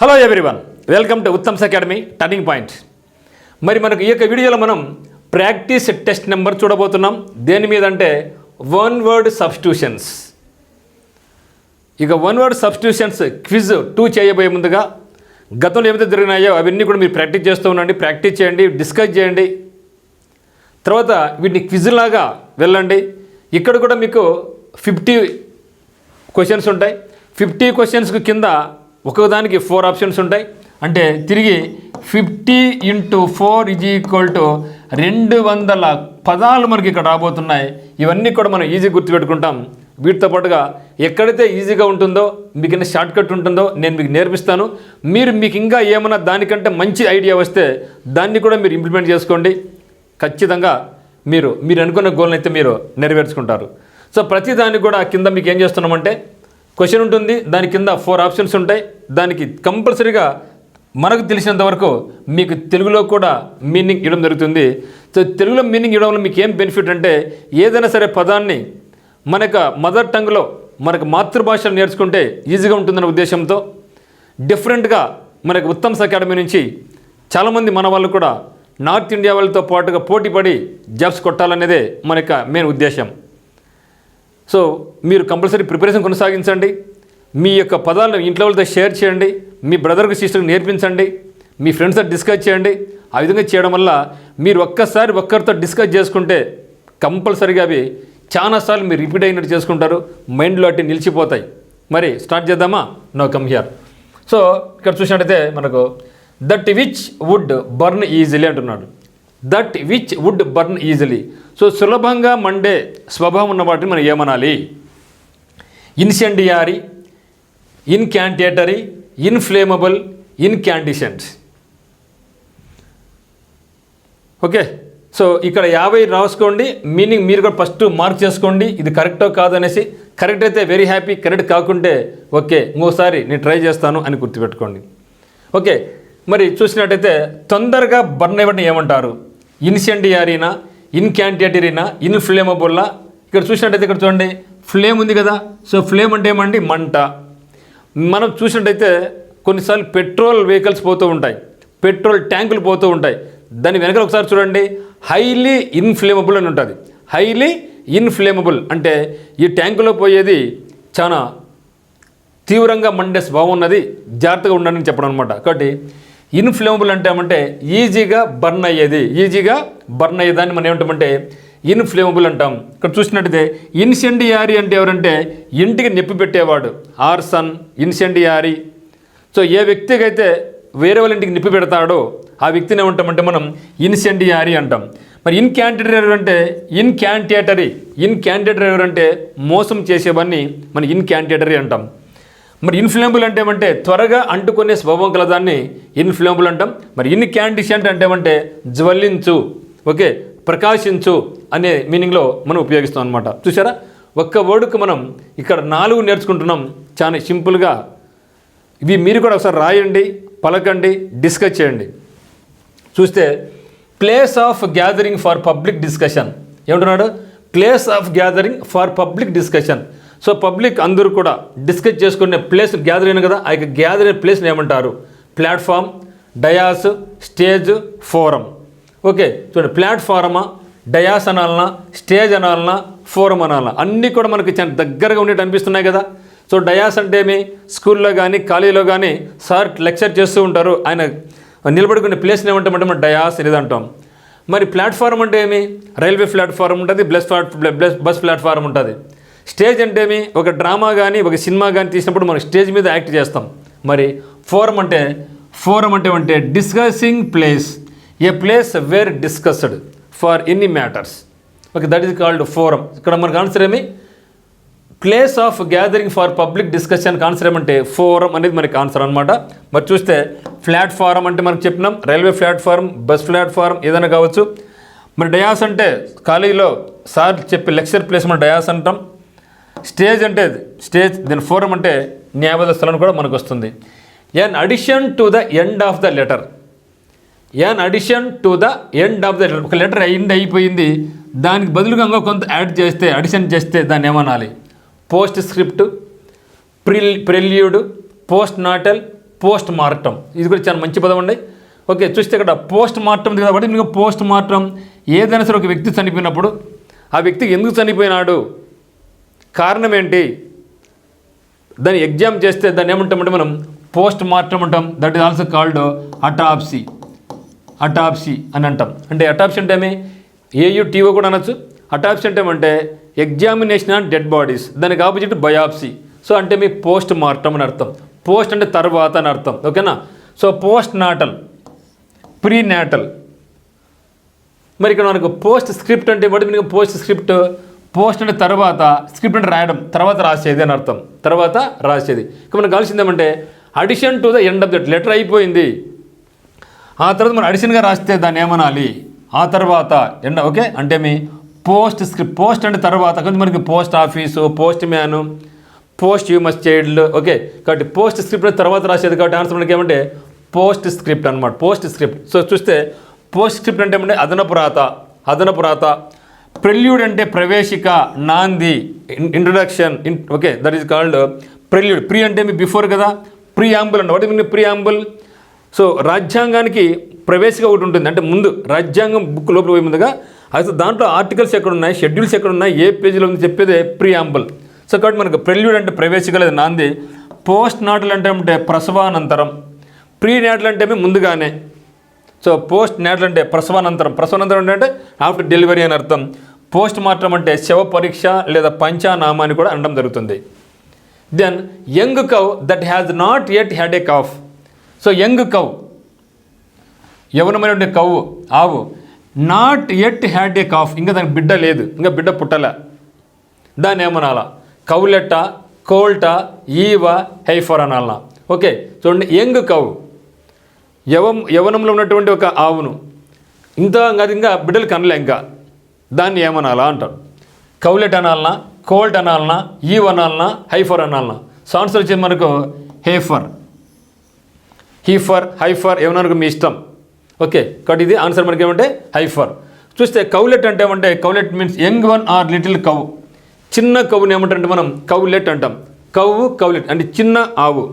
Hello everyone, welcome to Uttam's academy turning point. మరి మనకు ఈ యొక్క వీడియోలో మనం ప్రాక్టీస్ టెస్ట్ నెంబర్ చూడబోతున్నాం. దేని మీద అంటే వన్ వర్డ్ సబ్స్టిట్యూషన్స్. ఇక వన్ వర్డ్ సబ్స్టిట్యూషన్స్ క్విజ్ 2 చేయబోయే ముందుగా గతంలో ఏమైతే జరిగినాయో అవన్నీ కూడా మీరు ప్రాక్టీస్ చేస్తూ ఉండండి. ప్రాక్టీస్ చేయండి, డిస్కస్ చేయండి. తర్వాత వీటిని క్విజ్ లాగా వెళ్ళండి. ఇక్కడ కూడా మీకు 50 క్వశ్చన్స్ ఉంటాయి. 50 క్వశ్చన్స్కి కింద ఒక్కొక్కదానికి 4 ఆప్షన్స్ ఉంటాయి. అంటే తిరిగి 50 × 4 = 200 పదాలు మనకి ఇక్కడ రాబోతున్నాయి. ఇవన్నీ కూడా మనం ఈజీ గుర్తుపెట్టుకుంటాం. వీటితో పాటుగా ఎక్కడైతే ఈజీగా ఉంటుందో, మీకు షార్ట్ కట్ ఉంటుందో నేను మీకు నేర్పిస్తాను. మీకు ఇంకా ఏమైనా దానికంటే మంచి ఐడియా వస్తే దాన్ని కూడా మీరు ఇంప్లిమెంట్ చేసుకోండి. ఖచ్చితంగా మీరు అనుకున్న గోల్ని అయితే మీరు నెరవేర్చుకుంటారు. సో ప్రతి దానికి కూడా కింద మీకు ఏం చేస్తున్నామంటే క్వశ్చన్ ఉంటుంది, దాని కింద 4 ఆప్షన్స్ ఉంటాయి. దానికి కంపల్సరీగా మనకు తెలిసినంత వరకు మీకు తెలుగులో కూడా మీనింగ్ ఇవ్వడం జరుగుతుంది. సో తెలుగులో మీనింగ్ ఇవ్వడం వల్ల మీకు ఏం బెనిఫిట్ అంటే ఏదైనా సరే పదాన్ని మనకు మదర్ టంగ్లో మనకు మాతృభాషలో నేర్చుకుంటే ఈజీగా ఉంటుందన్న ఉద్దేశంతో డిఫరెంట్గా మనకు ఉత్తమ్స్ అకాడమీ నుంచి చాలామంది మన వాళ్ళు కూడా నార్త్ ఇండియా వాళ్ళతో పాటుగా పోటీపడి జాబ్స్ కొట్టాలనేదే మన యొక్క మెయిన్ ఉద్దేశం. సో మీరు కంపల్సరీ ప్రిపరేషన్ కొనసాగించండి. మీ యొక్క పదాలను ఇంట్లో వాళ్ళతో షేర్ చేయండి. మీ బ్రదర్కి సిస్టర్కి నేర్పించండి. మీ ఫ్రెండ్స్తో డిస్కస్ చేయండి. ఆ విధంగా చేయడం వల్ల మీరు ఒక్కరితో డిస్కస్ చేసుకుంటే కంపల్సరీగా అవి చాలాసార్లు మీరు రిపీట్ అయినట్టు చేసుకుంటారు. మైండ్లో అట్టి నిలిచిపోతాయి. మరి స్టార్ట్ చేద్దామా? No come here. సో ఇక్కడ చూసినట్టయితే మనకు that which would burn easily అంటున్నాడు. That which would burn easily. So సులభంగా మండే స్వభావం ఉన్న వాటిని మనం ఏమనాలి? Incendiary, incantatory, inflammable, incandescent. Okay, so ఇక్కడ 50 రాసుకోండి. మీనింగ్ మీరు కూడా ఫస్ట్ మార్క్ చేసుకోండి. ఇది కరెక్టో కాదనేసి. కరెక్ట్ అయితే వెరీ హ్యాపీ, కరెక్ట్ కాకుంటే ఓకే ఇంకోసారి నేను ట్రై చేస్తాను అని గుర్తుపెట్టుకోండి. ఓకే, మరి చూసినట్టయితే తొందరగా బర్న్ అవ్వడం ఏమంటారు? ఇన్సెండియారీనా, ఇన్కాంటేటరీనా, ఇన్ఫ్లేమబుల్లా? ఇక్కడ చూసినట్టయితే ఇక్కడ చూడండి ఫ్లేమ్ ఉంది కదా. సో ఫ్లేమ్ అంటే ఏమండి? మంట. మనం చూసినట్టయితే కొన్నిసార్లు పెట్రోల్ వెహికల్స్ పోతూ ఉంటాయి, పెట్రోల్ ట్యాంకులు పోతూ ఉంటాయి. దాని వెనకాల ఒకసారి చూడండి హైలీ ఇన్ఫ్లేమబుల్ అని ఉంటుంది. హైలీ ఇన్ఫ్లేమబుల్ అంటే ఈ ట్యాంకులో పోయేది చాలా తీవ్రంగా మండే స్వభావం ఉన్నది, జాగ్రత్తగా ఉండాలని చెప్పడం అనమాట. కాబట్టి ఇన్ఫ్లేమబుల్ అంటే ఏమంటే ఈజీగా బర్న్ అయ్యేదాన్ని మనం ఏమంటామంటే ఇన్ఫ్లేమబుల్ అంటాం. ఇక్కడ చూసినట్టయితే ఇన్సెండియారీ అంటే ఎవరంటే ఇంటికి నొప్పి పెట్టేవాడు. ఆర్సన్, ఇన్సెండియారీ. సో ఏ వ్యక్తికి అయితే వేరే వాళ్ళ ఇంటికి నిప్పి పెడతాడో ఆ వ్యక్తిని ఏమంటామంటే మనం ఇన్సెండియారీ అంటాం. మరి ఇన్కాంటేటరీ ఎవరంటే మోసం చేసేవాడిని మనం ఇన్కాంటేటరీ అంటాం. మరి ఇన్ఫ్లేమబుల్ అంటే ఏమంటే త్వరగా అంటుకునే స్వభావం కలదాన్ని ఇన్ఫ్లేమబుల్ అంటాం. మరి ఇన్కాండిషెంట్ అంటే ఏమంటే జ్వలించు, ఓకే ప్రకాశించు అనే మీనింగ్లో మనం ఉపయోగిస్తాం అనమాట. చూసారా, ఒక్క వర్డ్కి మనం ఇక్కడ 4 నేర్చుకుంటున్నాం. చాలా సింపుల్గా ఇవి మీరు కూడా ఒకసారి రాయండి, పలకండి, డిస్కస్ చేయండి. చూస్తే place of gathering for public discussion ఏమంటున్నాడు? Place of gathering for public discussion. So public అందరూ కూడా డిస్కస్ చేసుకునే ప్లేస్ గ్యాదర్ అయిన కదా, ఆ యొక్క గ్యాదర్ అయిన ప్లేస్ని ఏమంటారు? Platform, dais, stage, forum. Okay చూడండి, ప్లాట్ఫారమా, డయాస్ అనాలనా, స్టేజ్ అనాలనా, ఫోరం అనాలనా? అన్నీ కూడా మనకి చాలా దగ్గరగా ఉండేటి అనిపిస్తున్నాయి కదా. సో డయాస్ అంటే ఏమి? స్కూల్లో కానీ కాలేజీలో కానీ సార్ లెక్చర్ చేస్తూ ఉంటారు, ఆయన నిలబడుకునే ప్లేస్ని ఏమంటామంటే మనం డయాస్ అనేది అంటాం. మరి ప్లాట్ఫారం అంటే ఏమి? రైల్వే ప్లాట్ఫారం ఉంటుంది, బస్ ప్లాట్ఫారం ఉంటుంది. స్టేజ్ అంటే ఏమి? ఒక డ్రామా కానీ ఒక సినిమా కానీ తీసినప్పుడు మనం స్టేజ్ మీద యాక్ట్ చేస్తాం. మరి ఫోరం అంటే discussing place, a place where discussed for any matters. Okay, that is called forum. ఇక్కడ మనకు ఆన్సర్ ఏమి? Place of gathering for public డిస్కషన్కి ఆన్సర్ ఏమంటే ఫోరం అనేది మనకి ఆన్సర్ అనమాట. మరి చూస్తే ప్లాట్ఫారం అంటే మనకు చెప్పినాం రైల్వే ప్లాట్ఫారం, బస్ ప్లాట్ఫారం ఏదైనా కావచ్చు. మరి డయాస్ అంటే కాలేజీలో సార్ చెప్పే లెక్చర్ ప్లేస్ మనం డయాస్ అంటాం. స్టేజ్ అంటే స్టేజ్, దీని ఫోరం అంటే న్యాయబద్ధ స్థలం కూడా మనకు వస్తుంది. An addition to the end of the letter. ఒక లెటర్ అయిపోయింది, దానికి బదులుగా ఇంకా కొంత అడిషన్ చేస్తే దాన్ని ఏమనాలి? Postscript, prelude, postnatal, post mortem. ఇది కూడా చాలా మంచి పదం అండి. ఓకే, చూస్తే ఇక్కడ పోస్ట్ మార్టం ఉంది కాబట్టి మీకు పోస్ట్ మార్టం ఏదైనా సరే ఒక వ్యక్తి చనిపోయినప్పుడు ఆ వ్యక్తి ఎందుకు చనిపోయినాడు, కారణం ఏంటి, దాన్ని ఎగ్జామ్ చేస్తే దాన్ని ఏమంటామంటే మనం పోస్ట్ మార్టం అంటాం. That is also called autopsy అని అంటాం. అంటే అటాప్సీ అంటే ఏమి, AUTO కూడా అనొచ్చు. అటాప్సీ అంటే ఏమంటే ఎగ్జామినేషన్ ఆన్ డెడ్ బాడీస్, దానికి ఆపోజిట్ బయాప్సీ. సో అంటే మీ పోస్ట్ మార్టం అని అర్థం. పోస్ట్ అంటే తర్వాత అని అర్థం. ఓకేనా. So post natal, pre natal. మరి ఇక్కడ మనకు పోస్ట్ స్క్రిప్ట్ అంటే బట్టి మీకు పోస్ట్ స్క్రిప్ట్, పోస్ట్ అంటే తర్వాత, స్క్రిప్ట్ అంటే రాయడం, తర్వాత రాసేది అని అర్థం, తర్వాత రాసేది. ఇక మనకు కావాల్సింది ఏమంటే addition to the end of that letter అయిపోయింది, ఆ తర్వాత మనం అడిషన్గా రాస్తే దాన్ని ఏమనాలి, ఆ తర్వాత ఎండ. ఓకే, అంటే మీ పోస్ట్ స్క్రిప్ట్. పోస్ట్ అంటే తర్వాత, కొంచెం మనకి post office, post man, post humus child. Okay, కాబట్టి పోస్ట్ స్క్రిప్ట్ తర్వాత రాసేది కాబట్టి ఆన్సర్ మనకి ఏమంటే పోస్ట్ స్క్రిప్ట్ అనమాట. Post script. సో చూస్తే పోస్ట్ స్క్రిప్ట్ అంటే ఏమంటే అదనపు రాత. ప్రిల్యూడ్ అంటే ప్రవేశిక, నాంది, introduction. Okay, that is called prelude. Pre అంటే మీ బిఫోర్ కదా, ప్రియాంబుల్ అంటే వాటి మీన్ ప్రియాంబుల్. సో రాజ్యాంగానికి ప్రవేశిక ఒకటి ఉంటుంది, అంటే ముందు రాజ్యాంగం బుక్ లోపల పోయే ముందుగా అయితే దాంట్లో ఆర్టికల్స్ ఎక్కడున్నాయి, షెడ్యూల్స్ ఎక్కడున్నాయి, ఏ పేజీలో ఉంది చెప్పేదే ప్రియాంబుల్. సో కాబట్టి మనకు ప్రిల్యూడ్ అంటే ప్రవేశిక లేదా నాంది. పోస్ట్ నాటల్ అంటే ప్రసవానంతరం. ప్రీ నాటల్ అంటే ముందుగానే. సో పోస్ట్ నాటల్ అంటే ప్రసవానంతరం అంటే ఆఫ్టర్ డెలివరీ అని అర్థం. పోస్ట్ మార్టం అంటే శవ పరీక్ష లేదా పంచానామా అని కూడా అనడం జరుగుతుంది. Then young cow that has not yet had a calf. So young cow, యవనమైనటువంటి కవ్వు, ఆవు, not yet had a calf, ఇంకా దానికి బిడ్డ లేదు, ఇంకా బిడ్డ పుట్టలే, దాన్ని ఏమనాలా, కౌలెట్ట, కోల్ట, ఈవ, హైఫర్ అనాలనా. ఓకే, చూడండి, యంగ్ కౌ యవనంలో ఉన్నటువంటి ఒక ఆవును, అది ఇంకా బిడ్డలు కనలే, ఇంకా దాన్ని ఏమనాలా అంటారు. కౌలెట్ అనాలనా, కోల్ట్ అనాలనా, ఈవ్ అనాలనా, హైఫర్ అనాలనా. సో ఆన్సర్ వచ్చేది మనకు హైఫర్ ఏమన్నా మీ ఇష్టం. ఓకే, కాబట్టి ఇది ఆన్సర్ మనకి ఏమంటే హైఫర్. చూస్తే కౌలెట్ అంటే ఏమంటే cowlet means young one or little cow. చిన్న కవుని ఏమంటారంటే మనం కౌలెట్ అంటాం. కౌలెట్ అంటే చిన్న ఆవు,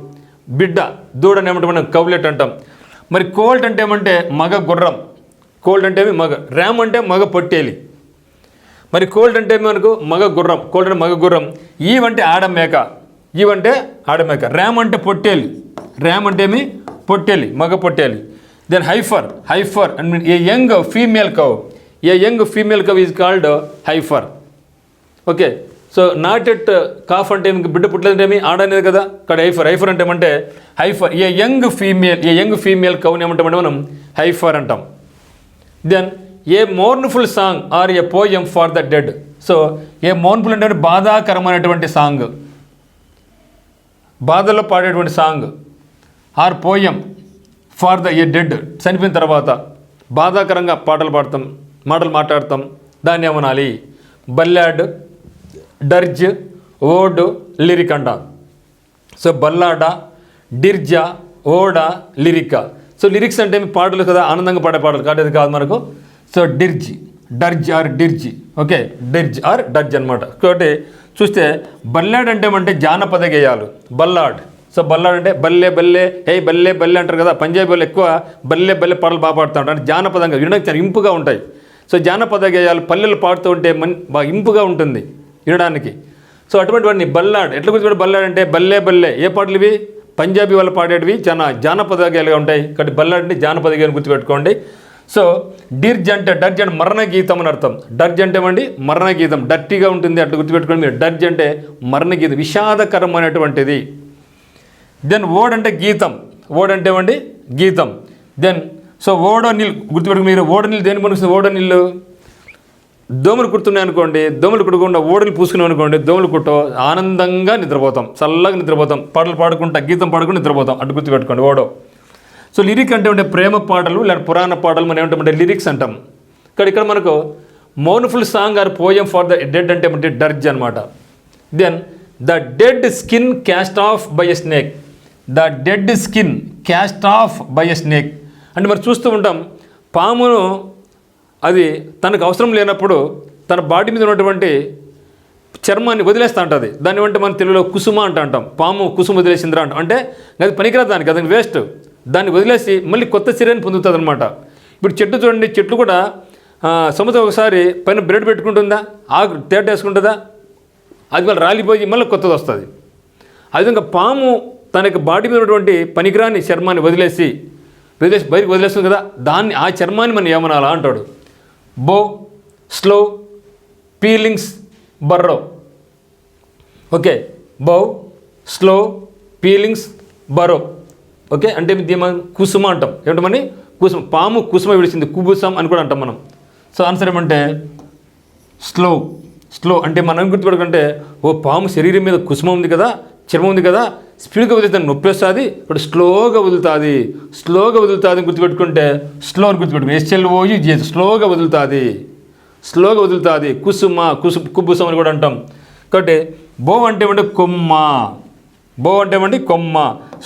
బిడ్డ దూడని ఏమంటే మనం కౌలెట్ అంటాం. మరి కోల్ట్ అంటే ఏమంటే మగ గుర్రం. కోల్ట్ అంటే మగ. ర్యామ్ అంటే మగ పొట్టేలి. మరి కోల్ట్ అంటే మనకు మగ గుర్రం. కోల్ట్ అంటే మగ గుర్రం. ఈవ్ అంటే ఆడమేక. ర్యామ్ అంటే పొట్టేలి. ర్యామ్ అంటే పొట్టేలి, మగ పొట్టేలి. Then heifer and mean a young female cow. Is called heifer. Okay, so not yet calf అంటే బిడ్డ పుట్టలేదంటే ఆడ అనేది కదా. ఇక్కడ హైఫర్ అంటే ఏమంటే ఏ యంగ్ ఫీమేల్ కౌని ఏమంటామంటే మనం హైఫర్ అంటాం. Then a mournful song or a poem for the dead. So a mournful అంటే బాధాకరమైనటువంటి సాంగ్, బాధల్లో పాడేటువంటి song, or poem for the a dead, చనిపోయిన తర్వాత బాధాకరంగా మాటలు మాట్లాడతాం, దాన్ని ఏమనాలి, బల్లాడ్, డర్జ్, ఓడ్, లిరిక్ అంటాం. So ballad, dirge, ode, lyric. So lyrics అంటే పాటలు కదా, ఆనందంగా పాడే పాటలు కాదు, కాదు మనకు. So dirge or dirge. Okay, dirge అనమాట. కాబట్టి చూస్తే బల్లాడ్ అంటే ఏమంటే జానపద గేయాలు, బల్లాడ్. సో బల్లాడ్ అంటే బల్లే బల్లే అంటారు కదా. పంజాబీ వాళ్ళు ఎక్కువ బల్లే పాటలు బాగా పాడుతూ ఉంటారు, అంటే జానపదంగా వినడానికి చాలా ఇంపుగా ఉంటాయి. సో జానపద గేయాలు పల్లెలు పాడుతూ ఉంటే బాగా ఇంపుగా ఉంటుంది వినడానికి. సో అటువంటి వాడిని బల్లాడ్. ఎట్లా గుర్తుపెట్టి బల్లాడ్ అంటే బల్లే ఏ పాటలు ఇవి, పంజాబీ వాళ్ళు పాడేటివి చాలా జానపద గేయాలుగా ఉంటాయి. కాబట్టి బల్లాడ్ అంటే జానపద గేయాలు గుర్తుపెట్టుకోండి. సో డర్జ్ అంటే మరణ గీతం అని అర్థం. డర్జ్ అంటే ఏమండి మరణ గీతం, డర్టీగా ఉంటుంది అట్లా గుర్తుపెట్టుకోండి మీరు. డర్జ్ అంటే మరణ గీతం, విషాదకరమైనటువంటిది. దెన్ ఓడ్ అంటే గీతం. ఓడ్ అంటే ఏమండి గీతం. దెన్ సో ఓడో నీళ్ళు గుర్తుపెట్టుకుని మీరు. ఓడ నీళ్ళు దేని పనిస్తుంది? ఓడో నీళ్ళు దోమలు కుడుతున్నాయి అనుకోండి, దోమలు కుట్టకుండా ఓడలు పూసుకున్నాం అనుకోండి, దోమలు కుట్టో ఆనందంగా నిద్రపోతాం, చల్లగా నిద్రపోతాం, పాటలు పాడుకుంటా గీతం పాడుకుంటూ నిద్రపోతాం, అటు గుర్తుపెట్టుకోండి ఓడో. సో లిరిక్ అంటే ప్రేమ పాటలు లేదా పురాణ పాటలు మనం ఏమంటామంటే లిరిక్స్ అంటాం. ఇక్కడ మనకు mournful song or poem for the dead అంటే ఏమంటే డర్జ్ అనమాట. Then the dead skin cast off by a snake. అంటే మరి చూస్తూ ఉంటాం, పామును అది తనకు అవసరం లేనప్పుడు తన బాడీ మీద ఉన్నటువంటి చర్మాన్ని వదిలేస్తూ ఉంటుంది. దాన్ని అంటే మన తెలుగులో కుసుమ అంటాం. పాము కుసుమ వదిలేసిందిరా అంటాం. అంటే అది పనికిరాదు, దానికి అది వేస్ట్. దాన్ని వదిలేసి మళ్ళీ కొత్త శరీరాన్ని పొందుతుంది అనమాట. ఇప్పుడు చెట్టు చూడండి, చెట్లు కూడా సంవత్సరం ఒకసారి పైన బ్రెడ్ పెట్టుకుంటుందా, ఆకు తేట వేసుకుంటుందా, అది మళ్ళీ రాలిపోయి మళ్ళీ కొత్తది వస్తుంది. అదేవిధంగా పాము తన యొక్క బాడీ మీద ఉన్నటువంటి పనికిరాని చర్మాన్ని వదిలేసి బయటకు వదిలేస్తుంది కదా, దాన్ని ఆ చర్మాన్ని మనం ఏమనాలా అంటాడు. బో, స్లో, పీలింగ్స్, బర్రో. ఓకే, బౌ, స్లో, పీలింగ్స్, బరో. ఓకే, అంటే దీని కుసుమ అంటాం. ఏమంటామని కుసుమ, పాము కుసుమ విడిచింది, కుబుసం అని కూడా అంటాం మనం. సో ఆన్సర్ ఏమంటే స్లో. స్లో అంటే మనం గుర్తుపెట్టుకుంటే, ఓ పాము శరీరం మీద కుసుమ ఉంది కదా, చర్మం ఉంది కదా, స్పీడ్గా వదిలితే నొప్పి వస్తుంది, ఇప్పుడు స్లోగా వదులుతుంది. స్లోగా వదులుతుంది గుర్తుపెట్టుకుంటే స్లో అని గుర్తుపెట్టుకుంటే SLOU స్లోగా వదులుతుంది. స్లోగా వదులుతుంది. కుసుమ, కుబుసం అని కూడా అంటాం. కాబట్టి బో అంటే ఏమంటే కొమ్మ. బో అంటే ఏమంటే కొమ్మ.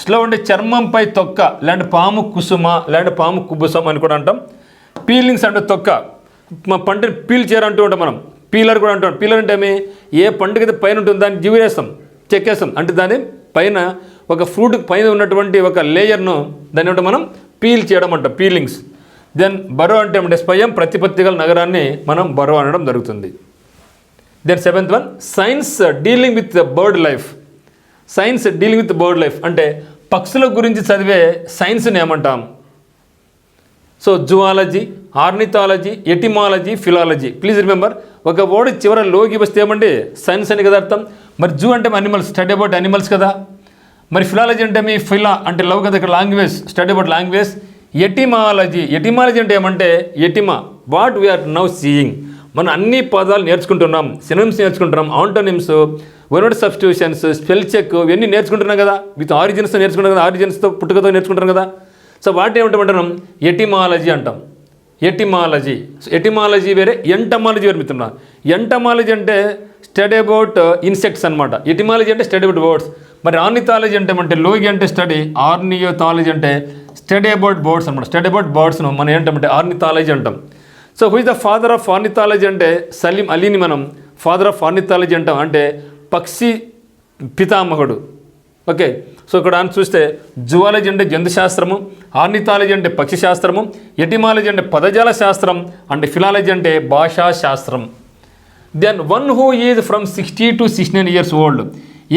స్లో అంటే చర్మంపై తొక్క, లేదంటే పాము కుసుమ, లేదంటే పాము కుబుసం అని కూడా అంటాం. పీలింగ్స్ అంటే తొక్క, మా పంటని పీల్ చేయాలంటూ ఉంటాం మనం. పీలర్ కూడా అంటాం. పీలర్ అంటే ఏమి, ఏ పండుగ అయితే పైన ఉంటుంది దాన్ని జివిరేస్తాం, చెక్కేస్తాం. అంటే దాని పైన ఒక ఫ్రూట్ పైన ఉన్నటువంటి ఒక లేయర్ను దాన్ని ఏమంటే మనం పీల్ చేయడం అంటాం, పీలింగ్స్. దెన్ బరో అంటే ఏమంటే స్వయం ప్రతిపత్తి గల నగరాన్ని మనం బరో అనడం జరుగుతుంది. Then 7th one, science dealing with bird life. Science dealing with bird life అంటే పక్షుల గురించి చదివే సైన్స్ని ఏమంటాం. So zoology, ornithology, etymology, philology. Please remember, ఒక వర్డ్ చివర లోకి వస్తే ఏమంటే సైన్స్ అని కదా అర్థం. మరి జూ అంటే అనిమల్స్, స్టడీ అబౌట్ అనిమల్స్ కదా. మరి ఫిలాలజీ అంటే మీ ఫిలా అంటే లవ్ కదా, ఇక్కడ language, study about language. Etymology, etymology అంటే ఏమంటే etyma, what we're now seeing. మనం అన్ని పదాలు నేర్చుకుంటున్నాం, సినోనిమ్స్ నేర్చుకుంటున్నాం, antonyms, word substitutions, spell check, ఇవన్నీ నేర్చుకుంటున్నాం కదా. విత్ ఆరిజిన్స్ నేర్చుకుంటాం కదా, ఆరిజిన్స్తో పుట్టుకతో నేర్చుకుంటాం కదా. సో వాటిని ఏమంటాం, ఎటిమాలజీ అంటాం. ఎటిమాలజీ. ఎటిమాలజీ వేరే, ఎంటమాలజీ వేరే మిత్రున్నా. ఎంటమాలజీ అంటే స్టడీ అబౌట్ ఇన్సెక్ట్స్ అనమాట. ఎటిమాలజీ అంటే స్టడీ అబౌట్ బర్డ్స్. మరి ఆర్నిథాలజీ అంటే లోగి అంటే స్టడీ, ఆర్నియోథాలజీ అంటే స్టడీ అబౌట్ బర్డ్స్ అనమాట. స్టడీ అబౌట్ బర్డ్స్ను మనం ఏంటంటే ఆర్నిథాలజీ అంటాం. So who is the father of ornithology అంటే సలీం అలీని మనం ఫాదర్ ఆఫ్ ఆర్నిథాలజీ అంటాం, అంటే పక్షి పితామహుడు. ఓకే, సో ఇక్కడ చూస్తే జువాలజీ అంటే జంతుశాస్త్రము, ఆర్నిథాలజీ అంటే పక్షి శాస్త్రము, ఎటిమాలజీ అంటే పదజాల శాస్త్రం, అంటే ఫిలాలజీ అంటే భాషా శాస్త్రం. Then one who is from 60 to 69 years old.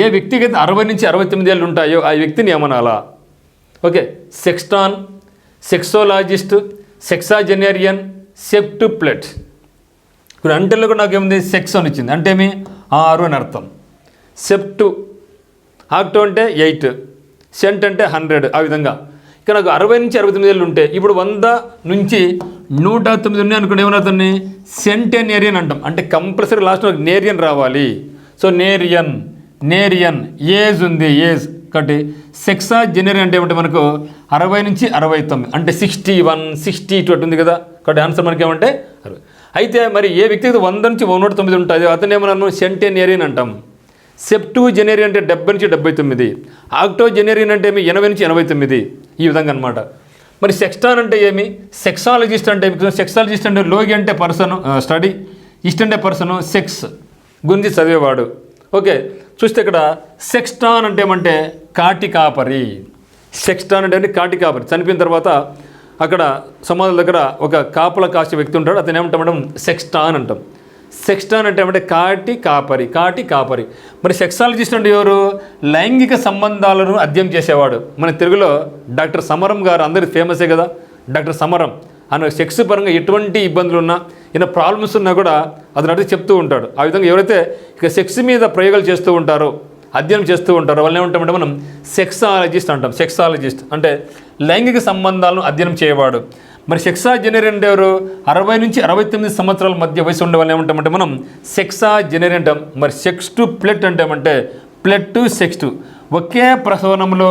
ఏ వ్యక్తికి అయితే 60 నుంచి 69 ఏళ్ళు ఉంటాయో ఆ వ్యక్తిని ఏమనాలా. ఓకే, సెక్స్టాన్, సెక్సోలాజిస్ట్, సెక్సాజెనేరియన్, సెప్టుప్లెట్. ఇప్పుడు అంటెల్లో కూడా నాకు ఏముంది, సెక్స్ అని వచ్చింది, అంటే ఏమి 6 అని అర్థం. సెప్టు, ఆక్టో అంటే 8, సెంట్ అంటే 100. ఆ విధంగా ఇక నాకు 60 నుంచి 69 ఏళ్ళు ఉంటే ఇప్పుడు 100 నుంచి 109 ఉన్నాయి అనుకోండి, ఏమవుతుంది, సెంటెనేరియన్ అంటాం. అంటే కంపల్సరీ లాస్ట్లో నేరియన్ రావాలి. సో నేరియన్, ఏజ్ ఉంది, ఏజ్. కాబట్టి సెక్సాజెనేరియన్ అంటే ఏమంటే మనకు 60 నుంచి 69 అంటే 61, 62 అటు ఉంది కదా. కాబట్టి ఆన్సర్ మనకి ఏమంటే 60. అయితే మరి ఏ వ్యక్తికి 100 నుంచి 109 ఉంటుంది అతను ఏమన్నా సెంటెనేరియన్ అంటాం. సెప్టుజెనేరియన్ అంటే 70 నుంచి 79, ఆక్టోజెనేరియన్ అంటే ఏమి 80 నుంచి 89. ఈ విధంగా అనమాట. మరి సెక్స్టాన్ అంటే ఏమి, సెక్సాలజిస్ట్ అంటే సెక్సాలజిస్ట్ అంటే లోగి అంటే పర్సన్, స్టడీ, ఇస్ట్ అంటే పర్సన్, సెక్స్ గురించి చదివేవాడు. ఓకే, చూస్తే ఇక్కడ సెక్స్టాన్ అంటే ఏమంటే కాటి కాపరి. సెక్స్టాన్ అంటే కాటి కాపరి, చనిపోయిన తర్వాత అక్కడ సమాధుల దగ్గర ఒక కాపలా కాసే వ్యక్తి ఉంటాడు, అతను ఏమంటాం, సెక్స్టాన్ అంటాం. సెక్స్టాన్ అంటే ఏమంటే కాటి కాపరి. మరి సెక్సాలజిస్ట్ అంటే ఎవరు, లైంగిక సంబంధాలను అధ్యయనం చేసేవాడు. మన తెలుగులో డాక్టర్ సమరం గారు అందరికి ఫేమసే కదా. డాక్టర్ సమరం ఆయన సెక్స్ పరంగా ఎటువంటి ఇబ్బందులు ఉన్నా, ఏమైనా ప్రాబ్లమ్స్ ఉన్నా కూడా అతను అడిగి చెప్తూ ఉంటాడు. ఆ విధంగా ఎవరైతే ఇక సెక్స్ మీద ప్రయోగాలు చేస్తూ ఉంటారో, అధ్యయనం చేస్తూ ఉంటారో వాళ్ళని ఏమంటామంటే మనం సెక్సాలజిస్ట్ అంటాం. సెక్సాలజిస్ట్ అంటే లైంగిక సంబంధాలను అధ్యయనం చేయవాడు. మరి సెక్సాజెనేరియన్ అంటే ఎవరు, 60 నుంచి 69 సంవత్సరాల మధ్య వయసు ఉండే వాళ్ళు ఏమంటామంటే మనం సెక్సాజెనేరియన్ అంటాం. మరి సెక్స్టుప్లెట్ అంటే ఏమంటే ప్లెట్, సెక్స్టు. ఒకే ప్రసవనంలో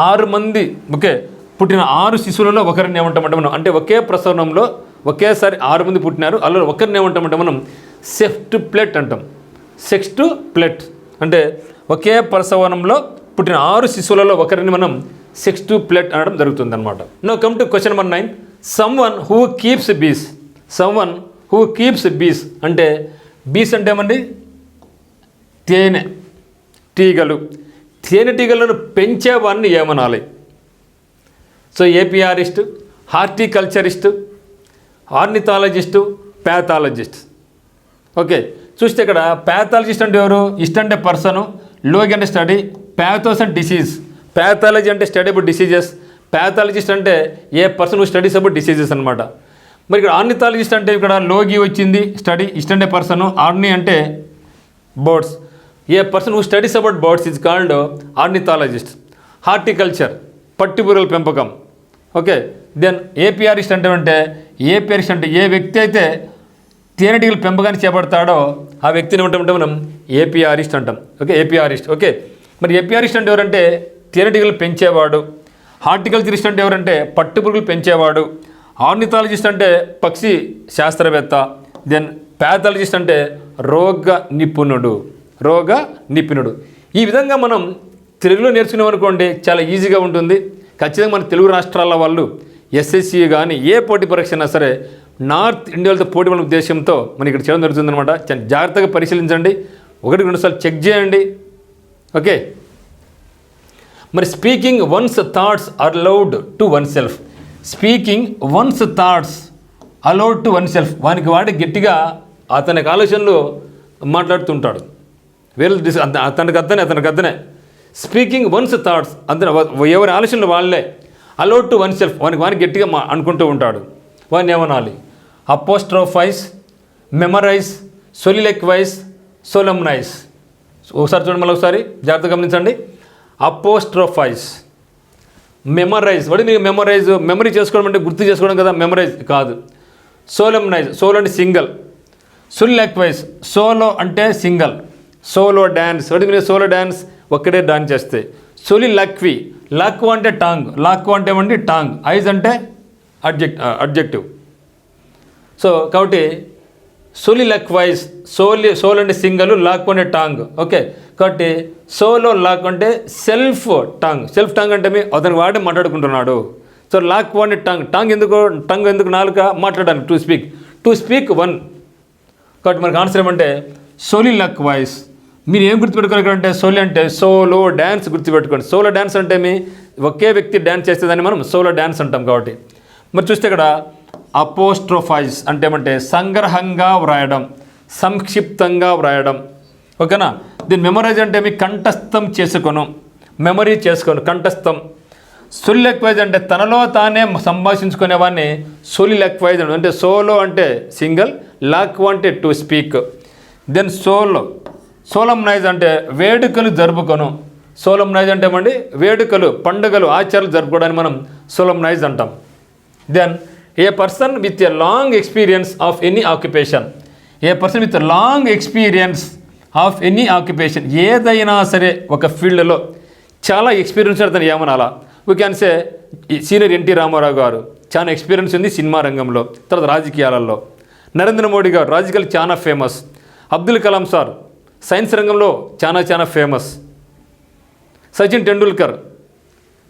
6 మంది పుట్టిన 6 శిశువులలో ఒకరిని ఏమంటామంటే మనం, అంటే ఒకే ప్రసవనంలో ఒకేసారి 6 మంది పుట్టినారు, అందులో ఒకరిని ఏమంటామంటే మనం సెప్టుప్లెట్ అంటాం. సెక్స్టుప్లెట్ అంటే ఒకే ప్రసవనంలో పుట్టిన 6 శిశువులలో ఒకరిని మనం సెక్స్టుప్లెట్ అనడం జరుగుతుంది అనమాట. Now come to question number 9. Someone who keeps bees అంటే బీస్ అంటే ఏమండి, తేనెటీగలను పెంచేవాడిని ఏమనాలి? So apiarist, horticulturist, ornithologist, pathologist. Okay, చూస్తే ఇక్కడ ప్యాథాలజిస్ట్ అంటే ఎవరు? ఇస్ట్ అంటే పర్సను, లోగి అంటే స్టడీ, ప్యాథోస్ అంటే డిసీజ్. ప్యాథాలజీ అంటే స్టడీ అబౌట్ డిసీజెస్, ప్యాథాలజిస్ట్ అంటే a person who studies about diseases అనమాట. మరి ఇక్కడ ఆర్నిథాలజిస్ట్ అంటే ఇక్కడ లోగి వచ్చింది స్టడీ, ఇస్ట్ అంటే పర్సను, ఆర్ని అంటే birds. A person who studies about birds is called ornithologist. Horticulture పట్టుపురుగుల పెంపకం. ఓకే, దెన్ ఏపీఆరిస్ట్ అంటే ఏపీఆరిస్ట్ అంటే ఏ వ్యక్తి అయితే తేనెటీగల పెంపకాన్ని చేపడతాడో ఆ వ్యక్తిని ఏమంటామంటే మనం ఏపీఆరిస్ట్ అంటాం. ఓకే, ఏపీఆరిస్ట్. ఓకే, మరి ఏపీఆరిస్ట్ అంటే ఎవరంటే తేనెటీగలు పెంచేవాడు. హార్టికల్చరిస్ట్ అంటే ఎవరంటే పట్టుపురుగులు పెంచేవాడు. ఆర్నిథాలజిస్ట్ అంటే పక్షి శాస్త్రవేత్త. దెన్ ప్యాథాలజిస్ట్ అంటే రోగ నిపుణుడు. ఈ విధంగా మనం తెలుగులో నేర్చుకున్నాం అనుకోండి, చాలా ఈజీగా ఉంటుంది. ఖచ్చితంగా మన తెలుగు రాష్ట్రాల వాళ్ళు ఎస్ఎస్సి కానీ ఏ పోటీ పరీక్ష అయినా సరే నార్త్ ఇండియాలతో పోటీ పడిన ఉద్దేశంతో మనం ఇక్కడ చేయడం జరుగుతుందన్నమాట. చాలా జాగ్రత్తగా పరిశీలించండి, 1-2 సార్లు చెక్ చేయండి. ఓకే, మరి speaking once thoughts allowed to one self. Speaking once thoughts allowed to one self. వాడి గట్టిగా అతనికి ఆలోచనలు మాట్లాడుతుంటాడు. అతనికి అతనే స్పీకింగ్ వన్స్ థాట్స్ అంతే, ఎవరి ఆలోచనలు వాళ్ళే. అలౌడ్ టు వన్ సెల్ఫ్, వానికి గట్టిగా అనుకుంటూ ఉంటాడు. వాడిని ఏమనాలి? అపోస్ట్రోఫైజ్, మెమరైజ్, సొలిలెక్వైజ్, సోలమ్నైజ్. ఒకసారి చూడండి, మళ్ళీ ఒకసారి జాగ్రత్తగా గమనించండి. అపోస్ట్రోఫైజ్, మెమరైజ్. మీరు మెమరీ చేసుకోవడం అంటే గుర్తు చేసుకోవడం కదా, మెమరైజ్ కాదు. సోలమ్నైజ్, సోలో అంటే సింగల్. సొలిలెక్వైజ్, సోలో అంటే సింగల్. సోలో డ్యాన్స్, మీరు సోలో డ్యాన్స్ ఒక్కడే డాన్స్ చేస్తే. సొలిలక్వి, లక్వ అంటే టాంగ్, లాక్వ అంటే ఏమండి టాంగ్, ఐజ్ అంటే అడ్జెక్టివ్. సో కాబట్టి సొలిలక్వైజ్, సోల్ అంటే సింగల్, లాక్ అంటే టాంగ్. ఓకే, కాబట్టి సోలో లాక్ అంటే సెల్ఫ్ టాంగ్ అంటే అతను వాడే మాట్లాడుకుంటున్నాడు. సో లాక్ అంటే టాంగ్ ఎందుకు నాలుక మాట్లాడడానికి, టు స్పీక్ వన్. కాబట్టి మనకు ఆన్సర్ ఏమంటే సొలిలక్వైజ్. మీరు ఏం గుర్తుపెట్టుకోవాలంటే సోలి అంటే సోలో డ్యాన్స్ గుర్తుపెట్టుకోండి. సోలో డ్యాన్స్ అంటే ఒకే వ్యక్తి డ్యాన్స్ చేసేదాన్ని మనం సోలో డ్యాన్స్ అంటాం. కాబట్టి మరి చూస్తే ఇక్కడ అపోస్ట్రోఫైజ్ అంటే ఏమంటే సంగ్రహంగా వ్రాయడం, సంక్షిప్తంగా వ్రాయడం. ఓకేనా. దీన్ని మెమరైజ్ అంటే కంఠస్థం మెమరీ చేసుకోను, కంఠస్థం. సొలిలెక్వైజ్ అంటే తనలో తానే సంభాషించుకునేవాడిని సొలిలెక్వైజ్ అంటే సోలో అంటే సింగిల్, లాక్వ అంటే టు స్పీక్. దెన్ సోలమ్నైజ్ అంటే వేడుకలు జరుపుకొను. సోలమ్నైజ్ అంటే వేడుకలు, పండుగలు, ఆచారాలు జరుపుకోవడానికి మనం సోలమ్నైజ్ అంటాం. Then a person with a long experience of any occupation. ఏదైనా సరే ఒక ఫీల్డ్లో చాలా ఎక్స్పీరియన్స్ అతను ఏమనాలా? We can say senior NT Rama Rao గారు చాలా ఎక్స్పీరియన్స్ ఉంది సినిమా రంగంలో, తర్వాత రాజకీయాలలో. నరేంద్ర మోడీ గారు రాజకీయాలు చాలా famous. Abdul Kalam sir science రంగంలో చాలా ఫేమస్. సచిన్ టెండూల్కర్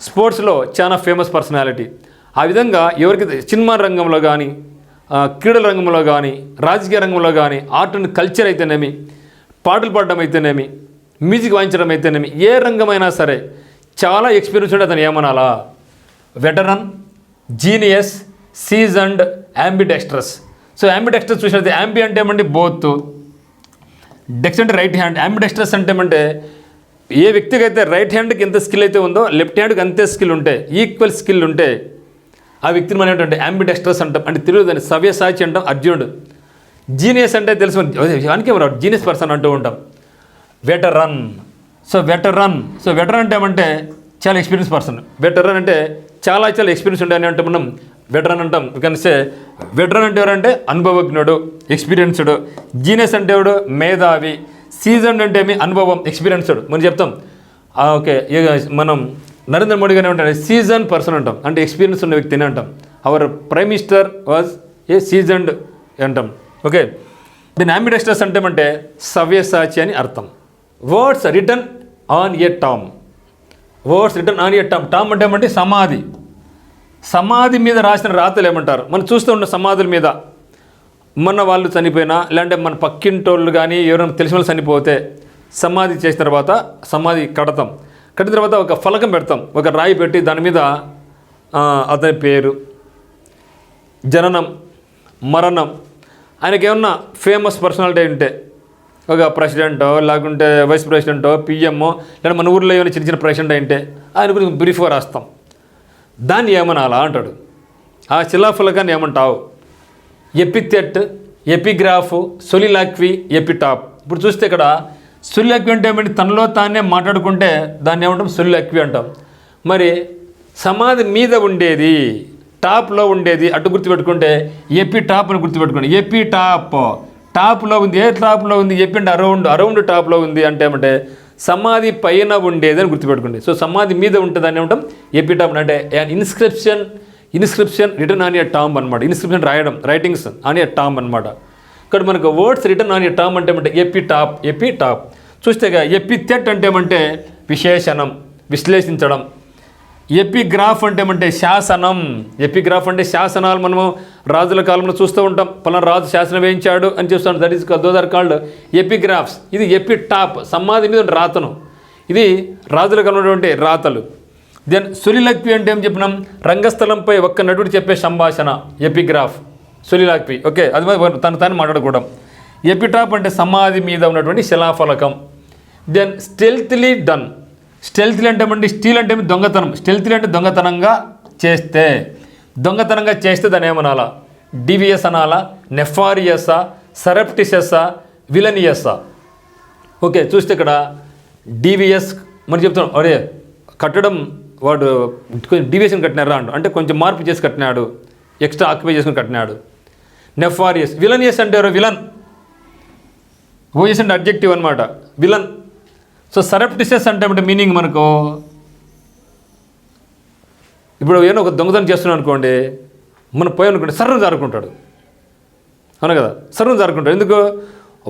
స్పోర్ట్స్లో చాలా ఫేమస్ పర్సనాలిటీ. ఆ విధంగా ఎవరికి సినిమా రంగంలో కానీ, క్రీడల రంగంలో కానీ, రాజకీయ రంగంలో కానీ, ఆర్ట్ అండ్ కల్చర్ అయితేనేమి, పాటలు పాడడం అయితేనేమి, మ్యూజిక్ వాయించడం అయితేనేమి, ఏ రంగమైనా సరే చాలా ఎక్స్పీరియన్స్ ఉంటే అతను ఏమనాలా? Veteran, genius, seasoned, ambidextrous. So ambidextrous చూసినట్లయితే యాంబి అంటే బోత్, డెక్స్ అంటే రైట్ హ్యాండ్. యాంబిడెక్స్ట్రస్ అంటే ఏ వ్యక్తికి అయితే రైట్ హ్యాండ్కి ఎంత స్కిల్ అయితే ఉందో లెఫ్ట్ హ్యాండ్కి అంతే స్కిల్ ఉంటే, ఈక్వల్ స్కిల్ ఉంటే ఆ వ్యక్తిని మనం ఏంటంటే యాంబిడెక్స్ట్రస్ అంటాం. అంటే తెలుగు దాన్ని సవ్యసాచి అంటాం, అర్జునుడు. జీనియస్ అంటే తెలుసు, వానికి జీనియస్ పర్సన్ అంటూ ఉంటాం. వెటరన్ అంటే చాలా ఎక్స్పీరియన్స్ పర్సన్. వెటరన్ అంటే చాలా ఎక్స్పీరియన్స్ ఉండే అంటే మనం వెటరన్ అంటాం. కనిసే వెటరన్ అంటే ఎవరంటే అనుభవజ్ఞుడు, ఎక్స్పీరియన్స్డ్. జీనియస్ అంటే ఎవడు? మేధావి. సీజన్ అంటే అనుభవం, ఎక్స్పీరియన్స్డ్ మనం చెప్తాం. ఓకే, మనం నరేంద్ర మోడీ గారు ఏమంటారు? సీజన్ పర్సన్ అంటాం, అంటే ఎక్స్పీరియన్స్ ఉన్న వ్యక్తిని అంటాం. Our prime minister was a seasoned అంటాం. ఓకే, దీని యాంబిడెక్స్ట్రస్ అంటే సవ్యసాచి అని అర్థం. Words return on a Tom. Tom అంటే సమాధి మీద రాసిన రాతలు ఏమంటారు? మనం చూస్తూ ఉన్న సమాధుల మీద మన వాళ్ళు చనిపోయినా, లేదంటే మన పక్కింటోళ్ళు కానీ ఎవరైనా తెలిసిన వాళ్ళు చనిపోతే సమాధి చేసిన తర్వాత సమాధి కట్టిన తర్వాత ఒక ఫలకం పెడతాం, ఒక రాయి పెట్టి దాని మీద అతని పేరు, జననం, మరణం, ఆయనకి ఏమన్నా ఫేమస్ పర్సనాలిటీ ఉంటే ఒక ప్రెసిడెంటో లేకుంటే వైస్ ప్రెసిడెంటో పిఎంఓ లేదా మన ఊర్లో ఏమైనా చిన్న ప్రెసిడెంట్ అయితే ఆయన గురించి బ్రీఫ్గా రాస్తాం. దాన్ని ఏమనాలా అంటాడు. ఆ శిలాఫలకాన్ని ఏమంటావు? Epithet, epigraph, soliloquy, epitaph. ఇప్పుడు చూస్తే ఇక్కడ సొలిలాక్వి అంటే ఏమంటే తనలో తానే మాట్లాడుకుంటే దాన్ని ఏమంటాం? సొలిలాక్వి అంటాం. మరి సమాధి మీద ఉండేది, టాప్లో ఉండేది అటు గుర్తుపెట్టుకుంటే ఎపిటాప్ అని గుర్తుపెట్టుకోండి. ఎపిటాప్ టాప్లో ఉంది. ఏ టాప్లో ఉంది? ఎపి అంటే అరౌండ్ టాప్లో ఉంది అంటే ఏమంటే సమాధి పైన ఉండేది అని గుర్తుపెట్టుకోండి. సో సమాధి మీద ఉంటుంది అని ఏమంటాం? ఎపిటాప్ అంటే inscription return on a tomb అనమాట. ఇన్స్క్రిప్షన్ రాయడం, రైటింగ్స్ ఆన్ ఎ టాంబ్ అనమాట. ఇక్కడ మనకు words return on a tomb అంటే ఏమంటే ఎపిటాప్. చూస్తే ఎపిథెట్ అంటే ఏమంటే విశేషణం, విశ్లేషించడం. ఎపిగ్రాఫ్ అంటే ఏమంటే శాసనం. ఎపిగ్రాఫ్ అంటే శాసనాలు మనము రాజుల కాలంలో చూస్తూ ఉంటాం. పలానా రాజు శాసనం వేయించాడు అని చూస్తాం. That is those are called epigraphs. ఇది ఎపిటాప్, సమాధి మీద రాతను. ఇది రాజుల కాలంలో ఉండే రాతలు. దెన్ సొలిలాక్వి అంటే ఏం చెప్పినాం? రంగస్థలంపై ఒక్క నటుడు చెప్పే సంభాషణ, ఎపిగ్రాఫ్, సొలిలాక్వి. ఓకే, అది తను మాట్లాడుకోవడం. ఎపిటాప్ అంటే సమాధి మీద ఉన్నటువంటి శిలాఫలకం. Then స్టెల్త్లీ done. స్టెల్త్లీ అంటే ఏమంటే స్టీల్ అంటే దొంగతనం. స్టెల్త్లీ అంటే దొంగతనంగా చేస్తే దాన్ని ఏమనాలా? డివియస్ అనాలా, నెఫారియసా, సరప్టిసెస్సా, విలనియస్సా? ఓకే, చూస్తే ఇక్కడ డివియస్ మనం చెప్తున్నాం. అరే కట్టడం వాడు కొంచెం డివియేషన్ కట్టినారా అంటే కొంచెం మార్పు చేసి కట్టినాడు, ఎక్స్ట్రా ఆక్యుపై చేసుకుని కట్టినాడు. నెఫారియస్. విలనియస్ అంటే ఎవరు? విలన్. ఓఎస్ అంటే అడ్జెక్టివ్ అనమాట, విలన్. సో సరప్టిసెస్ అంటే మీనింగ్ మనకు ఇప్పుడు ఏమో ఒక దొంగతనం చేస్తున్నాం అనుకోండి, మనం పోయి అనుకోండి సర్రం జారుకుంటాడు, అవును కదా? సర్రం జారుకుంటాడు. ఎందుకు?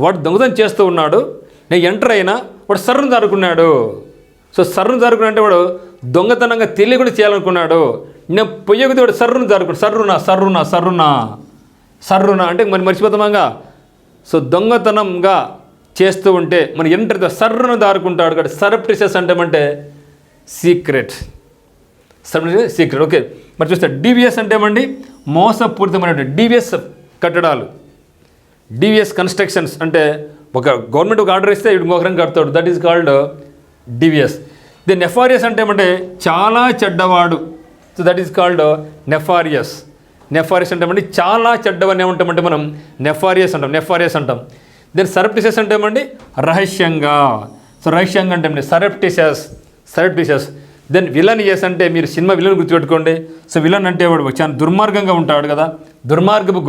వాడు దొంగతనం చేస్తూ ఉన్నాడు, నేను ఎంటర్ అయినా వాడు సర్రం జారుకున్నాడు. సో సర్రం జారుకున్నా అంటే వాడు దొంగతనంగా తెలియకుండా చేయాలనుకున్నాడు. నేను పొయ్యకుది వాడు సర్రును జారుకున్నాడు. సర్రునా అంటే మరి మర్చిపోతామాగా. సో దొంగతనంగా చేస్తూ ఉంటే మన ఎంటర్ సర్రును దారుకుంటాడు. కాబట్టి సరప్టిసెస్ అంటే సీక్రెట్. ఓకే, మరి చూస్తే డివిఎస్ అంటే ఏమండి? మోసపూరితమైనటువంటి డివిఎస్ కట్టడాలు, డివిఎస్ కన్స్ట్రక్షన్స్. అంటే ఒక గవర్నమెంట్ ఒక ఆర్డర్ ఇస్తే ఇటు ఇంకొకరం కడతాడు, that is called devious. The nefarious అంటే ఏమంటే చాలా చెడ్డవాడు. So that is called nefarious. అంటే ఏమండి చాలా చెడ్డవని ఏమంటామంటే మనం నెఫారియస్ అంటాం. దెన్ సరప్టిసెస్ అంటే ఏమండి? రహస్యంగా. సో రహస్యంగా అంటే ఏమండి? సరప్టిసెస్. దెన్ విలనియస్ అంటే మీరు సినిమా విలన్ గుర్తుపెట్టుకోండి. సో విలన్ అంటే వాడు చాలా దుర్మార్గంగా ఉంటాడు కదా, దుర్మార్గపు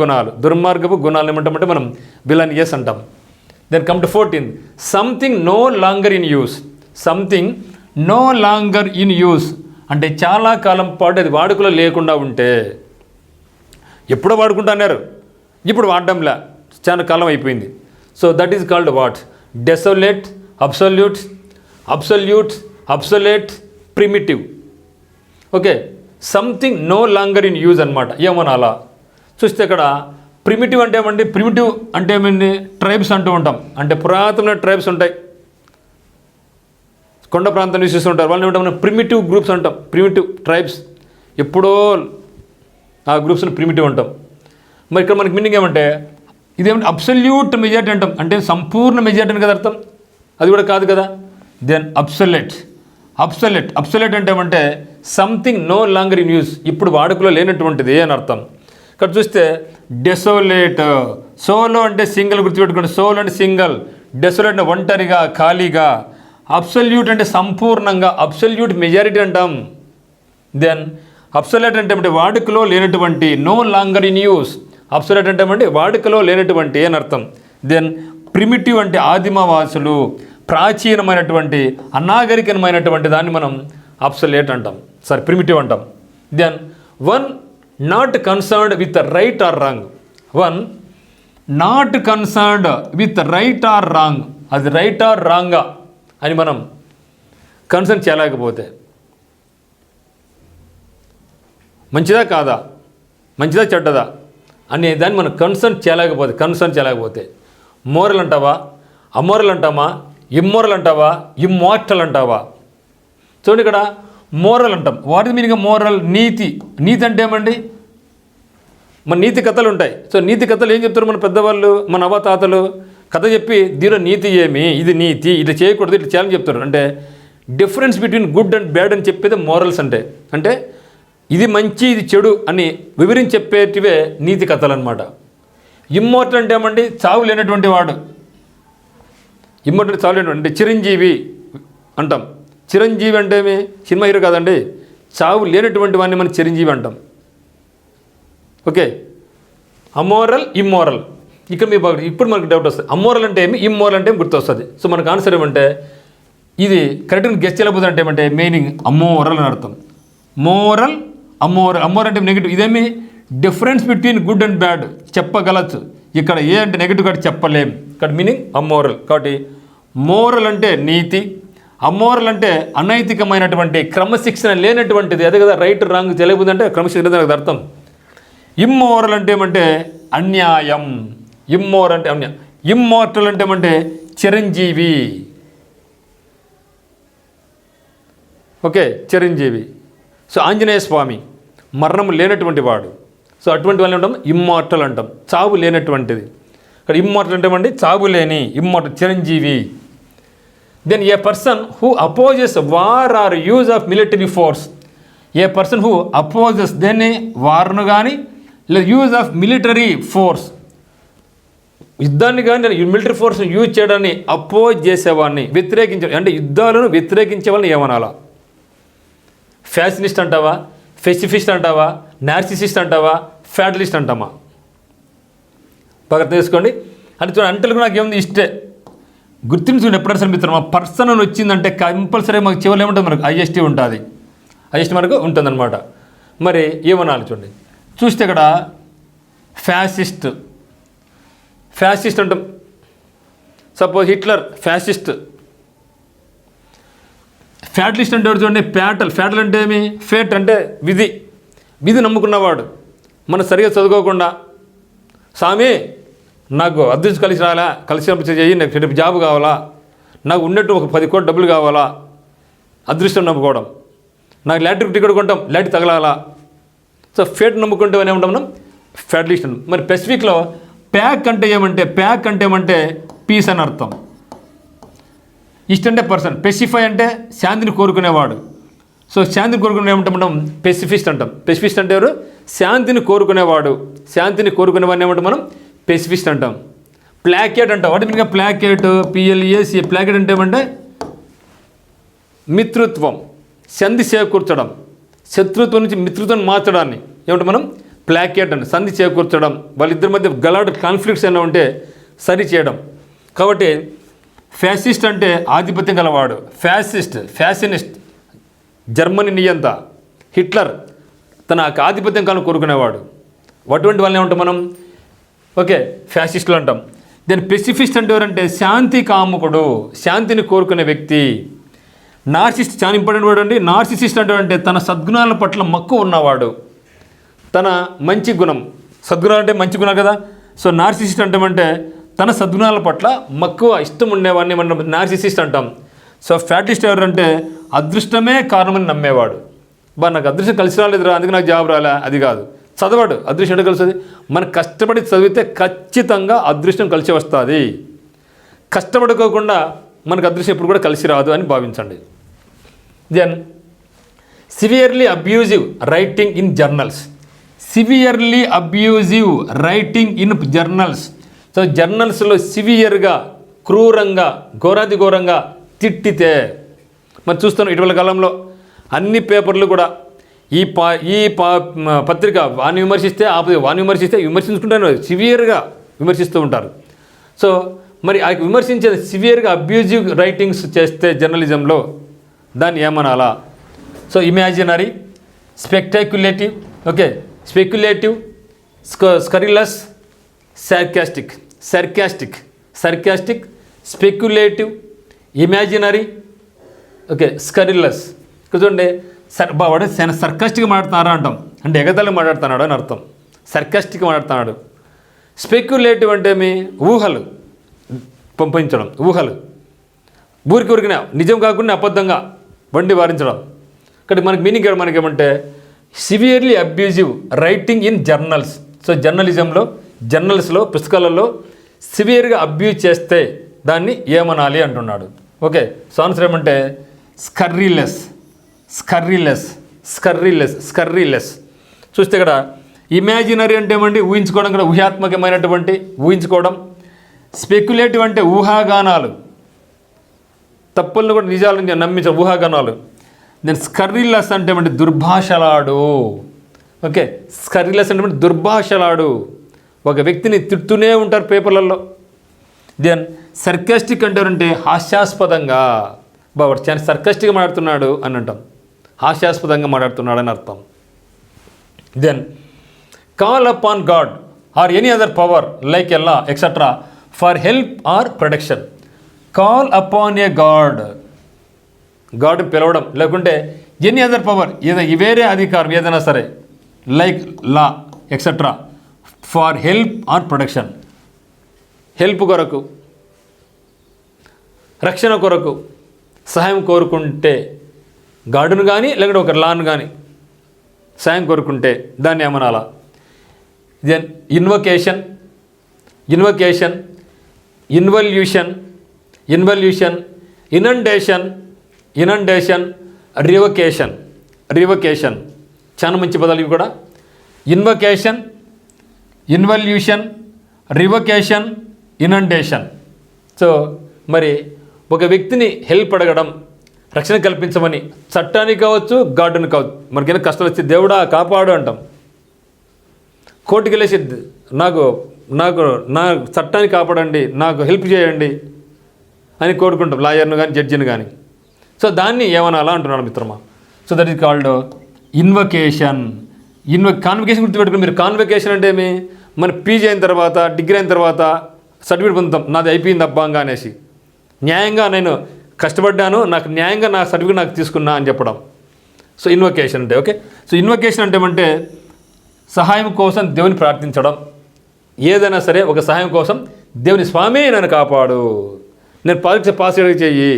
గుణాలు ఏమంటామంటే మనం విలనియస్ అంటాం. Then come to 14. Something no longer in use అంటే చాలా కాలం పాటు అది వాడుకలో లేకుండా ఉంటే. ఎప్పుడో వాడుకుంటున్నారు, ఇప్పుడు వాడడంలా, చాలా కాలం అయిపోయింది. So that is called what? Desolate, absolute, primitive. Okay, something no longer in use అనమాట. ఏమనాలా? చూస్తే ఇక్కడ ప్రిమిటివ్ అంటే ఏమండి? ప్రిమిటివ్ అంటే ఏమండి? ట్రైబ్స్ అంటూ ఉంటాం. అంటే పురాతనమైన ట్రైబ్స్ ఉంటాయి, కొండ ప్రాంతం నివసిస్తుంటారు, వాళ్ళని ఏమంటాం? మనం ప్రిమిటివ్ గ్రూప్స్ అంటాం. ప్రిమిటివ్ ట్రైబ్స్, ఎప్పుడో ఆ గ్రూప్స్ని ప్రిమిటివ్ అంటాం. మరి ఇక్కడ మనకి మీనింగ్ ఏమంటే ఇదేమంటే అబ్సల్యూట్ మెజారిటీ అంటాం. అంటే సంపూర్ణ మెజారిటీ అని కదా అర్థం, అది కూడా కాదు కదా. దెన్ అబ్సొల్యూట్ అంటే ఏమంటే something no longer in use, ఇప్పుడు వాడుకలో లేనటువంటిది అని అర్థం. ఇక్కడ చూస్తే డెసోలేట్, సోలో అంటే సింగిల్ గుర్తుపెట్టుకోండి. సోలో అంటే సింగిల్, డెసోలేట్ అంటే ఒంటరిగా, ఖాళీగా. అబ్సల్యూట్ అంటే సంపూర్ణంగా, అబ్సల్యూట్ మెజారిటీ అంటాం. దెన్ అబ్సొల్యూట్ అంటే వాడుకలో లేనటువంటి, no longer in use. Absolute అంటే వాడుకలో లేనటువంటి అని అర్థం. దెన్ ప్రిమిటివ్ అంటే ఆదిమవాసులు, ప్రాచీనమైనటువంటి, అనాగరికమైనటువంటి దాన్ని మనం అబ్సొల్యూట్ అంటాం, ప్రిమిటివ్ అంటాం. Then one not concerned with right or wrong. అది రైట్ ఆర్ రాంగా అని మనం కన్సర్న్ చేయలేకపోతే, మంచిదా కాదా, మంచిదా చెడ్డదా అనే దాన్ని మనం కన్సర్న్ చేయలేకపోతే, మోరల్ అంటావా, అమోరల్ అంటామా, ఇమ్మోరల్ అంటావా, ఇమ్మార్టల్ అంటావా? చూడండి ఇక్కడ మోరల్ అంటాం. వాటి మీనింగ్ మోరల్, నీతి. నీతి అంటే ఏమండి? మన నీతి కథలు ఉంటాయి. సో నీతి కథలు ఏం చెప్తారు మన పెద్దవాళ్ళు, మన అవ్వతాతలు కథ చెప్పి దీనిలో నీతి ఏమి, ఇది నీతి, ఇట్లా చేయకూడదు, ఇట్లా చేయాలని చెప్తారు. అంటే difference between good and bad అని చెప్పేది మోరల్స్ అంటే ఇది మంచి ఇది చెడు అని వివరించి చెప్పేటివే నీతి కథలు అనమాట. ఇమ్మోర్టల్ అంటే ఏమండి? చావు లేనటువంటి వాడు. ఇమ్మోర్టల్ చావు లేనటువంటి అంటే చిరంజీవి అంటాం. చిరంజీవి అంటే ఏమి? సినిమా హీరో కాదండి, చావు లేనటువంటి వాడిని మనం చిరంజీవి అంటాం. Okay, amoral immoral. ఇక్కడ మీ బాగా ఇప్పుడు మనకు డౌట్ వస్తుంది, అమోరల్ అంటే ఏమి, ఇమ్మోరల్ అంటే ఏమి గుర్తొస్తుంది. సో మనకు ఆన్సర్ ఏమంటే ఇది కరెక్ట్గా గెస్ట్ చేయలేకపోతే అంటే ఏమంటే మీనింగ్ అమోరల్ అని అర్థం. మోరల్ అమోరల్ అంటే నెగిటివ్. ఇదేమి? Difference between good and bad చెప్పగలచ్చు. ఇక్కడ ఏ అంటే నెగిటివ్ కాబట్టి చెప్పలేం. ఇక్కడ మీనింగ్ అమోరల్. కాబట్టి మోరల్ అంటే నీతి, అమోరల్ అంటే అనైతికమైనటువంటి క్రమశిక్షణ లేనటువంటిది. అదే కదా రైట్ రాంగ్ తెలియకపోతే అంటే క్రమశిక్షణ లేదని అర్థం. ఇమ్మోరల్ అంటే ఏమంటే అన్యాయం. ఇమ్మోరల్ అంటే అన్యాయం. ఇమ్మోర్టల్ అంటే ఏమంటే చిరంజీవి. ఓకే, చిరంజీవి. సో ఆంజనేయ స్వామి మరణం లేనటువంటి వాడు. సో అటువంటి వాళ్ళని ఉంటాం ఇమ్మార్టల్ అంటాం, చావు లేనటువంటిది. ఇక్కడ ఇమ్మార్టల్ అంటే ఏమండి? చావు లేని, ఇమ్మార్టల్ చిరంజీవి. Then a person who opposes war or use of military force. A person who opposes దేన్ని వార్ను కానీ లేదా యూజ్ ఆఫ్ మిలిటరీ ఫోర్స్, యుద్ధాన్ని కానీ మిలిటరీ ఫోర్స్ని యూజ్ చేయడాన్ని అపోజ్ చేసేవాడిని, వ్యతిరేకించే అంటే యుద్ధాలను వ్యతిరేకించే వాళ్ళని ఏమనాలా? ఫ్యాషనిస్ట్ అంటావా, ఫెసిఫిస్ట్ అంటావా, నార్సిసిస్ట్ అంటావా, ఫ్యాటలిస్ట్ అంటామా? బాగా తెలుసుకోండి. అంటే చూడండి, అంటలకు నాకు ఏముంది ఇష్టే గుర్తించుకుని ఎప్పుడైనా సరే మిత్రం, మా పర్సన్ అని వచ్చిందంటే కంపల్సరీ మాకు చివరి ఏముంటుంది, మనకు ఐఎస్టీ ఉంటుంది. ఐఎస్టీ మనకు ఉంటుందన్నమాట. మరి ఏమనాలి చూడండి. చూస్తే ఇక్కడ ఫ్యాసిస్ట్ అంటాం. Suppose Hitler fascist. ఫ్యాటలిస్ట్ అంటే చూడండి, ఫ్యాటల్ అంటే ఏమి? ఫేట్ అంటే విధి నమ్ముకున్నవాడు. మనం సరిగా చదువుకోకుండా స్వామి నాకు అదృష్టం కలిసి రాలా, కలిసినప్పుడు చెయ్యి, నాకు జాబ్ కావాలా, నాకు ఉన్నట్టు ఒక 10 కోట్ల డబ్బులు కావాలా, అదృష్టం నమ్ముకోవడం. నాకు లాటరీ టికెట్ కొంటాం, లాటరీ తగలాలా. సో ఫేట్ నమ్ముకుంటే ఏమంటాం మనం? ఫ్యాటలిస్ట్. మరి పెసిఫిక్లో ప్యాక్ అంటే ఏమంటే పీస్ అని అర్థం. ఇష్ట అంటే పర్సన్. పెసిఫై అంటే శాంతిని కోరుకునేవాడు. సో శాంతిని కోరుకునే ఏమంటాం మనం? పెసిఫిస్ట్ అంటాం. పెసిఫిస్ట్ అంటే ఎవరు? శాంతిని కోరుకునేవాడు. శాంతిని కోరుకునేవాడిని ఏమంటాం మనం? పెసిఫిస్ట్ అంటాం. ప్లాకేట్ అంటాం. వాటి మీనింగ్ ప్లాకేట్, PLAC. ప్లాకేట్ అంటే ఏమంటే మిత్రుత్వం, సంధి చేకూర్చడం, శత్రుత్వం నుంచి మిత్రుత్వం మార్చడాన్ని ఏమంటే మనం ప్లాకేట్ అంటే సంధి చేకూర్చడం. వాళ్ళిద్దరి మధ్య గలాడ్ కాన్ఫ్లిక్ట్స్ ఏమైనా ఉంటే సరి చేయడం. కాబట్టి ఫ్యాసిస్ట్ అంటే ఆధిపత్యం గలవాడు. ఫ్యాసినిస్ట్ జర్మనీ నియంత. హిట్లర్ తన ఆధిపత్యం కాలం కోరుకునేవాడు. అటువంటి వాళ్ళని ఏమంటాం మనం? ఓకే, ఫ్యాసిస్టులు అంటాం. దెన్ పెసిఫిస్ట్ అంటే ఎవరంటే శాంతి కాముకుడు, శాంతిని కోరుకునే వ్యక్తి. నార్సిస్ట్ చాలా ఇంపార్టెంట్ వర్డ్ అండి. నార్సిసిస్ట్ అంటే తన సద్గుణాల పట్ల మక్కువ ఉన్నవాడు. తన మంచి గుణం, సద్గుణాలు అంటే మంచి గుణం కదా. సో నార్సిసిస్ట్ అంటే తన సద్గుణాల పట్ల మక్కువ, ఇష్టం ఉండేవాడిని మనం నార్సిసిస్ట్ అంటాం. సో ఫ్యాటలిస్ట్ ఎవరంటే అదృష్టమే కారణమని నమ్మేవాడు. నాకు అదృష్టం కలిసి రాలేదురా, అందుకే నాకు జాబ్ రాలే, అది కాదు. చదవాడు, అదృష్టం అంటే కలుస్తుంది. మనం కష్టపడి చదివితే ఖచ్చితంగా అదృష్టం కలిసి వస్తుంది. కష్టపడుకోకుండా మనకు అదృష్టం ఎప్పుడు కూడా కలిసి రాదు అని భావించండి. Then severely abusive writing in journals. Severely abusive writing in journals. So జర్నల్స్లో సివియర్గా, క్రూరంగా, ఘోరంగా తిట్టితే మరి చూస్తాను ఇటీవల కాలంలో అన్ని పేపర్లు కూడా ఈ పత్రిక వాడిని విమర్శిస్తే వాడిని విమర్శించుకుంటాను, సివియర్గా విమర్శిస్తూ ఉంటారు. సో మరి ఆ విమర్శించే సివియర్గా అబ్యూజివ్ రైటింగ్స్ చేస్తే జర్నలిజంలో దాన్ని ఏమనాలా? So imaginary, spectaculative, okay, speculative, scurrilous, sarcastic, speculative, imaginary, okay, scurrilous. చూడండి, వాడు సర్కాస్టిక్గా మాట్లాడుతున్నారా అంటాం, అంటే ఎగతాళి మాట్లాడుతున్నాడు అని అర్థం. సర్కాస్టిక్గా మాట్లాడుతున్నాడు. స్పెక్యులేటివ్ అంటే మీ ఊహలు పంపించడం, ఊహలు. ఊరికి ఊరికినా నిజం కాకుండా అబద్ధంగా వండి వారించడం. ఇక్కడ మనకి మీనింగ్ మనకేమంటే severely abusive writing in journals. So జర్నల్స్లో పుస్తకాలలో సివియర్గా అబ్యూజ్ చేస్తే దాన్ని ఏమనాలి అంటున్నాడు. ఓకే, సో ఆన్సర్ ఏమంటే స్కర్రీలెస్. చూస్తే ఇక్కడ ఇమాజినరీ అంటే ఏమండి ఊహించుకోవడం, కూడా ఊహాత్మకమైనటువంటి ఊహించుకోవడం. స్పెక్యులేటివ్ అంటే ఊహాగానాలు, తప్పులను కూడా నిజాలను నమ్మించే ఊహాగానాలు. దెన్ స్కర్రీలెస్ అంటే ఏమంటే దుర్భాషలాడు. ఓకే, స్కర్రీలెస్ అంటే దుర్భాషలాడు, ఒక వ్యక్తిని తిడుతూనే ఉంటారు పేపర్లలో. దెన్ సర్కాస్టిక్ అంటే హాస్యాస్పదంగా, బాబు చాలా సర్కాస్టిక్గా మాట్లాడుతున్నాడు అని అంటాం, హాస్యాస్పదంగా మాట్లాడుతున్నాడు అని అర్థం. Then call up on God or any other power like law etcetera for help or protection. Call upon a God పిలవడం, లేకుంటే ఎనీ అదర్ పవర్ వేరే అధికారం ఏదైనా సరే, like law etcetera for help or protection, help కొరకు, రక్షణ కొరకు సహాయం కోరుకుంటే గాడును కానీ లేకుంటే ఒక లాను కానీ సాయం కోరుకుంటే దాన్ని ఏమనాలా. Then invocation, involution, inundation, revocation. చాలా మంచి పదాలు ఇవి కూడా. Invocation, involution, revocation, inundation. So మరి ఒక వ్యక్తిని హెల్ప్ అడగడం, రక్షణ కల్పించమని, చట్టానికి కావచ్చు గార్డుని కావచ్చు, మనకైనా కష్టం వచ్చి దేవుడా కాపాడు అంటాం. కోర్టుకి వెళ్ళేసి నాకు నా చట్టాన్ని కాపాడండి, నాకు హెల్ప్ చేయండి అని కోరుకుంటాం, లాయర్ను కానీ జడ్జిని కానీ. సో దాన్ని ఏమనాలా అంటున్నాడు మిత్రమా. So that is called invocation. Convocation గుర్తుపెట్టుకుని మీరు. కాన్వకేషన్ అంటే ఏమి, మన పీజీ అయిన తర్వాత, డిగ్రీ అయిన తర్వాత సర్టిఫికేట్ పొందుతాం, నాది అయిపోయింది అబ్బాంగా అనేసి, న్యాయంగా నేను కష్టపడ్డాను, నాకు న్యాయంగా నా సర్టిఫికేట్ నాకు తీసుకున్నా అని చెప్పడం. సో ఇన్వకేషన్ అంటే ఓకే. సో ఇన్వకేషన్ అంటే ఏమంటే సహాయం కోసం దేవుని ప్రార్థించడం. ఏదైనా సరే ఒక సహాయం కోసం దేవుని, స్వామి నన్ను కాపాడు, నేను పరీక్ష పాస్ చెయ్యి.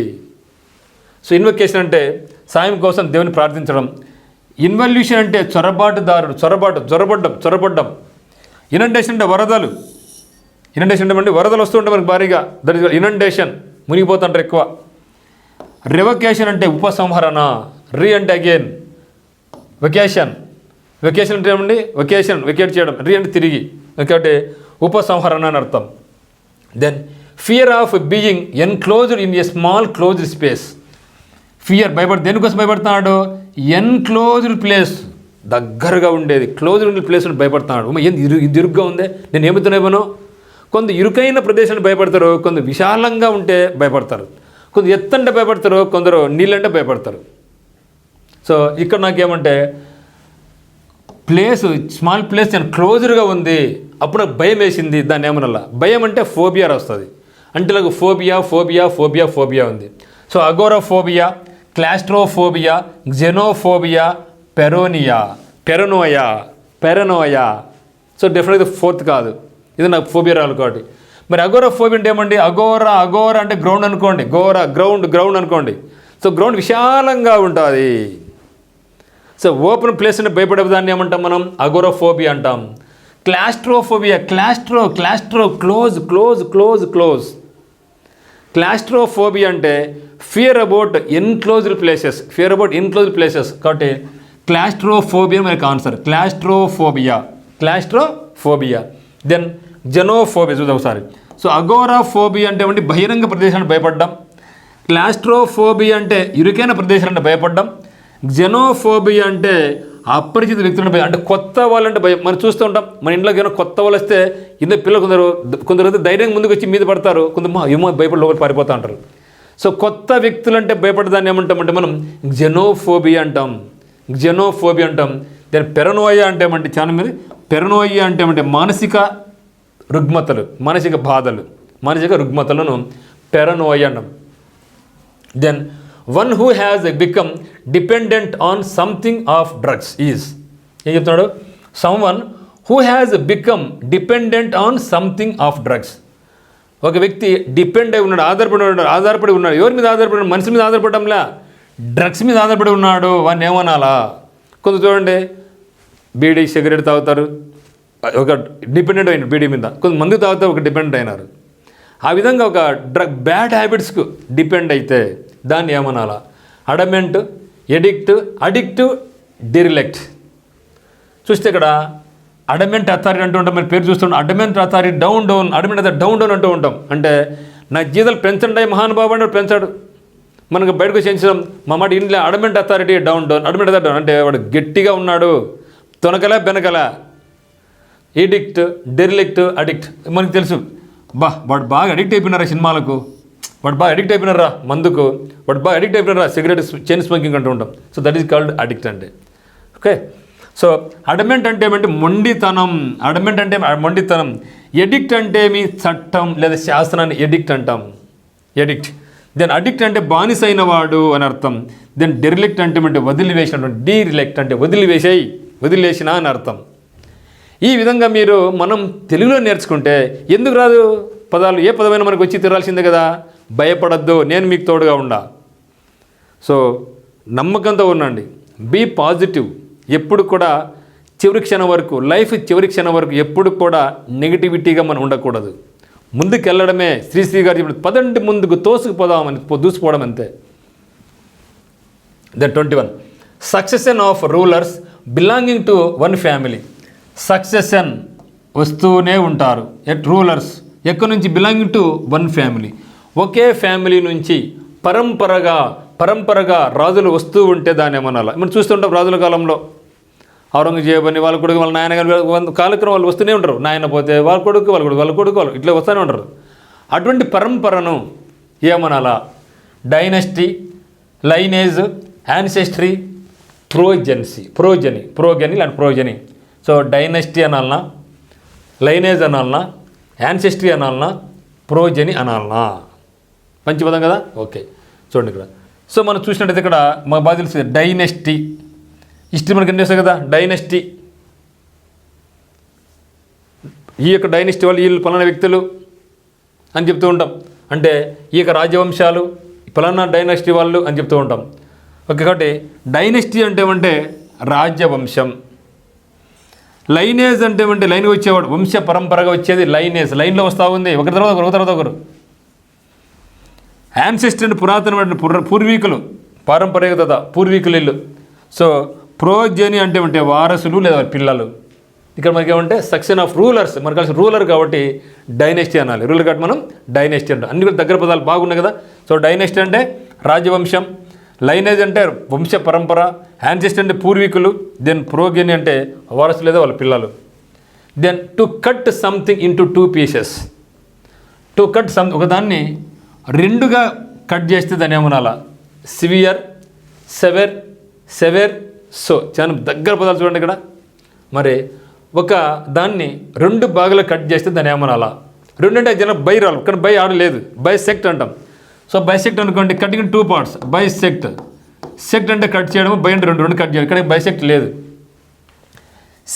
సో ఇన్వకేషన్ అంటే సహాయం కోసం దేవుని ప్రార్థించడం. ఇన్వల్యూషన్ అంటే చొరబాటుదారుడు, చొరబడ్డం. ఇనండేషన్ అంటే వరదలు. ఇనండేషన్ అంటే వరదలు వస్తుంటే మనకు భారీగా, దట్ ఇస్ ఇనండేషన్, మునిగిపోతుంటారు ఎక్కువ. రివకేషన్ అంటే ఉపసంహరణ. అంటే అగైన్. వెకేషన్ అంటే ఏమండి వెకేట్ చేయడం. అంటే తిరిగి. అంటే ఉపసంహరణ అని అర్థం. Then fear of being enclosed in a small closed space. Fear, దేనికోసం భయపడుతున్నాడు? ఎన్క్లోజ్డ్ ప్లేస్, దగ్గరగా ఉండేది క్లోజ్డ్ ప్లేస్ అని భయపడుతున్నాడు. ఇది ఇరుగ్గా ఉందే, నేను ఏమవుతున్నామో. కొంత ఇరుకైన ప్రదేశాన్ని భయపడతారు, కొంత విశాలంగా ఉంటే భయపడతారు, కొంత ఎత్తంటే భయపడతారు, కొందరు నీళ్ళంటే భయపడతారు. సో ఇక్కడ నాకేమంటే స్మాల్ ప్లేస్ నేను క్లోజ్డ్గా ఉంది, అప్పుడు నాకు భయం వేసింది. దాన్ని ఏమనల్లా, భయం అంటే ఫోబియా వస్తుంది. అంటే నాకు ఫోబియా ఉంది. So agoraphobia, claustrophobia, xenophobia, paranoia. So డెఫినెట్గా ఫోర్త్ కాదు, ఇది నాకు ఫోబియా రాదు కాబట్టి. మరి అగోరాఫోబియా అంటే ఏమండి? అగోరా అంటే గ్రౌండ్ అనుకోండి, గ్రౌండ్ అనుకోండి. సో గ్రౌండ్ విశాలంగా ఉంటుంది. సో ఓపెన్ ప్లేస్ అంటే భయపడే దాన్ని ఏమంటాం మనం? అగోరాఫోబియా అంటాం. Claustrophobia, క్లాస్ట్రో close. క్లాస్ట్రోఫోబియా అంటే ఫియర్ అబౌట్ ఇన్క్లోజ్డ్ ప్లేసెస్, కాబట్టి క్లాస్ట్రోఫోబియా మనకి ఆన్సర్. క్లాస్ట్రోఫోబియా. దెన్ జెనోఫోబియా చూద్దాం ఒకసారి. సో అగోరాఫోబియా అంటే ఏమంటే బహిరంగ ప్రదేశాన్ని భయపడ్డం. క్లాస్ట్రోఫోబియా అంటే ఇరుకైన ప్రదేశాలను భయపడ్డం. జెనోఫోబియా అంటే అపరిచిత వ్యక్తులను భయం, అంటే కొత్త వాళ్ళంటే భయం. మనం చూస్తూ ఉంటాం, మన ఇంట్లోకి ఏమైనా కొత్త వాళ్ళు వస్తే ఇందులో పిల్లలు కొందరు ధైర్యంగా ముందుకు వచ్చి మీద పడతారు, కొందరు ఏమో భయపడి లోపలి పారిపోతూ ఉంటారు. సో కొత్త వ్యక్తులంటే భయపడదాన్ని ఏమంటామంటే మనం జెనోఫోబియా అంటాం. దాని పెరనోయా అంటే ఏమంటే చాలా మంది పెరనోయా అంటే ఏమంటే మానసిక రుగ్మతలను పెరనోయా అంటాం. Then one who has become dependent on something of drugs is, ఏం చెప్తున్నాడు? Someone who has become dependent on something of drugs. ఒక వ్యక్తి డిపెండ్ అయి ఉన్నాడు, ఆధారపడి ఉన్నాడు. ఎవరి మీద ఆధారపడి ఉన్నాడు? మనిషి మీద ఆధారపడడంలా, డ్రగ్స్ మీద ఆధారపడి ఉన్నాడు. వాడిని ఏమనాలా? కొంత చూడండి, బీడీ సిగరెట్ తాగుతారు, ఒక డిపెండెంట్ అయినారు బీడీ మీద. కొంతమంది తాగుతారు, ఒక డిపెండెంట్ అయినారు. ఆ విధంగా ఒక బ్యాడ్ హ్యాబిట్స్కు డిపెండ్ అయితే దాన్ని ఏమనాలా? Adamant, addict, డిరిలెక్ట్. చూస్తే ఇక్కడ అడమెంట్ అథారిటీ అంటూ ఉంటాం, మీరు పేరు చూస్తుంటాం. Adamant authority adamant authority down అంటూ ఉంటాం. అంటే నా జీతాలు పెంచండి మహానుభావు అంటే పెంచాడు, మనకు బయటకు చేయించడం. మా మాట ఇంట్లో అడమెంట్ అథారిటీ అడమెంట్ అథారిటీ అంటే వాడు గట్టిగా ఉన్నాడు, తొనకల బెనకల. ఎడిక్ట్, అడిక్ట్ మనకు తెలుసు. వాడు బాగా అడిక్ట్ అయిపోయినారా సినిమాలకు, వాడు బాగా అడిక్ట్ అయిపోయినారా మందుకు, వాడు బాగా అడిక్ట్ అయిపోయినారా సిగరెట్, చైన్ స్మోకింగ్ అంటూ ఉంటాం. So that is called addict అంటే. ఓకే, సో అడమెంట్ అంటే ఏమంటే మొండితనం. అడమెంట్ అంటే మొండితనం. ఎడిక్ట్ అంటే మీ చట్టం లేదా శాసనాన్ని ఎడిక్ట్ అంటాం. దెన్ అడిక్ట్ అంటే బానిస అయిన వాడు అని అర్థం. దెన్ డెరిలెక్ట్ అంటే వదిలివేసినటువంటి, డీరిలెక్ట్ అంటే వదిలేసిన అని అర్థం. ఈ విధంగా మనం తెలుగులో నేర్చుకుంటే ఎందుకు రాదు పదాలు? ఏ పదమైనా మనకు వచ్చి తిరాల్సిందే కదా. భయపడద్దు, నేను మీకు తోడుగా ఉండా. సో నమ్మకంతో ఉండండి, బీ పాజిటివ్. ఎప్పుడు కూడా చివరి క్షణం వరకు, లైఫ్ చివరి క్షణం వరకు ఎప్పుడు కూడా నెగిటివిటీగా మనం ఉండకూడదు. ముందుకు వెళ్ళడమే శ్రీశ్రీ గారు చెప్పిన, పదండి ముందుకు తోసుకుపోదామని దూసిపోవడం అంతే. The 21 succession of rulers belonging to one family. Succession వస్తూనే ఉంటారు రూలర్స్ ఎక్కడి నుంచి? Belonging to one family. Okay family నుంచి పరంపరగా రాజులు వస్తూ ఉంటే దాన్ని ఏమనాలా? మనం చూస్తుంటాం రాజుల కాలంలో ఔరంగజేబు అని వాళ్ళ కొడుకు, వాళ్ళ నాయన కాలక్రమం వాళ్ళు వస్తూనే ఉంటారు. నాయన పోతే వాళ్ళ కొడుకు ఇట్లా వస్తూనే ఉంటారు. అటువంటి పరంపరను ఏమనాలా? Dynasty, lineage, ancestry, progeny. So dynasty అనాలనా, లైనేజ్ అనాలనా, యాన్సెస్ట్రీ అనాలనా, ప్రోజని అనాలనా? మంచి పదం కదా. ఓకే, చూడండి ఇక్కడ. సో మనం చూసినట్టయితే ఇక్కడ మాకు బాగా తెలుస్తుంది డైనస్టీ. హిస్టరీ మనకి ఏం చేస్తాం కదా, డైనస్టీ. ఈ యొక్క డైనస్టీ వాళ్ళు వీళ్ళు పలానా వ్యక్తులు అని చెప్తూ ఉంటాం. అంటే ఈ యొక్క రాజవంశాలు పలానా డైనస్టీ వాళ్ళు అని చెప్తూ ఉంటాం. ఓకే, కాబట్టి డైనస్టీ అంటే ఏమంటే రాజ్యవంశం. లైనేజ్ అంటే ఏమంటే లైన్గా వచ్చేవాడు, వంశ పరంపరగా వచ్చేది లైనేజ్. లైన్లో వస్తూ ఉంది, ఒకరి తర్వాత ఒకరు. యాన్సెస్టర్ అంటే పురాతనమైన పూర్వీకులు, పారంపరికత పూర్వీకులు ఇల్లు. సో ప్రోజని అంటే వారసులు లేదా పిల్లలు. ఇక్కడ మనకి ఏమంటే సెక్షన్ ఆఫ్ రూలర్స్, మనకు కలిసి రూలర్ కాబట్టి డైనెస్టీ అనాలి. రూలర్ కాబట్టి మనం డైనెస్టీ అంటాం. అన్ని కూడా దగ్గర పదాలు బాగున్నాయి కదా. సో డైనెస్టీ అంటే రాజవంశం, లైనేజ్ అంటే వంశ పరంపర, యాన్సెస్టర్ అంటే పూర్వీకులు, దెన్ ప్రోగెని అంటే వారసులు లేదా వాళ్ళ పిల్లలు. Then to cut something into 2 pieces. To cut ఒకదాన్ని రెండుగా కట్ చేస్తే దాన్ని ఏమనాలా? సివియర్, సెవెర్, సో చాలా దగ్గర పదాలు చూడండి ఇక్కడ. మరి ఒక దాన్ని 2 భాగాలు కట్ చేస్తే దాన్ని ఏమనాలా? 2 అంటే జనం బై రాలు, కానీ బై ఆడలేదు, బైసెక్ట్ అంటాం. సో బైసెక్ట్ అనుకోండి, కటింగ్ 2 పార్ట్స్, బైసెక్ట్. సెక్ట్ అంటే కట్ చేయడం, బై అంటే రెండు కట్ చేయడం, కానీ బైసెక్ట్ లేదు.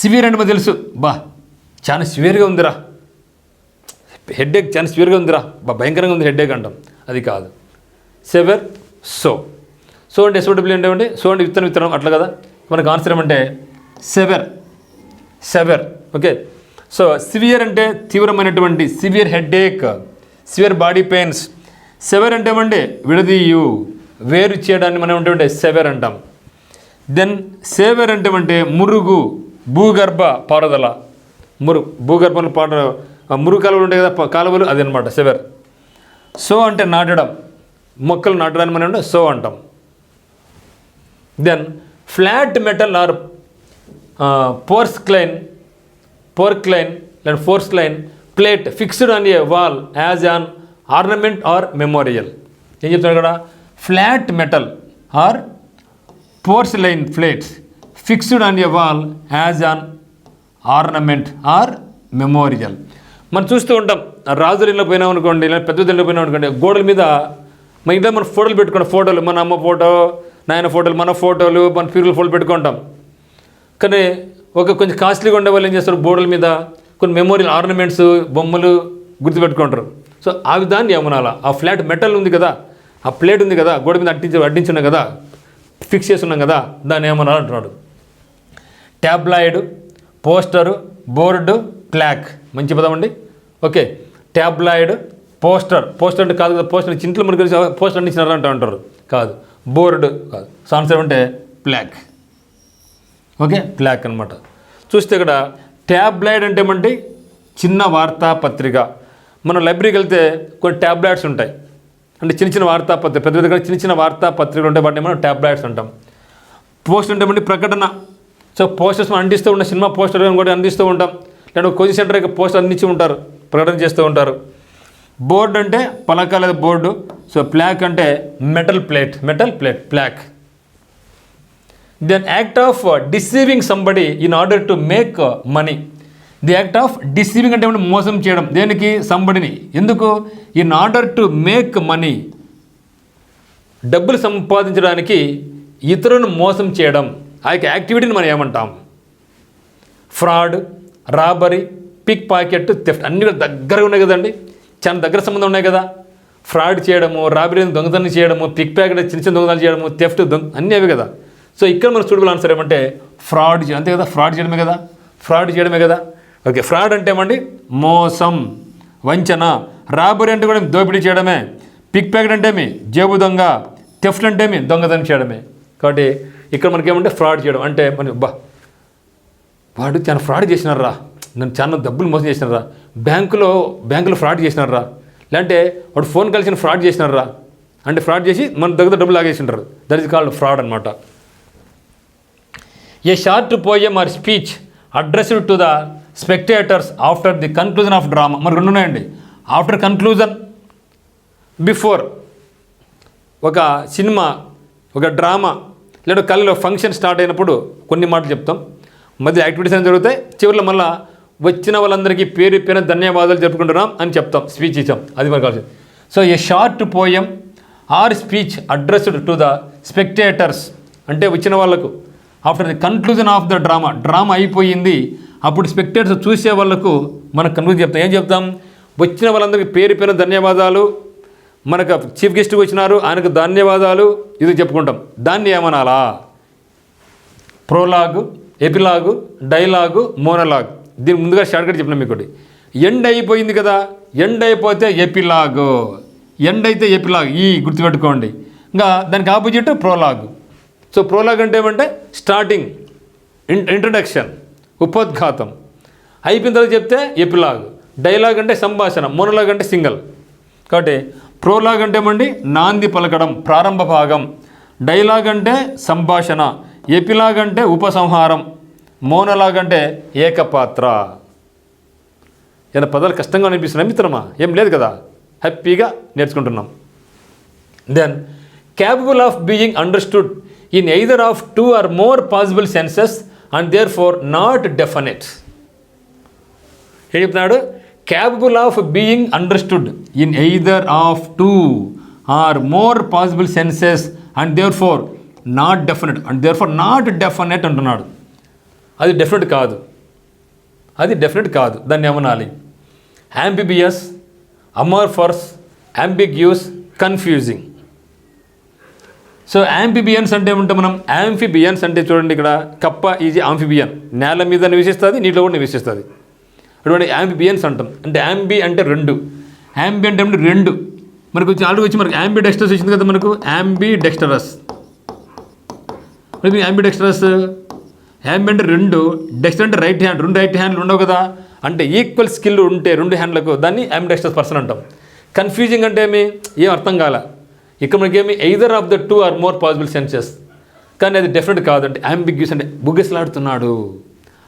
సివియర్ అంటే తెలుసు, చాలా సివియర్గా ఉందిరా, హెడ్ఏక్ చాలా సివియర్గా ఉందిరా, భయంకరంగా ఉంది హెడ్ఏక్ అంటాం. అది కాదు. సెవెర్, సో అంటే ఎస్ఓడబ్ల్యూ అంటే ఏమంటే సో అంటే విత్తనం అట్లా కదా. మనకు ఆన్సర్ ఏమంటే సెవెర్. ఓకే, సో సివియర్ అంటే తీవ్రమైనటువంటి, severe headache, severe body pains. Sever అంటే ఏమంటే విడదీయు, వేరు చేయడాన్ని మనం ఏమంటే సెవెర్ అంటాం. దెన్ సేవెర్ అంటే మురుగు, భూగర్భ పారుదల, భూగర్భంలో మురుగు కాలువలు ఉంటాయి కదా, కాలువలు, అది అనమాట సెవెర్. సో అంటే నాటడం, మొక్కలు నాటడాన్ని మనం సో అంటాం. Then flat metal or porcelain plate fixed on a wall as an ornament or memorial. ఏం చెప్తాడు ఇక్కడ? Flat metal or porcelain plates fixed on a wall as an ornament or memorial. మనం చూస్తూ ఉంటాం, రాజుల ఇళ్ళకి పోయినాం అనుకోండి, లేదా పెద్ద ఇళ్ళకి పోయినాం అనుకోండి, గోడల మీద మన ఇంట్లో మన ఫోటోలు పెట్టుకుంటాం. ఫోటోలు, మన అమ్మ ఫోటో, నాయన ఫోటోలు, మన ఫోటోలు, మన పీరుల ఫోటోలు పెట్టుకుంటాం. కానీ కొంచెం కాస్ట్లీగా ఉండే వాళ్ళు ఏం చేస్తారు, గోడల మీద కొన్ని మెమోరియల్ ఆర్నమెంట్స్, బొమ్మలు గుర్తుపెట్టుకుంటారు. సో ఆ దాన్ని ఏమనాలా, ఆ ఫ్లాట్ మెటల్ ఉంది కదా, ఆ ప్లేట్ ఉంది కదా, గోడ మీద అడ్డించున్నాం కదా, ఫిక్స్ చేస్తున్నాం కదా, దాన్ని ఏమనాలి అంటున్నాడు. Tabloid, poster, board, plaque. మంచి పదం అండి. ఓకే, ట్యాబ్లాయిడ్, పోస్టర్ అంటే కాదు కదా, పోస్టర్ చింట్లో మనకు పోస్టర్ అందించినారా అంటారు, కాదు. బోర్డు కాదు. ఆన్సర్ అంటే ప్లాక్. ఓకే, ప్లాక్ అనమాట. చూస్తే ఇక్కడ ట్యాబ్లాయిడ్ అంటే ఏమంటే చిన్న వార్తాపత్రిక. మనం లైబ్రరీకి వెళ్తే కొన్ని ట్యాబ్లాయిడ్స్ ఉంటాయి, అంటే చిన్న వార్తాపత్రిక, పెద్ద పెద్దగా చిన్న వార్తాపత్రికలు ఉంటాయి, వాటిని మనం ట్యాబ్లాయిడ్స్ అంటాం. పోస్టర్ అంటే ఏమంటే ప్రకటన. సో పోస్టర్స్ మనం అందిస్తూ ఉంటాం, సినిమా పోస్టర్ కూడా అందిస్తూ ఉంటాం, లేదా కోచింగ్ సెంటర్కి పోస్టర్ అందించి ఉంటారు, ప్రకటన చేస్తూ ఉంటారు. బోర్డు అంటే పలక లేదా బోర్డు. సో ప్లాక్ అంటే metal plate, plaque. Then act of deceiving somebody in order to make money. The act of deceiving అంటే మోసం చేయడం. దేనికి? సంబడిని. ఎందుకు? In order to make money, డబ్బులు సంపాదించడానికి ఇతరులను మోసం చేయడం. ఆ యొక్క యాక్టివిటీని మనం ఏమంటాం? Fraud, robbery, pick pocket, theft. అన్నీ దగ్గరగా ఉన్నాయి కదండి, చాలా దగ్గర సంబంధం ఉన్నాయి కదా. ఫ్రాడ్ చేయడము, రాబరీ దొంగతనం చేయడము, పిక్ ప్యాకెట్ చిన్న దొంగతనం చేయడము, థెఫ్ట్ అన్నీ అవి కదా. సో ఇక్కడ మన సూటబుల్ ఆన్సర్ ఏమంటే ఫ్రాడ్, అంతే కదా, ఫ్రాడ్ చేయడమే కదా. ఓకే, ఫ్రాడ్ అంటే ఏమండి? మోసం, వంచన. రాబరీ అంటే కూడా దోపిడీ చేయడమే. పిక్ ప్యాకెట్ అంటే జేబు దొంగ. థెఫ్ట్ అంటే దొంగతనం చేయడమే. కాబట్టి ఇక్కడ మనకేమంటే ఫ్రాడ్ చేయడం అంటే వాడు చాలా ఫ్రాడ్ చేసినారా, నన్ను చాలా డబ్బులు మోసం చేసినారా, బ్యాంకులో ఫ్రాడ్ చేసినారా, లేదంటే వాడు ఫోన్ కలిసి ఫ్రాడ్ చేసినారా అంటే ఫ్రాడ్ చేసి మన దగ్గర డబ్బులు లాగేసింటారు. దట్ ఈస్ కాల్డ్ ఫ్రాడ్ అనమాట. A short poem or speech addressed to the spectators after the conclusion of drama. మరి రెండు ఉన్నాయండి, ఆఫ్టర్ కన్క్లూజన్, బిఫోర్. ఒక సినిమా, ఒక డ్రామా లేదా కళలో ఫంక్షన్ స్టార్ట్ అయినప్పుడు కొన్ని మాటలు చెప్తాం, మధ్య యాక్టివిటీస్ అని జరుగుతాయి, చివరిలో మళ్ళీ వచ్చిన వాళ్ళందరికీ పేరు ధన్యవాదాలు జరుపుకుంటున్నాం అని చెప్తాం, స్పీచ్ ఇచ్చాం, అది మనకు కావాల్సింది. So a short poem or speech addressed to the spectators అంటే వచ్చిన వాళ్ళకు, after the conclusion of the drama అయిపోయింది, అప్పుడు స్పెక్టేటర్స్ చూసే వాళ్ళకు మనకు కన్క్లూజన్ చెప్తాం. ఏం చెప్తాం? వచ్చిన వాళ్ళందరికీ పేరు ధన్యవాదాలు, మనకు చీఫ్ గెస్ట్కి వచ్చినారు, ఆయనకు ధన్యవాదాలు, ఇది చెప్పుకుంటాం. దాన్ని ఏమనాలా? ప్రోలాగు, ఎపిలాగు, డైలాగు, మోనలాగ్. దీని ముందుగా షార్ట్కట్ చెప్పినాం మీకు. ఎండ్ అయిపోయింది కదా, ఎండ్ అయిపోతే ఎపిలాగు, ఎండ్ అయితే ఎపిలాగ్, ఈ గుర్తుపెట్టుకోండి. ఇంకా దానికి ఆపోజిట్ ప్రోలాగు. సో ప్రోలాగ్ అంటే ఏమంటే స్టార్టింగ్, ఇంట్రడక్షన్, ఉపోద్ఘాతం. అయిపోయిన తర్వాత చెప్తే ఎపిలాగ్. డైలాగ్ అంటే సంభాషణ, మోనలాగ్ అంటే సింగల్. కాబట్టి ప్రోలాగ్ అంటే ఏమండి నాంది పలకడం, ప్రారంభ భాగం. డైలాగ్ అంటే సంభాషణ, ఎపిలాగ్ అంటే ఉపసంహారం, మోనలాగ్ అంటే ఏకపాత్ర. ఏదైనా పదాలు కష్టంగా అనిపిస్తున్నాయి మిత్రమా? ఏం లేదు కదా, హ్యాపీగా నేర్చుకుంటున్నాం. Then capable of being understood in either of two or more possible senses and therefore not definite. ఏం చెప్తున్నాడు? capable of being understood in either of two or more possible senses and therefore not definite అంటున్నాడు. అది definite కాదు, దాన్ని ఏమనాలి? Amphibious, amorphous, ambiguous, confusing. So amphibians అంటే ఏమంటే మనం యాంఫిబియన్స్ అంటే చూడండి, ఇక్కడ కప్ప ఈజ్ ఆంఫిబియన్, నేల మీద నివసిస్తుంది, నీటిలో కూడా నివసిస్తుంది. అటువంటి యాంఫిబియన్స్ అంటాం. అంటే యాంబి అంటే రెండు, యాంబి అంటే రెండు. మనకు ఆల్రెడీ వచ్చి మనకు యాంబి డెక్స్టరస్ వచ్చింది కదా, మనకు యాంబి డెక్స్టరస్. యాంబి అంటే రెండు, డెక్స్టర్ అంటే రైట్ హ్యాండ్, రెండు రైట్ హ్యాండ్లు ఉండవు కదా, అంటే ఈక్వల్ స్కిల్ ఉంటే రెండు హ్యాండ్లకు దాన్ని యాంబి డెక్స్టరస్ పర్సన్ అంటాం. కన్ఫ్యూజింగ్ అంటే ఏం అర్థం కాల. ఇక్కడ మనకేమి either of the two or more possible senses, కానీ అది డెఫినెట్ కాదు. అంటే అంబిగ్యూస్ అంటే బుగ్గసలాడుతున్నాడు,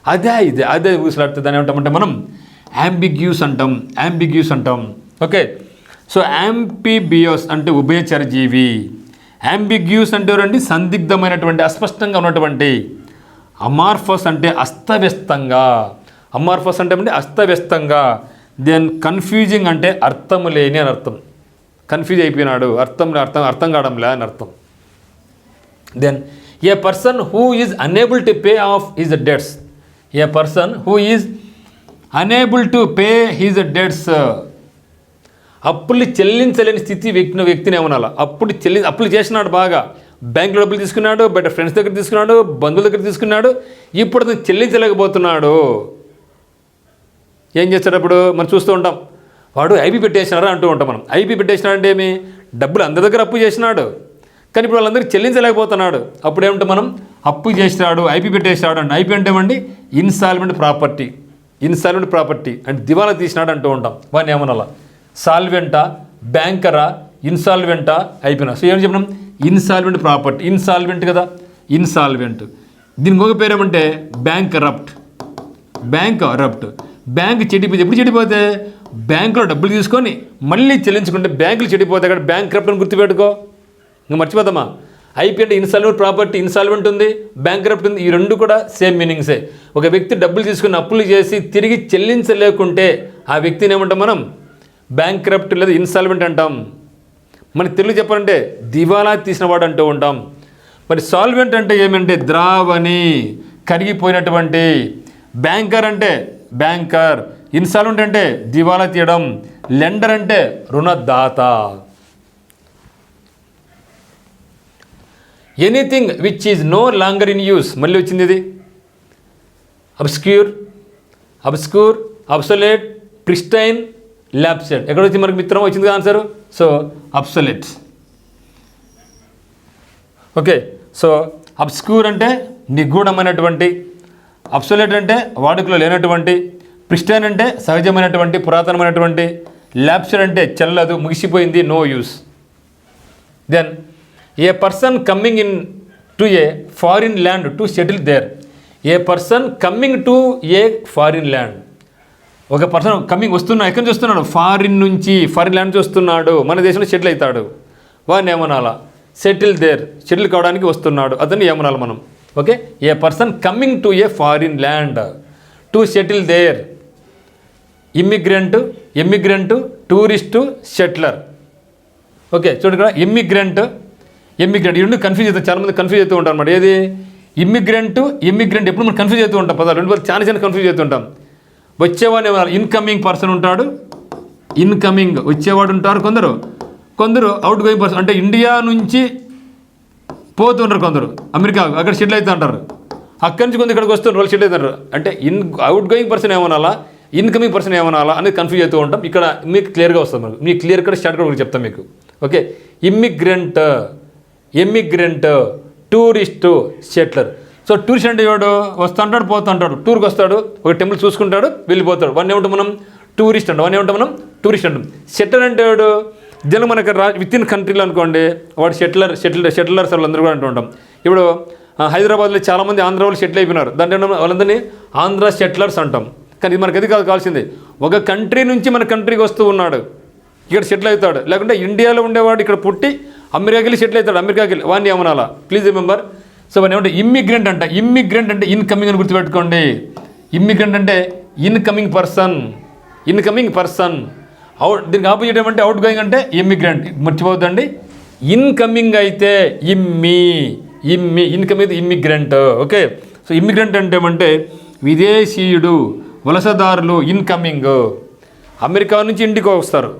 అదే బుగ్గసలాడుతుంది, దాన్ని ఏమంటామంటే మనం అంబిగ్యూస్ అంటాం. ఓకే, సో యాంఫిబియస్ అంటే ఉభయచరజీవి. అంబిగ్యూస్ అంటే ఎవరండి? సందిగ్ధమైనటువంటి, అస్పష్టంగా ఉన్నటువంటి. అమార్ఫస్ అంటే అస్తవ్యస్తంగా. దెన్ కన్ఫ్యూజింగ్ అంటే అర్థము లేని అని అర్థం. కన్ఫ్యూజ్ అయిపోయినాడు, అర్థం కావడంలే అని అర్థం. Then a person who is unable to pay off his debts. A person who is unable to pay his debts. అప్పులు చెల్లించలేని స్థితి వ్యక్తిని ఏమనాలా, అప్పులు చేసినాడు బాగా, బ్యాంకులో డబ్బులు తీసుకున్నాడు, బయట ఫ్రెండ్స్ దగ్గర తీసుకున్నాడు, బంధువుల దగ్గర తీసుకున్నాడు, ఇప్పుడు అతను చెల్లించలేకపోతున్నాడు. ఏం చేస్తాడు అప్పుడు మనం చూస్తూ ఉంటాం, వాడు ఐపీ పెట్టేసినారా అంటూ ఉంటాం మనం. ఐపీ పెట్టేసినాడు అంటే ఏమి, డబ్బులు అందరి దగ్గర అప్పు చేసినాడు, కానీ ఇప్పుడు వాళ్ళందరికీ చెల్లించలేకపోతున్నాడు. అప్పుడు ఏమంటే మనం అప్పు చేసినాడు, ఐపీ పెట్టేసినాడు అంటే. ఐపీ అంటే ఏమండి, ఇన్సాల్వెంట్ ప్రాపర్టీ. ఇన్సాల్వెంట్ ప్రాపర్టీ అంటే దివాలా తీసినాడు అంటూ ఉంటాం. వాడిని ఏమనాలా, సాల్వెంటా, బ్యాంకరా, ఇన్సాల్వెంటా, అయిపోయినా. సో ఏమని చెప్పినాం, ఇన్సాల్వెంట్ ప్రాపర్టీ. ఇన్సాల్వెంట్ కదా, ఇన్సాల్వెంట్. దీనికి ఒక పేరు ఏమంటే bank corrupt. Bank corrupt. Bank చెడిపోతే, ఎప్పుడు చెడిపోతే, బ్యాంకులో డబ్బులు తీసుకొని మళ్ళీ చెల్లించుకుంటే బ్యాంకులు చెడిపోతాయి. అక్కడ బ్యాంక్ కరప్ట్ అని గుర్తుపెట్టుకో, ఇంకా మర్చిపోతామా. ఐపీ అంటే ఇన్సాల్వెంట్ ప్రాపర్టీ, ఇన్సాల్వెంట్ ఉంది, బ్యాంక్ కరప్ట్ ఉంది. ఈ రెండు కూడా సేమ్ మీనింగ్సే. ఒక వ్యక్తి డబ్బులు తీసుకుని అప్పులు చేసి తిరిగి చెల్లించలేకుంటే ఆ వ్యక్తిని ఏమంటాం మనం, బ్యాంక్ కరప్ట్ లేదా ఇన్సాల్వెంట్ అంటాం. మన తెలుగు చెప్పాలంటే దివాలా తీసినవాడు అంటూ ఉంటాం. మరి సాల్వెంట్ అంటే ఏమంటే ద్రావణి, కరిగిపోయినటువంటి. బ్యాంకర్ అంటే బ్యాంకర్. ఇన్సాల్వెంట్ అంటే దివాలా తీయడం. లెండర్ అంటే రుణదాత. Anything which is no longer in use. మళ్ళీ వచ్చింది ఇది. Obscure, obsolete, pristine, lapsed. ఎక్కడ వచ్చింది మనకి మిత్రం, వచ్చింది కదా answer. So obsolete. Okay, so obscure అంటే నిగూఢమైనటువంటి, అబ్సొలేట్ అంటే వాడుకలో లేనటువంటి, ప్రిస్టైన్ అంటే సహజమైనటువంటి, పురాతనమైనటువంటి, ల్యాప్సెడ్ అంటే చెల్లదు, ముగిసిపోయింది, no use. Then a person coming in to a foreign land to settle there. A person coming to a foreign land. ఒక పర్సన్ కమ్మింగ్ వస్తున్నాడు, ఎక్కడి నుంచి వస్తున్నాడు, ఫారిన్ నుంచి, ఫారిన్ ల్యాండ్ నుంచి వస్తున్నాడు, మన దేశంలో సెటిల్ అవుతాడు. వాడిని ఏమనాలా, సెటిల్ దేర్. సెటిల్ కావడానికి వస్తున్నాడు, అతన్ని ఏమనాలి మనం. Okay, a person coming to a foreign land to settle there. Immigrant, tourist, settler. Okay చూడండి ఇక్కడ, ఇమ్మిగ్రెంట్ ఈ రెండు కన్ఫ్యూజ్ అవుతారు, చాలామంది కన్ఫ్యూజ్ అవుతూ ఉంటారు అన్నమాట. ఏది ఇమ్మిగ్రెంట్ ఎప్పుడు మనం కన్ఫ్యూజ్ అవుతూ ఉంటాం, పదాలు రెండు చాలా కన్ఫ్యూజ్ అవుతుంటాం. వచ్చేవాడు ఏమన్నా, ఇన్కమింగ్ పర్సన్ ఉంటాడు, ఇన్కమింగ్ వచ్చేవాడు ఉంటారు కొందరు అవుట్ గోయింగ్ పర్సన్ అంటే ఇండియా నుంచి పోతుంటారు, కొందరు అమెరికా అక్కడ సెటిల్ అవుతూ ఉంటారు, అక్కడి నుంచి కొంత ఇక్కడికి వస్తుంటారు, వాళ్ళు సెటిల్ అవుతారు. అంటే అవుట్ గోయింగ్ పర్సన్ ఏమనాలా, ఇన్కమింగ్ పర్సన్ ఏమనాలా అనేది కన్ఫ్యూజ్ అవుతూ ఉంటాం. ఇక్కడ మీకు క్లియర్గా వస్తుంది, మీకు క్లియర్ కట్ స్టార్ట్ కూడా చెప్తాం మీకు. Okay, immigrant, tourist, settler. So tourist అంటే వాడు వస్తుంటాడు, పోతుంటాడు, టూర్కి వస్తాడు, ఒక టెంపుల్ చూసుకుంటాడు, వెళ్ళిపోతాడు, వాడిని ఏమంటాం మనం, టూరిస్ట్ అంటాం. వాడిని ఏమంటాం మనం, టూరిస్ట్ అంటాం. సెటిలర్ అంటే వాడు జనం మనకి విత్ ఇన్ కంట్రీలో అనుకోండి, వాడు సెటిలర్స్ వాళ్ళందరూ కూడా అంటూ ఉంటాం. ఇప్పుడు హైదరాబాద్లో చాలామంది ఆంధ్ర వాళ్ళు సెటిల్ అయిపోయినారు, దాంట్లో వాళ్ళందరినీ ఆంధ్ర సెటిలర్స్ అంటాం. కానీ ఇది మనకి అది కావాల్సింది, ఒక కంట్రీ నుంచి మన కంట్రీకి వస్తూ ఉన్నాడు, ఇక్కడ సెటిల్ అవుతాడు. లేకుంటే ఇండియాలో ఉండేవాడు ఇక్కడ పుట్టి అమెరికాకి వెళ్ళి సెటిల్ అవుతాడు, అమెరికాకి వెళ్ళి, వాడిని ఏమనాలా, ప్లీజ్ రిమెంబర్. సో వాడిని ఏమంటే ఇమ్మిగ్రెంట్ అంటే ఇన్కమింగ్ అని గుర్తుపెట్టుకోండి. ఇమ్మిగ్రెంట్ అంటే ఇన్కమింగ్ పర్సన్. దీనికి ఆపోజిట్ ఏమంటే అవుట్ గోయింగ్ అంటే ఇమ్మిగ్రెంట్. మర్చిపోవద్దండి, ఇన్కమింగ్ అయితే incoming immigrant. Okay, so immigrant అంటే ఏమంటే విదేశీయుడు, వలసదారులు, ఇన్కమింగ్. అమెరికా నుంచి ఇండియాకి వస్తారు,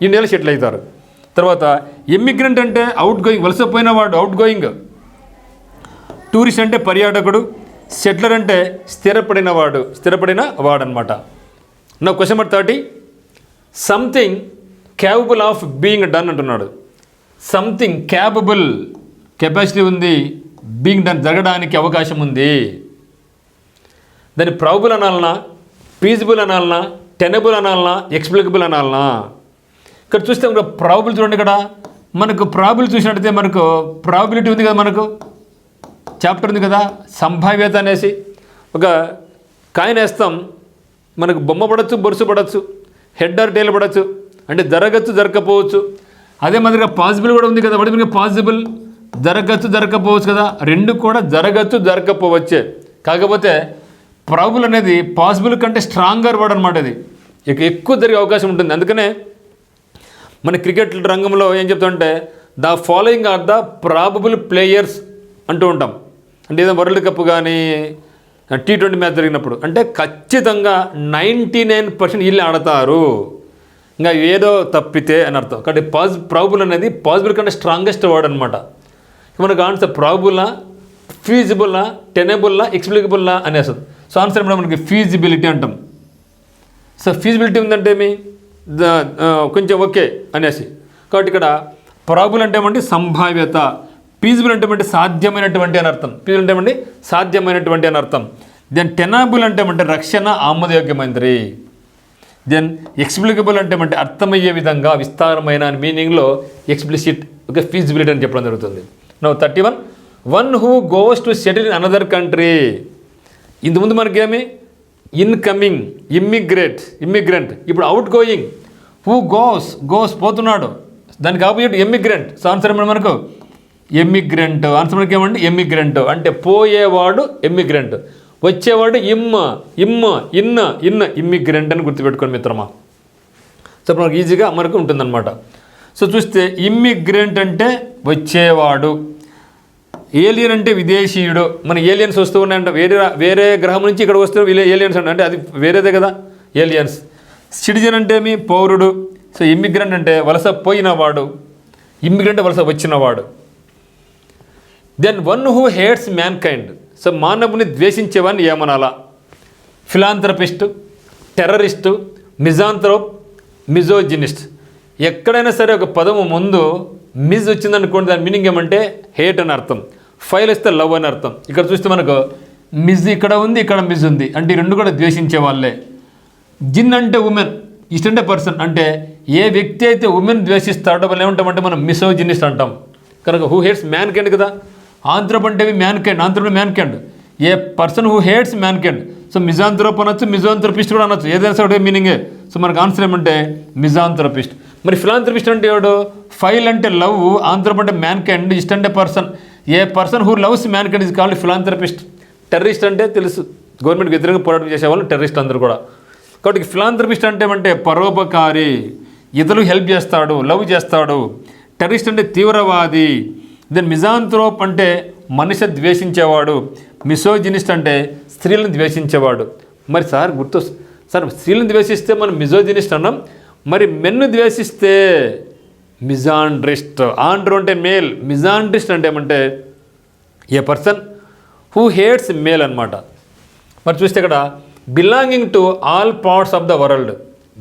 ఇండియాలో సెటిల్ అవుతారు. తర్వాత ఇమ్మిగ్రెంట్ అంటే అవుట్ గోయింగ్, వలసపోయిన వాడు అవుట్ గోయింగ్. టూరిస్ట్ అంటే పర్యాటకుడు. సెటిలర్ అంటే స్థిరపడిన వాడు అనమాట. నా question number 30, something capable of being done అంటున్నాడు. సంథింగ్ క్యాపబుల్, కెపాసిటీ ఉంది, బీయింగ్ డన్ జరగడానికి అవకాశం ఉంది. దాన్ని ప్రాబుల్ అనాలనా, ఫీజిబుల్ అనాలనా, టెనబుల్ అనాలనా, ఎక్స్ప్లికబుల్ అనాలనా. ఇక్కడ చూస్తే ప్రాబుల్ చూడండి, ఇక్కడ మనకు ప్రాబుల్ చూసినట్టయితే మనకు ప్రాబిలిటీ ఉంది కదా, మనకు చాప్టర్ ఉంది కదా, సంభావ్యత అనేసి. ఒక కాయిన్ వేస్తాం, మనకు బొమ్మ పడవచ్చు, బొరుసు పడవచ్చు, హెడ్ ఆర్ టైల్ పడవచ్చు, అంటే జరగచ్చు, జరగకపోవచ్చు. అదే మాదిరిగా పాసిబుల్ కూడా ఉంది కదా, వాటి పాసిబుల్, జరగచ్చు, జరగకపోవచ్చు కదా, రెండు కూడా జరగచ్చు, జరగకపోవచ్చే. కాకపోతే ప్రాబుల్ అనేది పాసిబుల్ కంటే స్ట్రాంగర్ వర్డ్ అనమాట. ఇది ఎక్కువ జరిగే అవకాశం ఉంటుంది. అందుకనే మన క్రికెట్ రంగంలో ఏం చెప్తామంటే the following or the probable players అంటూ ఉంటాం. అంటే ఏదో వరల్డ్ కప్ కానీ T20 మ్యాచ్ జరిగినప్పుడు అంటే ఖచ్చితంగా 99% వీళ్ళే ఆడతారు, ఇంకా ఏదో తప్పితే అని అర్థం. కాబట్టి ప్రాబుల్ అనేది పాసిబుల్ కంటే స్ట్రాంగెస్ట్ వర్డ్ అనమాట. మనకు ఆన్సర్ ప్రాబుల్లా, ఫీజిబుల్లా, టెనబుల్లా, ఎక్స్ప్లికబుల్లా అనేసి. సో ఆన్సర్ కూడా మనకి ఫీజిబిలిటీ అంటాం. సో ఫీజిబిలిటీ ఉందంటే ఏమి కొంచెం ఓకే అనేసి. కాబట్టి ఇక్కడ ప్రాబుల్ అంటే ఏమంటే సంభావ్యత, ఫీజిబుల్ అంటే ఏమంటే సాధ్యమైనటువంటి అని అర్థం. ఫీజిబుల్ అంటే ఏమంటే సాధ్యమైనటువంటి అని అర్థం. దెన్ టెనబుల్ అంటే ఏమంటే రక్షణ ఆమోదయోగ్యమైనది. దెన్ ఎక్స్ప్లికబుల్ అంటే ఏమంటే అర్థమయ్యే విధంగా విస్తారమైన మీనింగ్లో ఎక్స్ప్లిసిట్ ఓకే ఫీజిబిలిటీ అని చెప్పడం జరుగుతుంది. Now 31 one who goes to settle in another country. ఇంతకుముందు మనకేమి ఇన్కమింగ్, ఇమ్మిగ్రెంట్. ఇప్పుడు అవుట్ గోయింగ్. హూ గోస్ పోతున్నాడు, దానికి ఆపోజిట్ ఎమ్మిగ్రెంట్. సో ఆన్సర్ ఏమంటే మనకు ఎమ్మిగ్రెంట్. ఆన్సర్ మనకి ఏమంటే ఎమ్మిగ్రెంట్ అంటే పోయేవాడు ఎమ్మిగ్రెంట్, వచ్చేవాడు ఇమ్మిగ్రెంట్ అని గుర్తుపెట్టుకోండి మిత్రమా. సో మనకు ఈజీగా మనకు ఉంటుందన్నమాట. సో చూస్తే ఇమ్మిగ్రెంట్ అంటే వచ్చేవాడు, ఏలియన్ అంటే విదేశీయుడు. మన ఏలియన్స్ వస్తూ ఉన్నాయంట, వేరే గ్రహం నుంచి ఇక్కడ వస్తూ ఏలియన్స్ అంటే అది వేరేదే కదా ఏలియన్స్. సిటిజన్ అంటే ఏమి పౌరుడు. సో ఇమ్మిగ్రెంట్ అంటే వలస పోయినవాడు, ఇమ్మిగ్రెంట్ వలస వచ్చినవాడు. Then one who hates mankind. So మానవుని ద్వేషించేవాడిని ఏమనాలా? Philanthropist, terrorist, మిజాంథ్రోప్, మిజోజినిస్ట్. ఎక్కడైనా సరే ఒక పదము ముందు మిజ్ వచ్చిందనుకోండి, దాని మీనింగ్ ఏమంటే హేట్ అని అర్థం. ఫైల్ ఇస్తే లవ్ అని అర్థం. ఇక్కడ చూస్తే మనకు మిజ్ ఇక్కడ ఉంది, ఇక్కడ మిజ్ ఉంది, అంటే ఈ రెండు కూడా ద్వేషించే వాళ్ళే. జిన్ అంటే ఉమెన్, ఇస్ట్ అంటే పర్సన్. అంటే ఏ వ్యక్తి అయితే ఉమెన్ ద్వేషిస్తాడో వాళ్ళు ఏమంటామంటే మనం మిసోజినిస్ట్ అంటాం. కనుక హూ హేట్స్ మ్యాన్ కైండ్ కదా. ఆంథ్రోప్ అంటే మ్యాన్ కైండ్, ఆంథ్రోప్ mankind. A person who hates mankind. So misanthrope అనొచ్చు, మిజోంథ్రోపిస్ట్ కూడా అనొచ్చు, ఏదైనా సరే మీనింగే. సో మనకు ఆన్సర్ ఏమంటే మిజాంథ్రోపిస్ట్. మరి ఫిలాంథ్రపిస్ట్ అంటే ఎవడు? ఫైల్ అంటే లవ్, ఆంథ్రోప్ అంటే మ్యాన్ కైండ్, ఇస్ట్ అంటే person. A person who loves man kind is called philanthropist. Terrorist అంటే తెలుసు, గవర్నమెంట్కి వ్యతిరేకంగా పోరాటం చేసేవాళ్ళు టెర్రరిస్ట్ అందరూ కూడా. కాబట్టి ఫిలాంథ్రపిస్ట్ అంటే ఏమంటే పరోపకారి, ఇతరులు హెల్ప్ చేస్తాడు, లవ్ చేస్తాడు. టెర్రరిస్ట్ అంటే తీవ్రవాది. దెన్ మిజాంథ్రోప్ అంటే మనిషి ద్వేషించేవాడు. మిసోజినిస్ట్ అంటే స్త్రీలను ద్వేషించేవాడు. మరి సార్ సార్ స్త్రీలను ద్వేషిస్తే మనం మిజోజినిస్ట్ అన్నాం, మరి మెన్ను ద్వేషిస్తే మిజాండ్రిస్ట్. ఆండ్రో అంటే మేల్, మిజాండ్రిస్ట్ అంటే ఏమంటే ఏ పర్సన్ హూ హేట్స్ మేల్ అనమాట. మరి చూస్తే ఇక్కడ belonging to all parts of the world,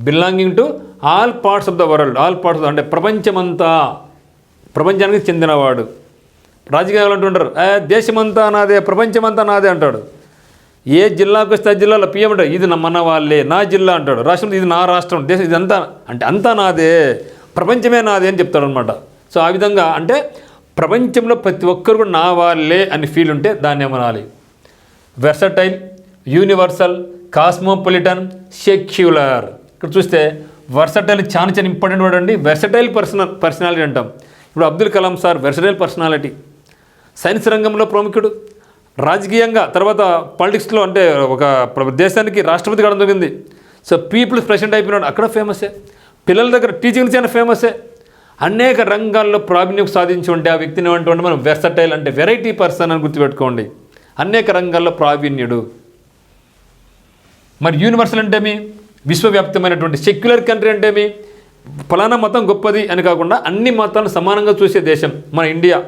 belonging to all parts of the world, all parts అంటే ప్రపంచమంతా, ప్రపంచానికి చెందినవాడు. రాజకీయాలు అంటుంటారు దేశమంతా నాదే, ప్రపంచమంతా నాదే అంటాడు. ఏ జిల్లాకు వస్తే ఆ జిల్లాలో పిఎం అంటాడు ఇది మన వాళ్ళే, నా జిల్లా అంటాడు. రాష్ట్రం ఇది నా రాష్ట్రం, దేశం ఇదంతా అంటే అంతా నాదే, ప్రపంచమే నాదే అని చెప్తాడు అనమాట. సో ఆ విధంగా అంటే ప్రపంచంలో ప్రతి ఒక్కరు కూడా నా వాళ్ళే అని ఫీల్ ఉంటే దాన్ని ఏమనాలి? Versatile, universal, cosmopolitan, secular. ఇక్కడ చూస్తే వెర్సటైల్ చాలా ఇంపార్టెంట్ వర్డ్ అండి. వెర్సటైల్ పర్సనాలిటీ అంటాం. ఇప్పుడు Abdul Kalam sir versatile personality. Science రంగంలో ప్రముఖుడు, రాజకీయంగా తర్వాత పాలిటిక్స్లో అంటే ఒక దేశానికి రాష్ట్రపతి కావడం జరిగింది. సో పీపుల్స్ ప్రెసిడెంట్ అయిపోయినాడు, అక్కడ ఫేమసే. పిల్లల దగ్గర టీచింగ్ చేయడం ఫేమసే. అనేక రంగాల్లో ప్రావీణ్యం సాధించి ఉంటే ఆ వ్యక్తిని ఏమంటే మనం వెర్సటైల్ అంటే వెరైటీ పర్సన్ అని గుర్తుపెట్టుకోండి. అనేక రంగాల్లో ప్రావీణ్యుడు. మరి యూనివర్సల్ అంటే ఏమి? విశ్వవ్యాప్తమైనటువంటి. సెక్యులర్ కంట్రీ అంటే ఏమి? ఫలానా మతం గొప్పది అని కాకుండా అన్ని మతాలను సమానంగా చూసే దేశం మన ఇండియా.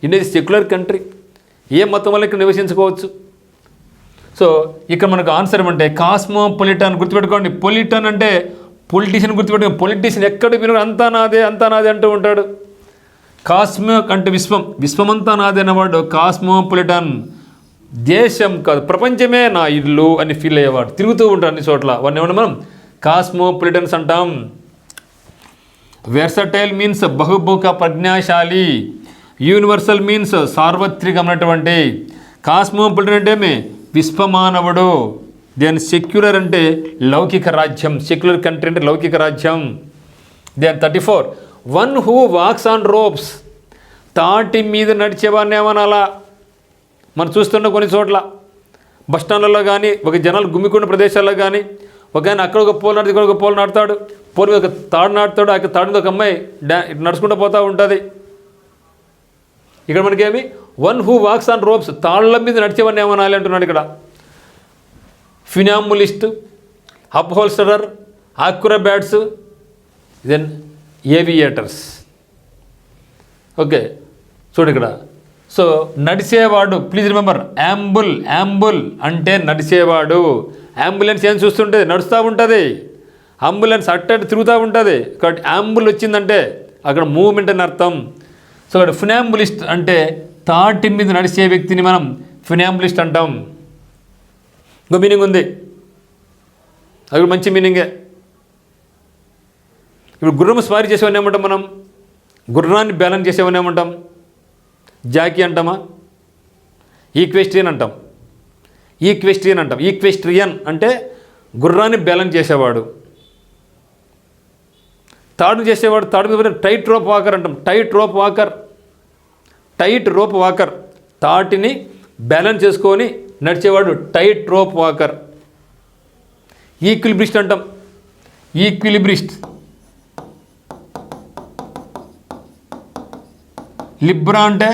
ఇండియా సెక్యులర్ కంట్రీ, ఏ మతం వల్ల ఇక్కడ నివసించుకోవచ్చు. సో ఇక్కడ మనకు ఆన్సర్ ఏమంటే కాస్మోపాలిటన్. గుర్తుపెట్టుకోండి, పొలిటన్ అంటే పొలిటీషియన్ గుర్తుపెట్టుకోండి. పొలిటీషియన్ ఎక్కడ వినడు అంతా నాదే అంటూ ఉంటాడు. కాస్మో అంటే విశ్వమంతా నాదే అన్నవాడు కాస్మోపాలిటన్. దేశం కాదు ప్రపంచమే నా ఇల్లు అని ఫీల్ అయ్యేవాడు, తిరుగుతూ ఉంటాడు అన్ని చోట్ల. వాడిని ఏమన్నా మనం కాస్మోపాలిటన్స్ అంటాం. వెర్సటైల్ మీన్స్ బహుముఖ ప్రజ్ఞాశాలి. యూనివర్సల్ మీన్స్ సార్వత్రికమైనటువంటి. కాస్మోపాలిటన్ అంటే విశ్వమానవుడు. దెన్ సెక్యులర్ అంటే లౌకిక రాజ్యం, సెక్యులర్ కంట్రీ అంటే లౌకిక రాజ్యం. Then 34 one who walks on ropes. తాటి మీద నడిచేవాడిని ఏమనాలా? మనం చూస్తున్న కొన్ని చోట్ల బస్టాండ్లలో కానీ, ఒక జనాలు గుమ్మికున్న ప్రదేశాల్లో కానీ, ఒక ఆయన అక్కడ ఒక పోల్ నాటుతాడు, ఇక్కడ ఒక పోల్ నాటుతాడు, పోల్ మీద ఒక తాడు నాటుతాడు, ఆ తాడు మీద ఒక అమ్మాయి నడుచుకుంటూ పోతూ ఉంటుంది. ఇక్కడ మనకేమి one who walks on ropes, తాళ్ళ మీద నడిచేవాడిని ఏమనాలి అంటున్నాడు ఇక్కడ. Funambulist, upholsterer, acrobats, then aviators. Okay, చూడు ఇక్కడ. సో నడిచేవాడు, ప్లీజ్ రిమెంబర్, యాంబుల్ అంటే నడిచేవాడు. అంబులెన్స్ ఏం చూస్తుంటుంది, నడుస్తూ ఉంటుంది. అంబులెన్స్ అట్ట తిరుగుతూ ఉంటుంది. కాబట్టి యాంబుల్ వచ్చిందంటే అక్కడ మూవ్మెంట్ అని అర్థం. సో అక్కడ ఫినాంబులిస్ట్ అంటే తాటి మీద నడిచే వ్యక్తిని మనం ఫినాంబులిస్ట్ అంటాం. ఇంకో మీనింగ్ ఉంది, అది మంచి మీనింగే. ఇప్పుడు గుర్రం స్వారీ చేసేవన్నీ ఏమంటాం మనం? గుర్రాన్ని బ్యాలెన్స్ చేసేవన్నీ ఏమంటాం? జాకీ అంటామా? ఈక్వెస్ట్రియన్ అంటాం. ఈక్వెస్ట్రియన్ అంటే గుర్రాన్ని బ్యాలెన్స్ చేసేవాడు. తాడు చేసేవాడు, తాడు మీద టైట్ రోప్ వాకర్ అంటాం. టైట్ రోప్ వాకర్ తాటిని బ్యాలెన్స్ చేసుకొని నడిచేవాడు టైట్ రోప్ వాకర్. ఈక్విలిబ్రిస్ట్ అంటాం. లిబ్రా అంటే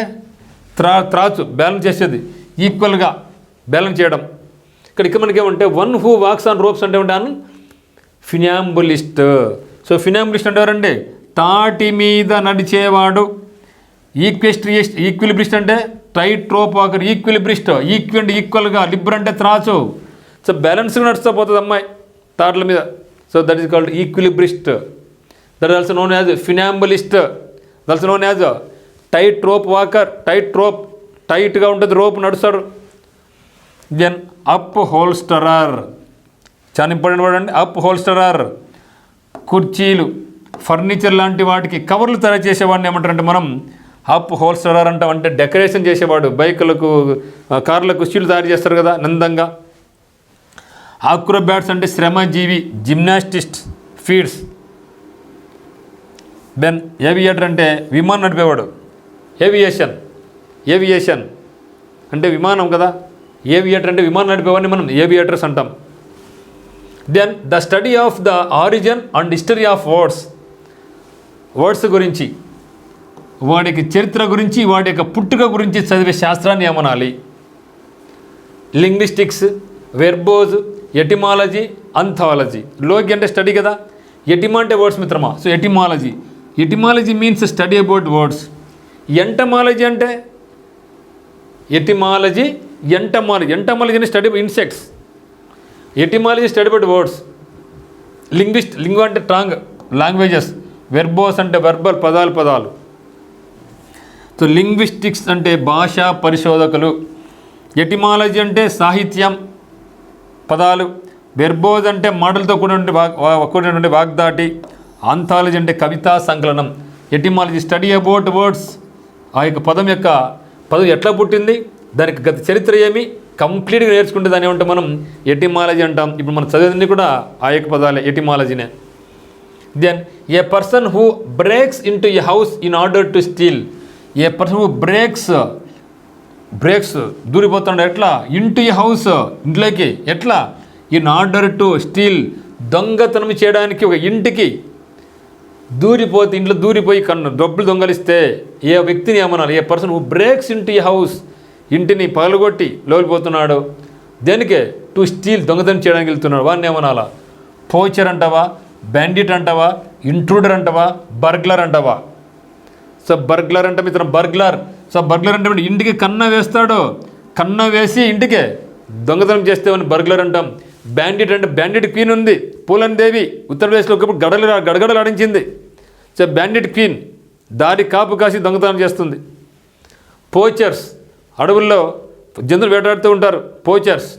త్రాచు బ్యాలెన్స్ చేసేది, ఈక్వల్గా బ్యాలెన్స్ చేయడం. ఇక్కడ మనకేమంటే one who walks on ropes అంటే ఉంటాను ఫినాంబులిస్ట్. సో ఫినాంబులిస్ట్ అంటే ఎవరండి? తాటి మీద నడిచేవాడు. ఈక్విలిబ్రిస్ట్ అంటే టైట్ రోప్ వాకర్. ఈక్విలిబ్రిస్ట్ అంటే ఈక్వల్గా, లిబ్రా అంటే త్రాచు. సో బ్యాలెన్స్గా నడుస్తూ పోతుంది అమ్మాయి తాట్ల మీద. So that is called equilibrist. That also known as funambulist. That also known as tightrope walker. టైట్గా ఉంటుంది, రోప్ నడుస్తాడు. దెన్ అప్ హోల్స్టరర్, చాలా ఇంపార్టెంట్ వర్డ్ అండి. అప్ హోల్స్టరర్ కుర్చీలు, ఫర్నిచర్ లాంటి వాటికి కవర్లు తయారు చేసేవాడిని ఏమంటారంటే మనం అప్ హోల్స్టరర్ అంటాం. అంటే డెకరేషన్ చేసేవాడు. బైకులకు, కార్లకు సీట్లు తయారు చేస్తారు కదా నందంగా. ఆక్రోబాట్స్ అంటే శ్రమజీవి, జిమ్నాస్టిస్ట్, ఫీడ్స్. దెన్ ఏవియేటర్ అంటే విమానం నడిపేవాడు. ఏవియేషన్ అంటే విమానం కదా. ఏవియేటర్ అంటే విమానం నడిపేవాడిని మనం ఏవియేటర్స్ అంటాం. Then the study of the origin and history of words గురించి, వాడికి చరిత్ర గురించి, వాడి యొక్క పుట్టుక గురించి చదివే శాస్త్రాన్ని ఏమనాలి? Linguistics, verbose, etymology, anthology. లోకి అంటే స్టడీ కదా, ఎటిమా అంటే వర్డ్స్ మిత్రమా. So etymology means study about words. Entomology అంటే ఎంటమాలజీ అంటే study about insects. Etymology study about words. లింగ్వ అంటే టాంగ్, లాంగ్వేజెస్. వెర్బోస్ అంటే వెర్బల్, పదాలు. సో లింగ్విస్టిక్స్ అంటే భాషా పరిశోధకులు. ఎటిమాలజీ అంటే సాహిత్యం, పదాలు. వెర్బోజ్ అంటే మాటలతో కూడినటువంటి వాగ్దాటి. ఆంథాలజీ అంటే కవితా సంకలనం. Etymology study about words. ఆ యొక్క పదం ఎట్లా పుట్టింది, దానికి గత చరిత్ర ఏమి, కంప్లీట్గా నేర్చుకుంటే దాన్ని ఏమంటే మనం ఎటిమాలజీ అంటాం. ఇప్పుడు మనం చదివింది కూడా ఆ యొక్క పదాలే, ఎటిమాలజీనే. Then a person who breaks into a house in order to steal. A person who breaks దూరిపోతాడు ఎట్లా? ఇంటూ ఎ హౌస్, ఇంట్లోకి ఎట్లా? ఇన్ ఆర్డర్ టు స్టీల్, దొంగతనం చేయడానికి ఒక ఇంటికి దూరిపోతే, ఇంట్లో దూరిపోయి డబ్బులు దొంగలిస్తే ఏ వ్యక్తిని ఏమనాలి? A person who breaks into a house, ఇంటిని పగలగొట్టి లోపలిపోతున్నాడు. దేనికే? టు స్టీల్, దొంగతనం చేయడానికి వెళ్తున్నాడు. వాడిని ఏమనాలా? పోచర్ అంటావా, బ్యాండిట్ అంటావా, ఇంట్రూడర్ అంటావా, బర్గ్లర్ అంటావా? సో బర్గ్లర్ అంటే మిత్రం బర్గ్లర్. సో బర్గ్లర్ అంటే ఇంటికి కన్న వేస్తాడు, కన్న వేసి ఇంటికే దొంగతనం చేస్తేవని బర్గ్లర్ అంటాం. బ్యాండిట్ అంటే బ్యాండిట్ క్వీన్ ఉంది, పూలన్ దేవి, ఉత్తరప్రదేశ్లో ఒకప్పుడు గడగడలు ఆడించింది. సో బ్యాండిట్ క్వీన్ దారి కాపు కాసి దొంగతనం చేస్తుంది. పోచర్స్, అడవుల్లో జంతువులు వేటాడుతూ ఉంటారు, పోచర్స్.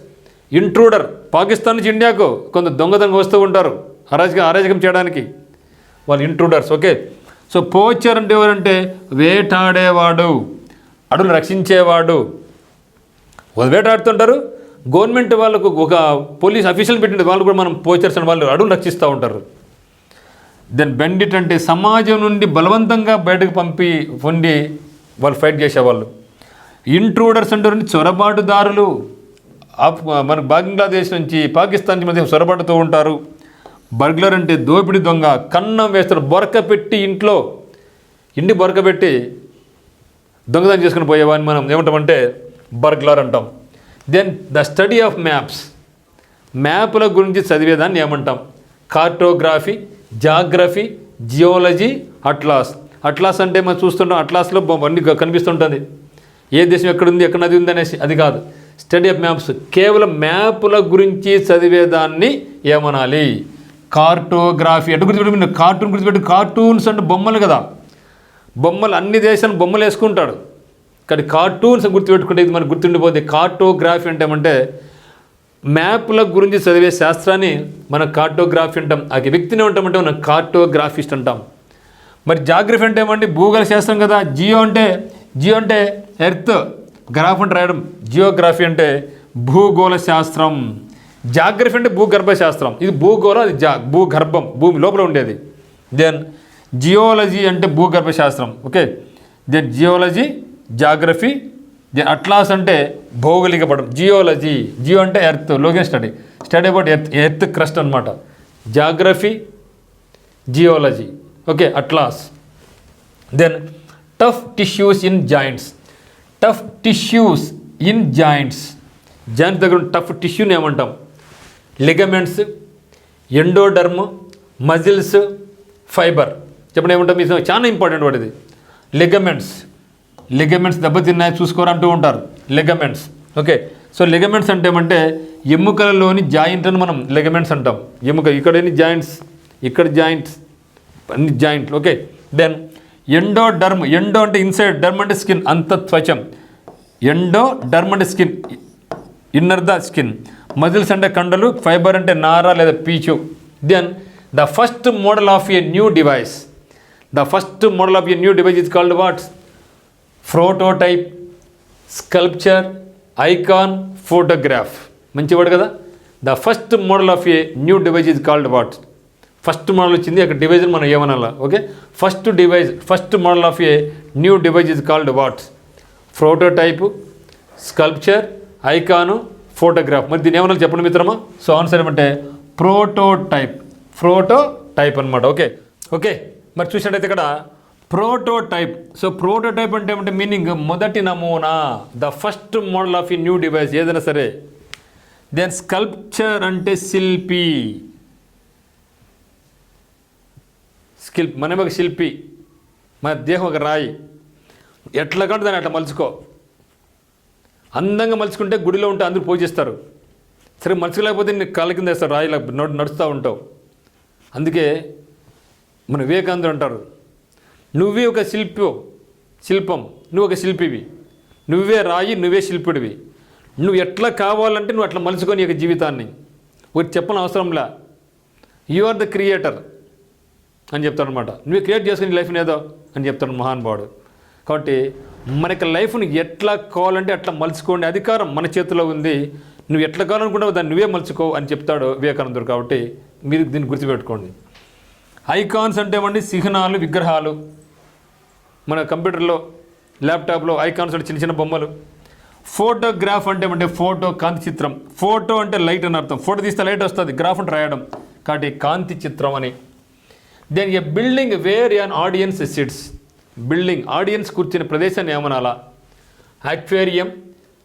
ఇంట్రూడర్, పాకిస్తాన్ నుంచి ఇండియాకు కొంత దొంగతనం వస్తూ ఉంటారు అరాజకం చేయడానికి, వాళ్ళు ఇంట్రూడర్స్. ఓకే, సో పోచర్ అంటే ఎవరంటే వేటాడేవాడు, అడవులు రక్షించేవాడు. వాళ్ళు వేటాడుతుంటారు, గవర్నమెంట్ వాళ్ళకు ఒక పోలీస్ అఫీషియల్ పెట్టింది, వాళ్ళు కూడా మనం పోచర్స్ అని, వాళ్ళు అడవులు రక్షిస్తూ ఉంటారు. దెన్ బెండిట్ అంటే సమాజం నుండి బలవంతంగా బయటకు పొంది వాళ్ళు ఫైట్ చేసేవాళ్ళు. ఇంట్రూడర్స్ అంటే చొరబాటుదారులు, మన బంగ్లాదేశ్ నుంచి పాకిస్తాన్ నుంచి మధ్య చొరబాటుతూ ఉంటారు. బర్గ్లర్ అంటే దోపిడి దొంగ, కన్నం వేస్తారు, ఇంటి బొరకబెట్టి దొంగతనం చేసుకుని పోయేవాడిని మనం ఏమంటామంటే బర్గ్లర్ అంటాం. దెన్ ద స్టడీ ఆఫ్ మ్యాప్ల గురించి చదివేదాన్ని ఏమంటాం? Cartography, geography, geology atlas. Atlas అంటే మనం చూస్తుంటాం, అట్లాస్లో అన్నీ కనిపిస్తుంటుంది, ఏ దేశం ఎక్కడుంది, ఎక్కడ నది ఉంది అనేసి. అది కాదు, స్టడీ ఆఫ్ మ్యాప్స్. కేవలం మ్యాపుల గురించి చదివేదాన్ని ఏమనాలి? కార్టోగ్రఫీ. అంటే గుర్తుపెట్టి, కార్టూన్ గుర్తుపెట్టి, కార్టూన్స్ అంటే బొమ్మలు కదా, బొమ్మలు అన్ని దేశాలు బొమ్మలు వేసుకుంటాడు, కానీ కార్టూన్స్ గుర్తుపెట్టుకుంటే ఇది మనకు గుర్తుండిపోతుంది. కార్టోగ్రఫీ అంటే ఏమంటే మ్యాప్ల గురించి చదివే శాస్త్రాన్ని మనం కార్టోగ్రఫీ అంటాం. ఆ వ్యక్తిని ఉంటామంటే మనం కార్టోగ్రాఫిస్ట్ అంటాం. మరి జాగ్రఫీ అంటే ఏమంటే భూగోళ శాస్త్రం కదా. జియో అంటే ఎర్త్, గ్రాఫ్ అంటే రాయడం. జియోగ్రఫీ అంటే భూగోళ శాస్త్రం. జాగ్రఫీ అంటే భూగర్భ శాస్త్రం. ఇది భూగోళం, అది భూగర్భం, భూమి లోపల ఉండేది. దెన్ జియోలజీ అంటే భూగర్భ శాస్త్రం. Okay, then geology, geography. Then atlas అంటే భౌగోళిక పటం. జియోలజీ, జియో అంటే earth, local study about earth crust అనమాట. Geography, geology. Okay, atlas. Then tough tissues in joints. Tough tissues in joints. Joints దగ్గర టఫ్ టిష్యూని ఏమంటాం? Ligaments, endoderm, muscles, fibre. చెప్పండి ఏమంటాం? మీ చాలా ఇంపార్టెంట్ వాటిది. లిగమెంట్స్ దెబ్బతిన్నాయి చూసుకోరు అంటూ ఉంటారు. లిగమెంట్స్. ఓకే, సో లిగమెంట్స్ అంటే ఏమంటే ఎముకలలోని జాయింట్ అని మనం లిగమెంట్స్ అంటాం. ఎముక ఇక్కడ ఎన్ని జాయింట్స్, ఇక్కడ జాయింట్స్, అన్ని జాయింట్లు. Okay, then endoderm. ఎండో అంటే ఇన్సైడ్, డర్మ్ అంటే స్కిన్, అంత త్వచం. ఎండోడర్మ్ అంటే skin, inner the skin. Muscles అంటే కండలు, ఫైబర్ అంటే నార లేదా పీచు. Then the first model of a new device. The first model of a new device is called what? Prototype, sculpture, icon, photograph. మంచి వర్డ్ కదా. The first model of a new device is called what? First model వచ్చింది, అక్కడ device మనం ఏమనాలా? Okay, first model of a new device is called what? Prototype, sculpture, icon, photograph. మరి దీని ఏమన్నా చెప్పండి మిత్రమా? సో ఆన్సర్ ఏమంటే ప్రోటోటైప్ అనమాట. ఓకే, మరి చూసినట్టయితే ఇక్కడ ప్రోటోటైప్. సో ప్రోటోటైప్ అంటే ఏమంటే మీనింగ్ మొదటి నమూనా, the first model of a new device ఏదైనా సరే. దెన్ స్కల్ప్చర్ అంటే శిల్పి. మనం ఒక శిల్పి, మన దేహం ఒక రాయి, ఎట్లా కంటే దాన్ని అట్లా మలుచుకో. అందంగా మలుచుకుంటే గుడిలో ఉంటే అందరూ పూజిస్తారు. సరే మలుచుకోలేకపోతే నీకు కాళ్ళ కింద వేస్తారు, రాయిలా నడుస్తూ ఉంటావు. అందుకే మన వివేకానందుడు అంటారు, నువ్వే ఒక శిల్పం, నువ్వు ఒక శిల్పివి, నువ్వే రాయి, నువ్వే శిల్పుడివి. నువ్వు ఎట్లా కావాలంటే నువ్వు అట్లా మలుచుకొని యొక్క జీవితాన్ని ఒకటి చెప్పని అవసరంలా. యు ఆర్ ద క్రియేటర్ అని చెప్తాడు అనమాట. నువ్వు క్రియేట్ చేసుకుని లైఫ్ని ఏదో అని చెప్తాడు మహానుభావుడు. కాబట్టి మనకి లైఫ్ని ఎట్లా కావాలంటే అట్లా మలుచుకోండి, అధికారం మన చేతిలో ఉంది. నువ్వు ఎట్లా కావాలనుకుంటావు దాన్ని నువ్వే మలుచుకో అని చెప్తాడు వివేకానందుడు. కాబట్టి మీరు దీన్ని గుర్తుపెట్టుకోండి. ఐకాన్స్ అంటే ఏమండి చిహ్నాలు, విగ్రహాలు. మన కంప్యూటర్లో, ల్యాప్టాప్లో ఐకాన్స్ అంటే చిన్న చిన్న బొమ్మలు. ఫోటోగ్రాఫ్ అంటే ఏమంటే ఫోటో, కాంతి చిత్రం. ఫోటో అంటే లైట్ అని అర్థం, ఫోటో తీస్తే లైట్ వస్తుంది, గ్రాఫ్ అంటే రాయడం, కాబట్టి కాంతి చిత్రం అని. Then a building where an audience sits. Building, audience కూర్చునే ప్రదేశాన్ని ఏమనాలా? Aquarium,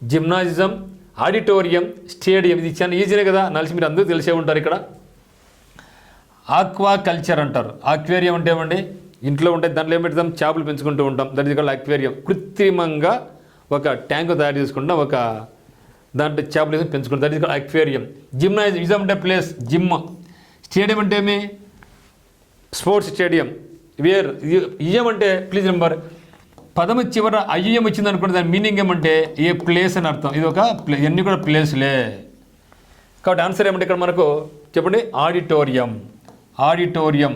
gymnasium, auditorium, stadium. ఇది చాలా ఈజీనే కదా, నలిసి మీరు అందరూ తెలిసే ఉంటారు. ఇక్కడ ఆక్వా కల్చర్ అంటారు. ఆక్వేరియం అంటే ఏమండి ఇంట్లో ఉంటే దాంట్లో ఏం పెడతాం? చేపలు పెంచుకుంటూ ఉంటాం, దట్ ఇస్ కాల్డ్ అక్వేరియం. కృత్రిమంగా ఒక ట్యాంకు తయారు చేసుకుంటాం, ఒక దాంట్లో చేపలు వేసి పెంచుకుంటాం, దట్ ఇస్ కాల్డ్ అక్వేరియం. జిమ్నాజిజం అంటే ప్లేస్, జిమ్. స్టేడియం అంటే ఏమి? Sports stadium. వేర్ ఇయం అంటే ప్లీజ్ నెంబర్ పదము చివర అయ్యం వచ్చింది అనుకోండి, దాని మీనింగ్ ఏమంటే ఏ ప్లేస్ అని అర్థం. ఇది ఒక ఇవన్నీ కూడా ప్లేస్లే. కాబట్టి ఆన్సర్ ఏమంటే ఇక్కడ మనకు చెప్పండి, auditorium.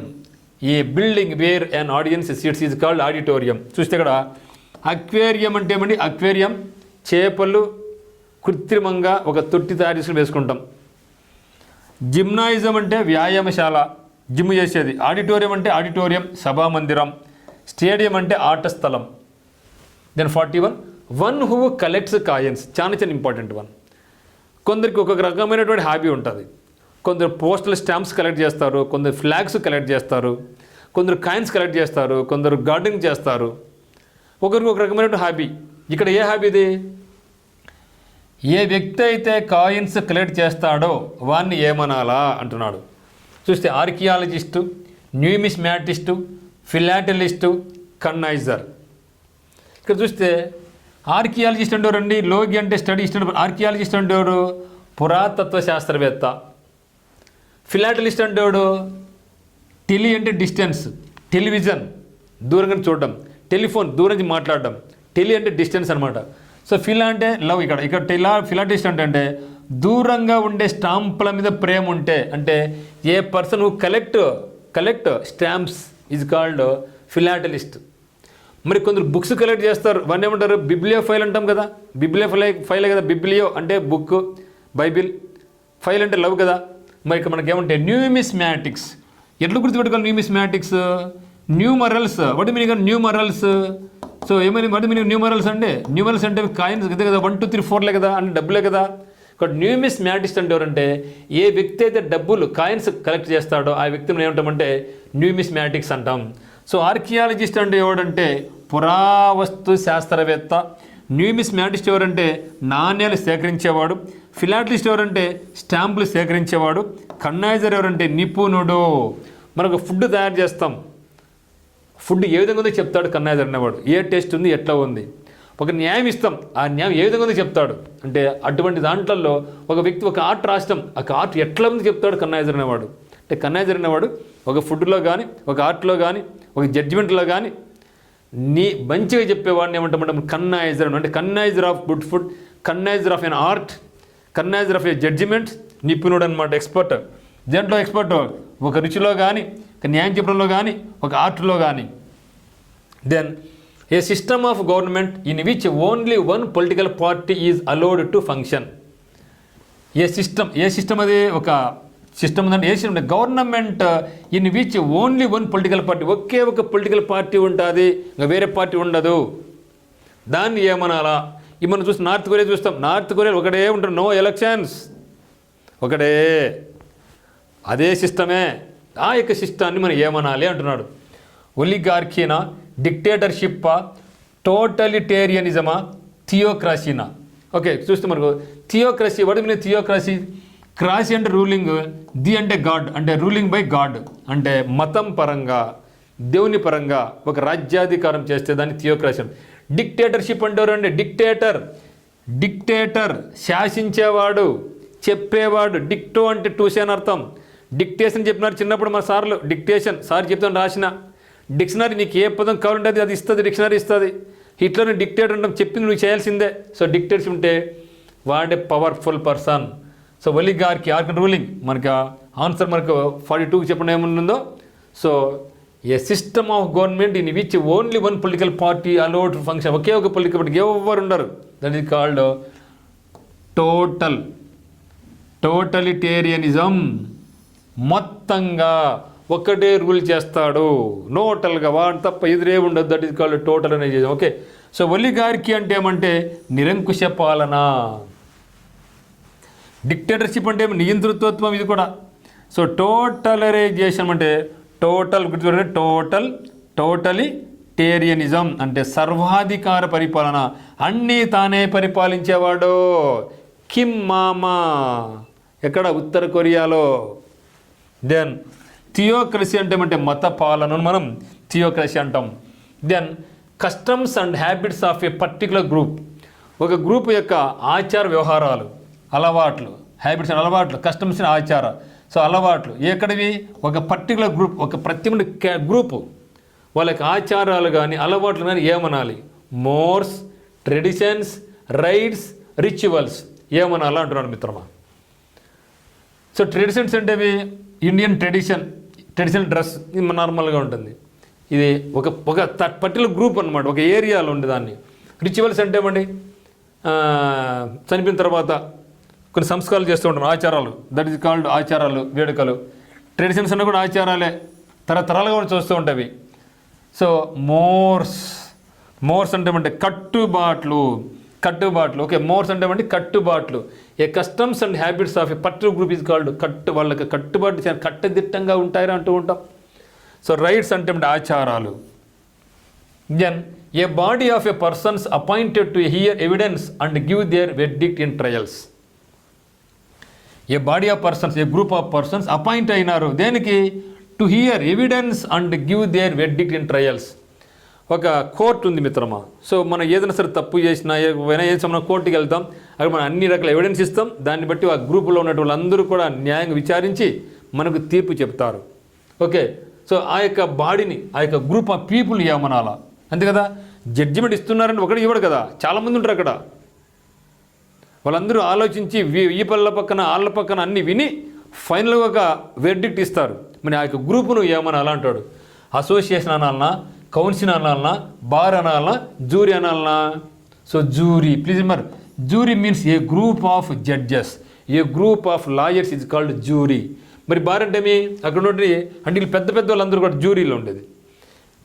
A building where and audience seats is called auditorium. చూస్తే ఇక్కడ అక్వేరియం అంటే ఏమండి? అక్వేరియం చేపలు కృత్రిమంగా ఒక తొట్టి తయారు చేసుకుని వేసుకుంటాం. జిమ్నాయిజం అంటే వ్యాయామశాల, జిమ్ చేసేది. ఆడిటోరియం అంటే ఆడిటోరియం, సభామందిరం. స్టేడియం అంటే ఆట స్థలం. Then 41 one who collects coins. చాలా ఇంపార్టెంట్ వన్. కొందరికి ఒక్కొక్క రకమైనటువంటి హాబీ ఉంటుంది. కొందరు పోస్టల్ స్టాంప్స్ కలెక్ట్ చేస్తారు, కొందరు ఫ్లాగ్స్ కలెక్ట్ చేస్తారు, కొందరు కాయిన్స్ కలెక్ట్ చేస్తారు, కొందరు గార్డెనింగ్ చేస్తారు. ఒకరికి ఒక రకమైనటువంటి హాబీ. ఇక్కడ ఏ హాబీ ఇది? ఏ వ్యక్తి అయితే కాయిన్స్ కలెక్ట్ చేస్తాడో వాన్ని ఏమనాలా అంటున్నాడు. చూస్తే ఆర్కియాలజిస్టు, న్యూమిస్మాటిస్టు, ఫిలాటలిస్టు, కన్నైజర్. ఇక్కడ చూస్తే ఆర్కియాలజిస్ట్ అంటే ఎవరండి? లోగి అంటే స్టడీ ఇష్టం. ఆర్కియాలజిస్ట్ అంటే ఎవరు? పురాతత్వ శాస్త్రవేత్త. ఫిలాటలిస్ట్ అంటే ఎవడు? టెలి అంటే డిస్టెన్స్, టెలివిజన్ దూరంగా చూడడం, టెలిఫోన్ దూరం నుంచి మాట్లాడడం, టెలి అంటే డిస్టెన్స్ అనమాట. సో ఫిలా అంటే లవ్. ఇక్కడ ఫిలాటలిస్ట్ అంటే దూరంగా ఉండే స్టాంపుల మీద ప్రేమ ఉంటే, అంటే a person who collect stamps is called philatelist. మరి కొందరు బుక్స్ కలెక్ట్ చేస్తారు, వాడిని ఏమంటారు? బిబ్లియో ఫైల్ అంటాం కదా. బిబ్లియో ఫైలే కదా. బిబ్లియో అంటే బుక్, బైబిల్, ఫైల్ అంటే లవ్ కదా. మరి ఇక్కడ మనకి ఏమంటాయి? న్యూమిస్మాటిక్స్. ఎట్లా గుర్తుపెట్టుకోవాలి న్యూమిస్మాటిక్స్? న్యూమరల్స్. వాటి మీనింగ్ న్యూమరల్స్. సో ఏమైనా వాటి మీనింగ్ న్యూమరల్స్ అంటే కాయిన్స్ కదా, 1 2 3 4లే కదా, అంటే డబ్బులే కదా. ఇక్కడ న్యూమిస్మాటిస్ట్ అంటే ఎవరంటే ఏ వ్యక్తి అయితే డబ్బులు కాయిన్స్ కలెక్ట్ చేస్తాడో ఆ వ్యక్తిని ఏమంటామంటే న్యూమిస్మాటిక్స్ అంటాం. సో ఆర్కియాలజిస్ట్ అంటే ఎవడంటే పురావస్తు శాస్త్రవేత్త. న్యూమిస్మాటిస్ట్ ఎవరంటే నాణ్యాలు సేకరించేవాడు. ఫిలాటలిస్ట్ ఎవరంటే స్టాంపులు సేకరించేవాడు. కన్నైజర్ ఎవరంటే నిపుణుడు. మనకు ఫుడ్ తయారు చేస్తాం, ఫుడ్ ఏ విధంగా ఉందో చెప్తాడు కన్నైజర్ అనేవాడు. ఏ టేస్ట్ ఉంది, ఎట్లా ఉంది. ఒక న్యాయం ఇస్తాం, ఆ న్యాయం ఏ విధంగా ఉందో చెప్తాడు. అంటే అటువంటి దాంట్లలో ఒక వ్యక్తి ఒక ఆర్ట్ రాస్తాం, ఆ ఆర్ట్ ఎట్లా ఉంది చెప్తాడు కన్నైజర్ అనేవాడు. అంటే కన్నైజర్ అనేవాడు ఒక ఫుడ్లో కానీ, ఒక ఆర్ట్లో కానీ, ఒక జడ్జిమెంట్లో కానీ మంచిగా చెప్పేవాడిని ఏమంటామంటే కన్నైజర్. అంటే connoisseur of good food, connoisseur of an art, connoisseur of a judgement, నిపుణుడు అనమాట, ఎక్స్పర్ట్. దేంట్లో ఎక్స్పర్ట్? ఒక రుచిలో కానీ, ఒక న్యాయం చెప్పడంలో కానీ, ఒక ఆర్ట్లో కానీ. Then a system of government in which only one political party is allowed to function. ఏ సిస్టమ్ అది? ఒక సిస్టమ్ ఉందంటే ఏ system? Government in which only one political party, ఒకే ఒక పొలిటికల్ పార్టీ ఉంటుంది, ఇంకా వేరే పార్టీ ఉండదు. దాన్ని ఏమనాలా? ఇవి మనం చూస్తే నార్త్ కొరియా చూస్తాం. నార్త్ కొరియా ఒకటే ఉంటారు, నో ఎలక్షన్స్, ఒకటే. అదే సిస్టమే. ఆ యొక్క సిస్టాన్ని మనం ఏమనాలి అంటున్నాడు. ఒలిగార్కీనా, డిక్టేటర్షిప్పా, టోటలిటేరియనిజమా, థియోక్రసీనా? ఓకే, చూస్తే మనకు థియోక్రసీ. వాటి మీద థియోక్రసీ, క్రాసీ అంటే రూలింగ్, ది అంటే గాడ్, అంటే రూలింగ్ బై గాడ్, అంటే మతం పరంగా, దేవుని పరంగా ఒక రాజ్యాధికారం చేస్తే దాన్ని థియోక్రసీ. డిక్టేటర్షిప్ అంటారు అంటే డిక్టేటర్ శాసించేవాడు, చెప్పేవాడు. డిక్టో అంటే టూసే అని అర్థం. డిక్టేషన్ చెప్పినారు చిన్నప్పుడు మా సార్లు. డిక్టేషన్ సార్ చెప్తాను రాసిన డిక్షనరీ, నీకు ఏ పదం కావాలంటే అది ఇస్తుంది, డిక్షనరీ ఇస్తుంది. హిట్లర్ని డిక్టేటర్ అంటాం, చెప్పింది నువ్వు చేయాల్సిందే. సో డిక్టేటర్షిప్ ఉంటే వాడే powerful person. So oligarchy, ruling. మనకు ఆన్సర్ మనకు 42 చెప్పడం ఏముందో. So a system of government in which only one political party allowed function, ఒకే ఒక పొలిటికల్ పార్టీ, ఎవరు ఉండరు. That is called totalitarianism. మొత్తంగా ఒకటే రూల్ చేస్తాడు, నోటల్గా వాడు తప్ప ఎదురే ఉండదు. That is called totalization. Okay, so oligarchy అంటే ఏమంటే నిరంకుశ పాలన. డిక్టేటర్షిప్ అంటే నియంతృత్వం, ఇది కూడా. సో టోటలైజేషన్ అంటే టోటలిటేరియనిజం అంటే సర్వాధికార పరిపాలన, అన్నీ తానే పరిపాలించేవాడు. కిమ్ మామా ఎక్కడ? ఉత్తర కొరియాలో. దెన్ థియోక్రసీ అంటే మత పాలనను మనం థియోక్రసీ అంటాం. Then customs and habits of a particular group, ఒక గ్రూప్ యొక్క ఆచార వ్యవహారాలు, అలవాట్లు, హ్యాబిట్స్ అండ్ అలవాట్లు, కస్టమ్స్ అండ్ ఆచార. సో అలవాట్లు ఎక్కడివి? ఒక పర్టికులర్ గ్రూప్, ఒక ప్రత్యేక గ్రూపు, వాళ్ళకి ఆచారాలు కానీ అలవాట్లు కానీ ఏమనాలి? మోర్స్, ట్రెడిషన్స్, రైట్స్, రిచువల్స్ ఏమనాలి అంటున్నాడు మిత్రమా. సో ట్రెడిషన్స్ అంటే ఇండియన్ ట్రెడిషనల్ డ్రెస్, ఇది నార్మల్గా ఉంటుంది. ఇది ఒక పర్టికులర్ గ్రూప్ అనమాట, ఒక ఏరియాలో ఉండేదాన్ని. రిచువల్స్ అంటే ఏమండి? చనిపోయిన తర్వాత కొన్ని సంస్కారాలు చేస్తూ ఉంటాం, ఆచారాలు. దట్ ఈస్ కాల్డ్ ఆచారాలు, వేడుకలు. ట్రెడిషన్స్ అన్న కూడా ఆచారాలే, తరతరాలుగా కూడా చూస్తూ ఉంటాయి. సో మోర్స్ అంటే కట్టుబాట్లు. ఓకే, మోర్స్ అంటే కట్టుబాట్లు. A customs and habits of a particular group is called వాళ్ళకి కట్టుబాట్లు కట్టుదిట్టంగా ఉంటాయని అంటూ ఉంటాం. సో రైట్స్ అంటే ఆచారాలు. Then a body of a persons appointed to hear evidence and give their verdict in trials. A body of persons, a group of persons appoint అయినారు దేనికి? To hear evidence and give their verdict in trials. ఒక court ఉంది మిత్రమా. So మనం ఏదైనా సరే తప్పు చేసినా ఏమైనా చేసినా మనం కోర్టుకి వెళ్తాం, అక్కడ మనం అన్ని రకాల ఎవిడెన్స్ ఇస్తాం. దాన్ని బట్టి ఆ గ్రూపులో ఉన్నటువంటి వాళ్ళందరూ కూడా న్యాయంగా విచారించి మనకు తీర్పు చెప్తారు. ఓకే, సో ఆ యొక్క బాడీని, ఆ యొక్క గ్రూప్ ఆఫ్ పీపుల్ ఏమనాలా, అంతే కదా. జడ్జిమెంట్ ఇస్తున్నారని ఒకటి ఇవ్వడు కదా, చాలామంది ఉంటారు అక్కడ. వాళ్ళందరూ ఆలోచించి ఈ పళ్ళ పక్కన వాళ్ళ పక్కన అన్ని విని ఫైనల్గా ఒక వెర్డిక్ట్ ఇస్తారు. మరి ఆ యొక్క గ్రూపును ఏమనాలా అంటాడు. అసోసియేషన్ అనాలనా, కౌన్సిల్ అనాలనా, బార్ అనాలనా, జూరీ అనాలనా. So jury, please remember, jury means a group of judges, a group of lawyers is called jury. మరి బార్ అంటే మీ అక్కడ ఉండి అంటే వీళ్ళు పెద్ద పెద్ద వాళ్ళందరూ కూడా జూరీలో ఉండేది.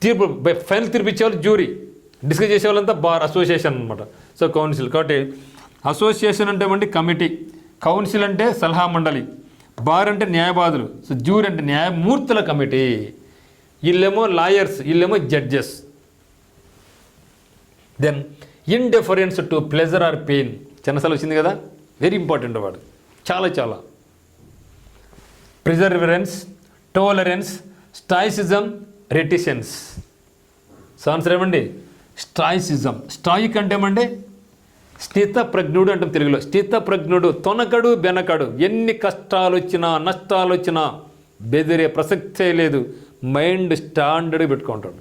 తీర్పు ఫైనల్ తీర్పు ఇచ్చేవాళ్ళు జూరీ, డిస్కస్ చేసేవాళ్ళంతా బార్, అసోసియేషన్ అనమాట. So council. కాబట్టి అసోసియేషన్ అంటే ఏమంటే కమిటీ, కౌన్సిల్ అంటే సలహా మండలి, బార్ అంటే న్యాయవాదులు, సో జూరీ అంటే న్యాయమూర్తుల కమిటీ. వీళ్ళేమో లాయర్స్, వీళ్ళేమో judges. Then indifference to pleasure or pain, చిన్నసార్లు వచ్చింది కదా, వెరీ ఇంపార్టెంట్ వాడు, చాలా చాలా. Perseverance, tolerance, stoicism, reticence. So answer ఏమండి స్టాయిసిజం. స్టాయిక్ అంటే ఏమంటే స్థిత ప్రజ్ఞుడు అంటాం తెలుగులో. స్థిత ప్రజ్ఞుడు, తొనకడు బెనకడు, ఎన్ని కష్టాలు వచ్చినా నష్టాలు వచ్చినా బెదిరే ప్రసక్తే లేదు, మైండ్ స్టాండర్డ్ పెట్టుకుంటాడు.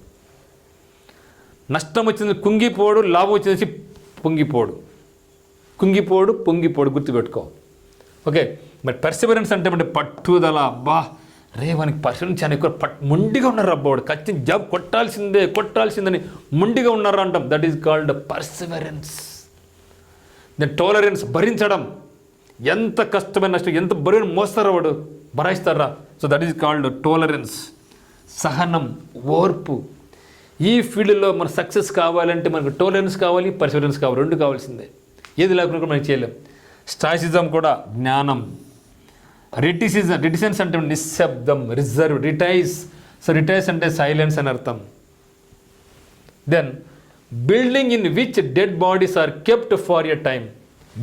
నష్టం వచ్చింది కుంగిపోడు, లాభం వచ్చింది పొంగిపోడు, కుంగిపోడు పొంగిపోడు, గుర్తుపెట్టుకో. ఓకే, మరి పర్సివరెన్స్ అంటే పట్టుదల. అబ్బా రే మనకి పర్సివరెన్స్ చాలా ఎక్కువ, మొండిగా ఉన్నారు అబ్బాడు, ఖచ్చితంగా జాబ్ కొట్టాల్సిందని మొండిగా ఉన్నారు అంటాం. That is called perseverance. Then tolerance, భరించడం, ఎంత కష్టమైన నష్టం, ఎంత బరువుని మోస్తారా వాడు, భరాయిస్తారా. So that is called tolerance. సహనం, ఓర్పు. ఈ ఫీల్డ్లో మన సక్సెస్ కావాలంటే మనకు టాలరెన్స్ కావాలి, పర్సివరెన్స్ కావాలి, రెండు కావాల్సిందే. ఏది లేకుండా కూడా మనం చేయలేం. స్టాయిసిజం కూడా జ్ఞానం. రెటిసెన్స్ అంటే నిశ్శబ్దం, రిజర్వ్, రిటైజ్. సో రిటైజ్ అంటే సైలెన్స్ అని అర్థం. Then building in which dead bodies are kept for a time.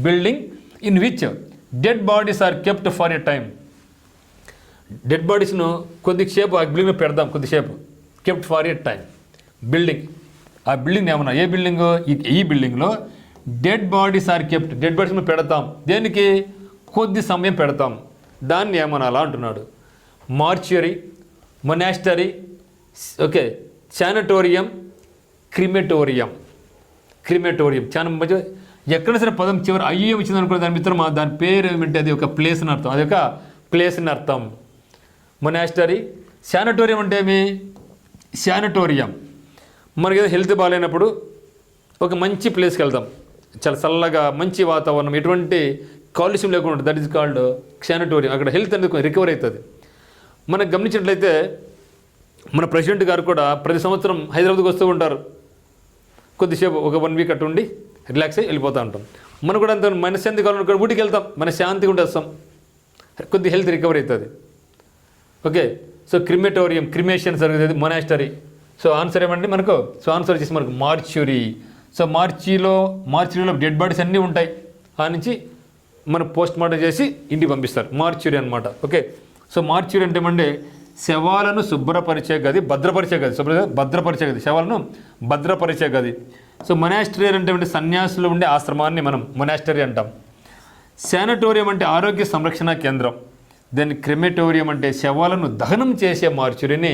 Building in which dead bodies are kept for a time. Dead బాడీస్ను కొద్దిసేపు ఆ బిల్డింగ్ పెడదాం, కొద్దిసేపు, kept for a time. Building, ఆ building ఏమన్నా, ఏ బిల్డింగ్, ఈ బిల్డింగ్లో dead bodies are kept, dead బాడీస్ను పెడతాం, దేనికి, కొద్ది సమయం పెడతాం, దాన్ని ఏమనాలా అంటున్నాడు. Mortuary, monastery, okay, sanatorium, crematorium. చాలా మంచి, ఎక్కడ సరే పదం చివరి అయ్యే వచ్చింది అనుకో దాని మిత్రం, దాని పేరు ఏమిటి, అది ఒక ప్లేస్ అని అర్థం, అది ఒక ప్లేస్ అని అర్థం. మొనాస్టరీ. శానటోరియం అంటే ఏమి, శానటోరియం మనకి ఏదో హెల్త్ బాగాలేనప్పుడు ఒక మంచి ప్లేస్కి వెళ్తాం, చాలా చల్లగా మంచి వాతావరణం, ఎటువంటి కాలుష్యం లేకుండా ఉంటుంది, దట్ ఈజ్ కాల్డ్ శానటోరియం. అక్కడ హెల్త్ అనేది రికవర్ అవుతుంది. మనం గమనించినట్లయితే మన ప్రెసిడెంట్ గారు కూడా ప్రతి సంవత్సరం హైదరాబాద్కి వస్తూ ఉంటారు. కొద్దిసేపు ఒక 1 వీక్ అటు ఉండి రిలాక్స్ అయ్యి వెళ్ళిపోతూ ఉంటాం. మనం కూడా అంత మనశ్శాంతి కావాలనుకో ఊటికి వెళ్తాం, మన శాంతిగా ఉండి వస్తాం, కొద్ది హెల్త్ రికవర్ అవుతుంది. ఓకే, సో క్రిమెటోరియం, క్రిమేషన్ జరుగుతుంది. మొనాస్టరీ. సో ఆన్సర్ ఏమండి మనకు, సో ఆన్సర్ వచ్చేసి మనకు మార్చురీ. సో మార్చురీలో డెడ్ బాడీస్ అన్నీ ఉంటాయి, ఆ నుంచి మనం పోస్ట్ మార్టం చేసి ఇంటికి పంపిస్తారు, మార్చురీ అనమాట. ఓకే, సో మార్చురీ అంటే ఏమంటే శవాలను భద్రపరిచే గది, శవాలను భద్రపరిచే గది. సో మొనాస్టరీ అంటే సన్యాసులు ఉండే ఆశ్రమాన్ని మనం మొనాస్టరీ అంటాం. శానటోరియం అంటే ఆరోగ్య సంరక్షణ కేంద్రం. దెన్ క్రిమెటోరియం అంటే శవాలను దహనం చేసే మార్చురీని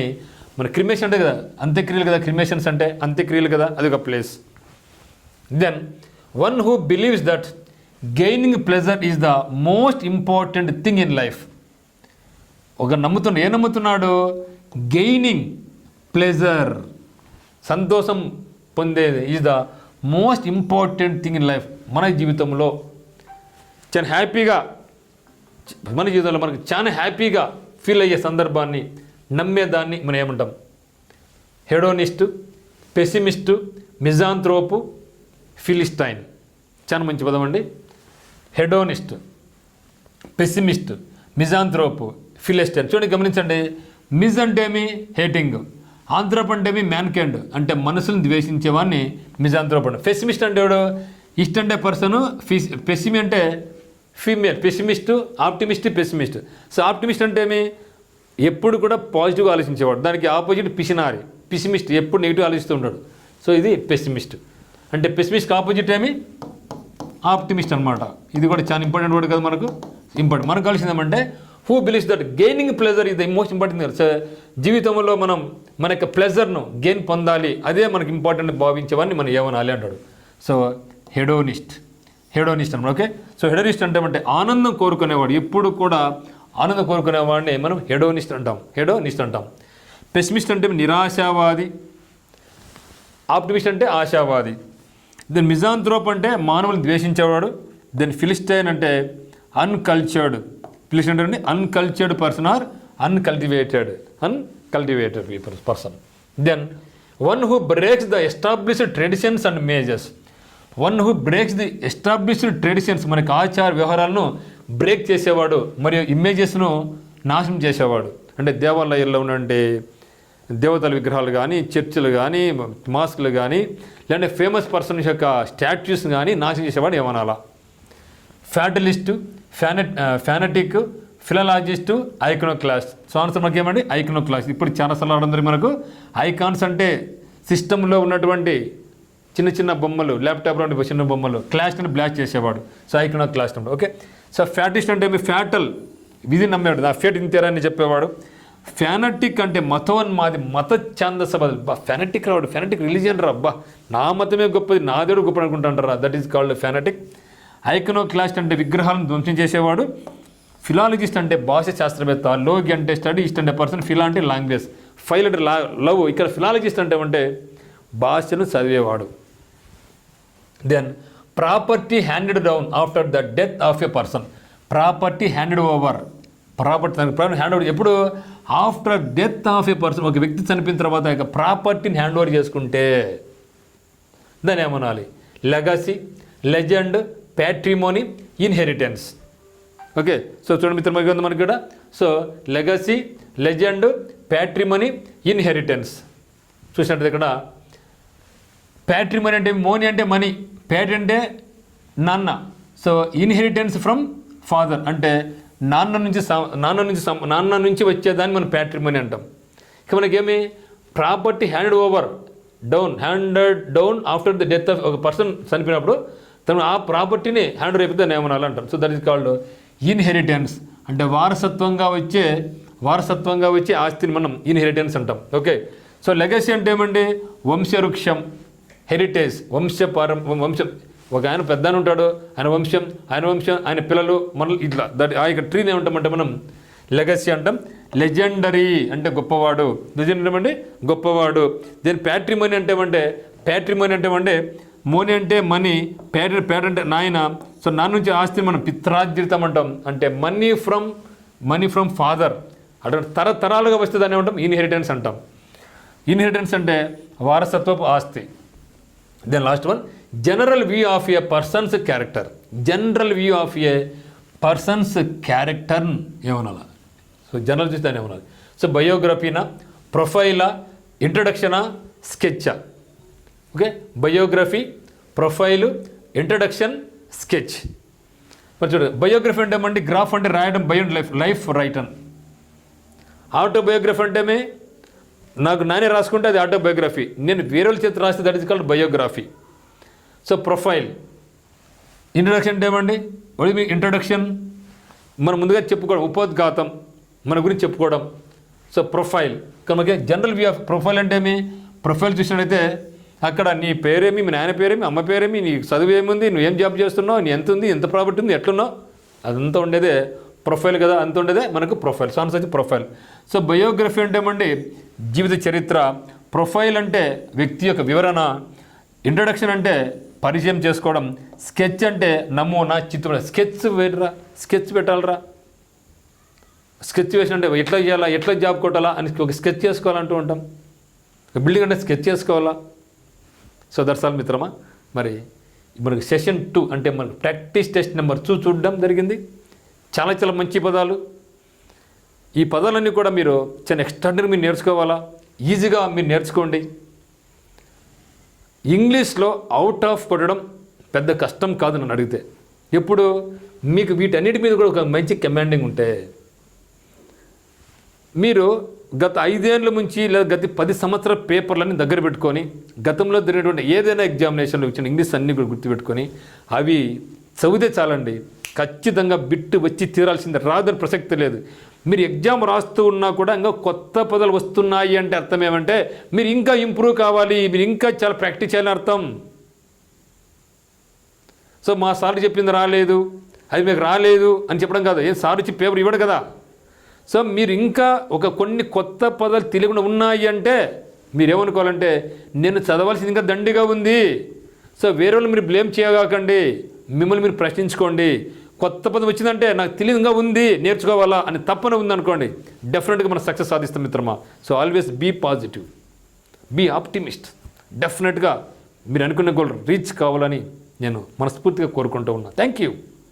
మన క్రిమేషన్ అంటే కదా, అంత్యక్రియలు కదా, క్రిమేషన్స్ అంటే అంత్యక్రియలు కదా, అది ఒక place. Then one who believes that gaining pleasure is the most important thing in life. ఒక నమ్ముతున్నాడు, ఏ నమ్ముతున్నాడు, గెయినింగ్ ప్లెజర్, సంతోషం పొందేది is the most important thing in life. మన జీవితంలో చాలా హ్యాపీగా, మన జీవితంలో మనకు చాలా హ్యాపీగా ఫీల్ అయ్యే సందర్భాన్ని, నమ్మేదాన్ని మనం ఏమంటాం, హెడోనిస్టు, పెసిమిస్టు, మిజాంథ్రోపు, ఫిలిస్టైన్. చాలా మంచి పదం అండి. హెడోనిస్ట్, పెసిమిస్ట్, మిజాంథ్రోపు, ఫిలిస్టైన్. చూడండి, గమనించండి. మిజ్ అంటే ఏమి, హేటింగ్. ఆంథ్రోప్ అంటే ఏమి, మ్యాన్కైండ్, అంటే మనసులను ద్వేషించేవాడిని మిజాంథ్రోప్ అంటే. పెసిమిస్ట్ అంటే ఎవడు, ఇష్ట అంటే పర్సను, పెసిమి అంటే female. Pessimist, optimist, pessimist. So optimist అంటే ఏమి, ఎప్పుడు కూడా పాజిటివ్గా ఆలోచించేవాడు. దానికి ఆపోజిట్ పిసినారి, పిసిమిస్ట్, ఎప్పుడు నెగిటివ్ ఆలోచిస్తూ ఉంటాడు. సో ఇది పెసిమిస్ట్. అంటే పెసిమిస్ట్కి ఆపోజిట్ ఏమి ఆప్టిమిస్ట్ అనమాట. ఇది కూడా చాలా ఇంపార్టెంట్ వర్డ్ కదా మనకు. ఇంపార్టెంట్ మనకు కలిసిందేమంటే who believes that gaining pleasure ఇది మోస్ట్ ఇంపార్టెంట్ కదా. సో జీవితంలో మనం మన యొక్క ప్లెజర్ను గెయిన్ పొందాలి, అదే మనకి ఇంపార్టెంట్ భావించేవాడిని మనం ఏమనాలి అంటాడు. సో హెడోనిస్ట్ అన్నమాట. ఓకే, సో హెడోనిస్ట్ అంటే ఆనందం కోరుకునేవాడు, ఎప్పుడు కూడా ఆనందం కోరుకునేవాడిని మనం హెడోనిస్ట్ అంటాం. పెసిమిస్ట్ అంటే నిరాశావాది, ఆప్టిమిస్ట్ అంటే ఆశావాది. దెన్ మిజాంథ్రోప్ అంటే మానవులను ద్వేషించేవాడు. దెన్ ఫిలిస్టైన్ అంటే అన్కల్చర్డ్. ఫిలిస్టైన్ అంటే uncultured person or uncultivated person. Then one who breaks the established traditions and majors. మనకి ఆచార వ్యవహారాలను బ్రేక్ చేసేవాడు మరియు ఇమేజెస్ను నాశనం చేసేవాడు. అంటే దేవాలయాల్లో ఉన్నటువంటి దేవతల విగ్రహాలు కానీ, చర్చిలు కానీ, మాస్కులు కానీ, లేదంటే ఫేమస్ పర్సన్స్ యొక్క స్టాచ్యూస్ కానీ నాశనం చేసేవాడు ఏమనాలా. ఫ్యాటలిస్టు, ఫ్యానటిక్, ఫిలలాజిస్టు, ఐకనోక్లాస్ట్. సో ఆన్సర్ మనకి ఏమండి ఐకనోక్లాస్ట్. ఇప్పుడు చాలా సలహాలు అందరూ మనకు ఐకాన్స్ అంటే సిస్టంలో ఉన్నటువంటి చిన్న చిన్న బొమ్మలు, ల్యాప్టాప్లో ఉండే చిన్న బొమ్మలు, క్లాస్ని బ్లాస్ట్ చేసేవాడు. సో ఐకనోక్లాస్ట్ అంటే. ఓకే, సో ఫ్యాటిస్ట్ అంటే మీ ఫ్యాటల్ విధి నమ్మేవాడు, నా ఫేట్ ఇంతేరా అని చెప్పేవాడు. ఫ్యానటిక్ అంటే మతోన్మాది, మత ఛాందస బదులు. ఫ్యానటిక్ రాడు, ఫ్యానటిక్ రిలీజియన్ రా, అబ్బా నా మతమే గొప్పది, నా దేవుడు గొప్ప అనుకుంటాంటారా, దట్ ఈస్ కాల్డ్ ఫ్యానటిక్. ఐకనోక్లాస్ట్ అంటే విగ్రహాలను ధ్వంసం చేసేవాడు. ఫిలాలజిస్ట్ అంటే భాష శాస్త్రవేత్త. లోగి అంటే స్టడీ, ఇస్ట్ అంటే పర్సన్, ఫిలా అంటే లాంగ్వేజ్, ఫైల్ అంటే లవ్. ఇక్కడ ఫిలాలజిస్ట్ అంటే భాషను చదివేవాడు. Then property handed down after the death of a person. Property handed over, property hand over ఎప్పుడు after death of a person. ఒక వ్యక్తి చనిపోయిన తర్వాత ఇక ప్రాపర్టీని హ్యాండ్ ఓవర్ చేసుకుంటే దాన్ని ఏమనాలి. Legacy, legend, patrimony, inheritance. Okay, so చూడండి మిత్రులు ఉంది మనకి కూడా. So legacy, legend, patrimony, inheritance. చూసినట్టు ఇక్కడ ప్యాట్రిమోనీ అంటే మోనీ అంటే మనీ, ప్యాట్ అంటే నాన్న. సో ఇన్హెరిటెన్స్ ఫ్రమ్ ఫాదర్ అంటే నాన్న నుంచి వచ్చేదాన్ని మనం ప్యాట్రిమోనీ అంటాం. ఇక మనకేమి property handed down after the death of ఒక పర్సన్ చనిపోయినప్పుడు తను ఆ ప్రాపర్టీని హ్యాండ్ ఓవర్ అయిపోతే ఏమనాలి అంటాం. So that is called inheritance. అంటే వారసత్వంగా వచ్చే ఆస్తిని మనం ఇన్హెరిటెన్స్ అంటాం. ఓకే, సో లెగసీ అంటే ఏమండి వంశవృక్షం, హెరిటేజ్, వంశం. ఒక ఆయన పెద్ద ఉంటాడు, ఆయన వంశం, ఆయన పిల్లలు, మన ఇట్లా ఆ యొక్క ట్రీని ఏమంటామంటే మనం లెగసీ అంటాం. లెజెండరీ అంటే గొప్పవాడు, గొప్పవాడు. దీని ప్యాట్రిమోనీ అంటే మోనీ అంటే మనీ, ప్యాట్ అంటే నాయన. సో నాన్న నుంచి ఆస్తిని మనం పిత్రార్జితం అంటాం. అంటే మనీ ఫ్రమ్ ఫాదర్, అంటే తరతరాలుగా వస్తే దాన్ని ఏమంటాం ఇన్హెరిటెన్స్ అంటాం. ఇన్హెరిటెన్స్ అంటే వారసత్వపు ఆస్తి. Then last one general view of a person's character. ఏమనాలి. సో జనరల్ చూస్తే దాన్ని ఏమనాలి. సో బయోగ్రఫీనా, ప్రొఫైలా, ఇంట్రడక్షనా, స్కెచ్చా. Okay, biography, profile, introduction, sketch. మరి చూడండి బయోగ్రఫీ అంటే ఏమండి గ్రాఫ్ అంటే రాయడం, బయో లైఫ్ రైటన్. ఆటోబయోగ్రఫీ అంటే నాకు నానే రాసుకుంటే అది ఆటోబయోగ్రఫీ, నేను వేరే చేత రాస్తే that is called biography. So profile. Introduction అంటే ఏమండి మీ ఇంట్రడక్షన్ మనం ముందుగా చెప్పుకోవడం, ఉపోద్ఘాతం, మన గురించి చెప్పుకోవడం. So profile. కనుక జనరల్ వ్యూ ఆఫ్ ప్రొఫైల్ అంటే ప్రొఫైల్ చూసినట్టయితే అక్కడ నీ పేరేమి, మీ నాయన పేరేమి, అమ్మ పేరేమి, నీ చదువు ఏముంది, నువ్వు ఏం జాబ్ చేస్తున్నావు, నీ ఎంత ఉంది, ఎంత ప్రాపర్టీ ఉంది, ఎట్లున్నావు, అదంతా ఉండేదే ప్రొఫైల్ కదా. అంత ఉండేదే మనకు profile. So answer profile. So biography అంటే ఏమండి జీవిత చరిత్ర, ప్రొఫైల్ అంటే వ్యక్తి యొక్క వివరణ, ఇంట్రడక్షన్ అంటే పరిచయం చేసుకోవడం, స్కెచ్ అంటే నమూనా, చిత్రం. స్కెచ్ పెట్టాలరా, స్కెచ్ వేసినంటే ఎట్లా చేయాలా, ఎట్లా జాబ్ కొట్టాలా అని ఒక స్కెచ్ చేసుకోవాలంటూ ఉంటాం. బిల్డింగ్ అంటే స్కెచ్ చేసుకోవాలా. సో దట్స్ ఆల్ మిత్రమా. మరి మనకి సెషన్ 2 అంటే మన ప్రాక్టీస్ టెస్ట్ నెంబర్ 2 చూడడం జరిగింది. చాలా చాలా మంచి పదాలు. ఈ పదాలన్నీ కూడా మీరు చాలా ఎక్స్ట్రాడినరీ మీరు నేర్చుకోవాలా, ఈజీగా మీరు నేర్చుకోండి. ఇంగ్లీష్లో అవుట్ ఆఫ్ కొట్టడం పెద్ద కష్టం కాదు నన్ను అడిగితే. ఎప్పుడు మీకు వీటన్నిటి మీద కూడా ఒక మంచి కమాండింగ్ ఉంటే మీరు గత 5 ఏళ్ళ నుంచి లేదా గత 10 సంవత్సరాల పేపర్లన్నీ దగ్గర పెట్టుకొని గతంలో జరిగినటువంటి ఏదైనా ఎగ్జామినేషన్లో ఇచ్చిన ఇంగ్లీష్ అన్నీ కూడా గుర్తుపెట్టుకొని అవి చదివితే చాలండి. ఖచ్చితంగా బిట్టు వచ్చి తీరాల్సిందే, రాదని ప్రసక్తి లేదు. మీరు ఎగ్జామ్ రాస్తూ ఉన్నా కూడా ఇంకా కొత్త పదాలు వస్తున్నాయి అంటే అర్థం ఏమంటే మీరు ఇంకా ఇంప్రూవ్ కావాలి, మీరు ఇంకా చాలా ప్రాక్టీస్ చేయాలని అర్థం. సో మా సార్ చెప్పింది రాలేదు, అది మీకు రాలేదు అని చెప్పడం కాదు. ఏం సార్ ఇచ్చి పేపర్ ఇవ్వడు కదా. సో మీరు ఇంకా కొన్ని కొత్త పదాలు తెలియకుండా ఉన్నాయి అంటే మీరేమనుకోవాలంటే నేను చదవాల్సింది ఇంకా దండిగా ఉంది. సో వేరే వాళ్ళు మీరు బ్లేమ్ చేయగాకండి, మిమ్మల్ని మీరు ప్రశ్నించుకోండి. కొత్త పదం వచ్చిందంటే నాకు తెలియదుగా ఉంది, నేర్చుకోవాలా అని తప్పన ఉందనుకోండి, డెఫినెట్గా మనం సక్సెస్ సాధిస్తాం మిత్రమా. So always be positive, be optimist. డెఫినెట్గా మీరు అనుకున్న గోల్ రీచ్ కావాలని నేను మనస్ఫూర్తిగా కోరుకుంటూ ఉన్నా. Thank you.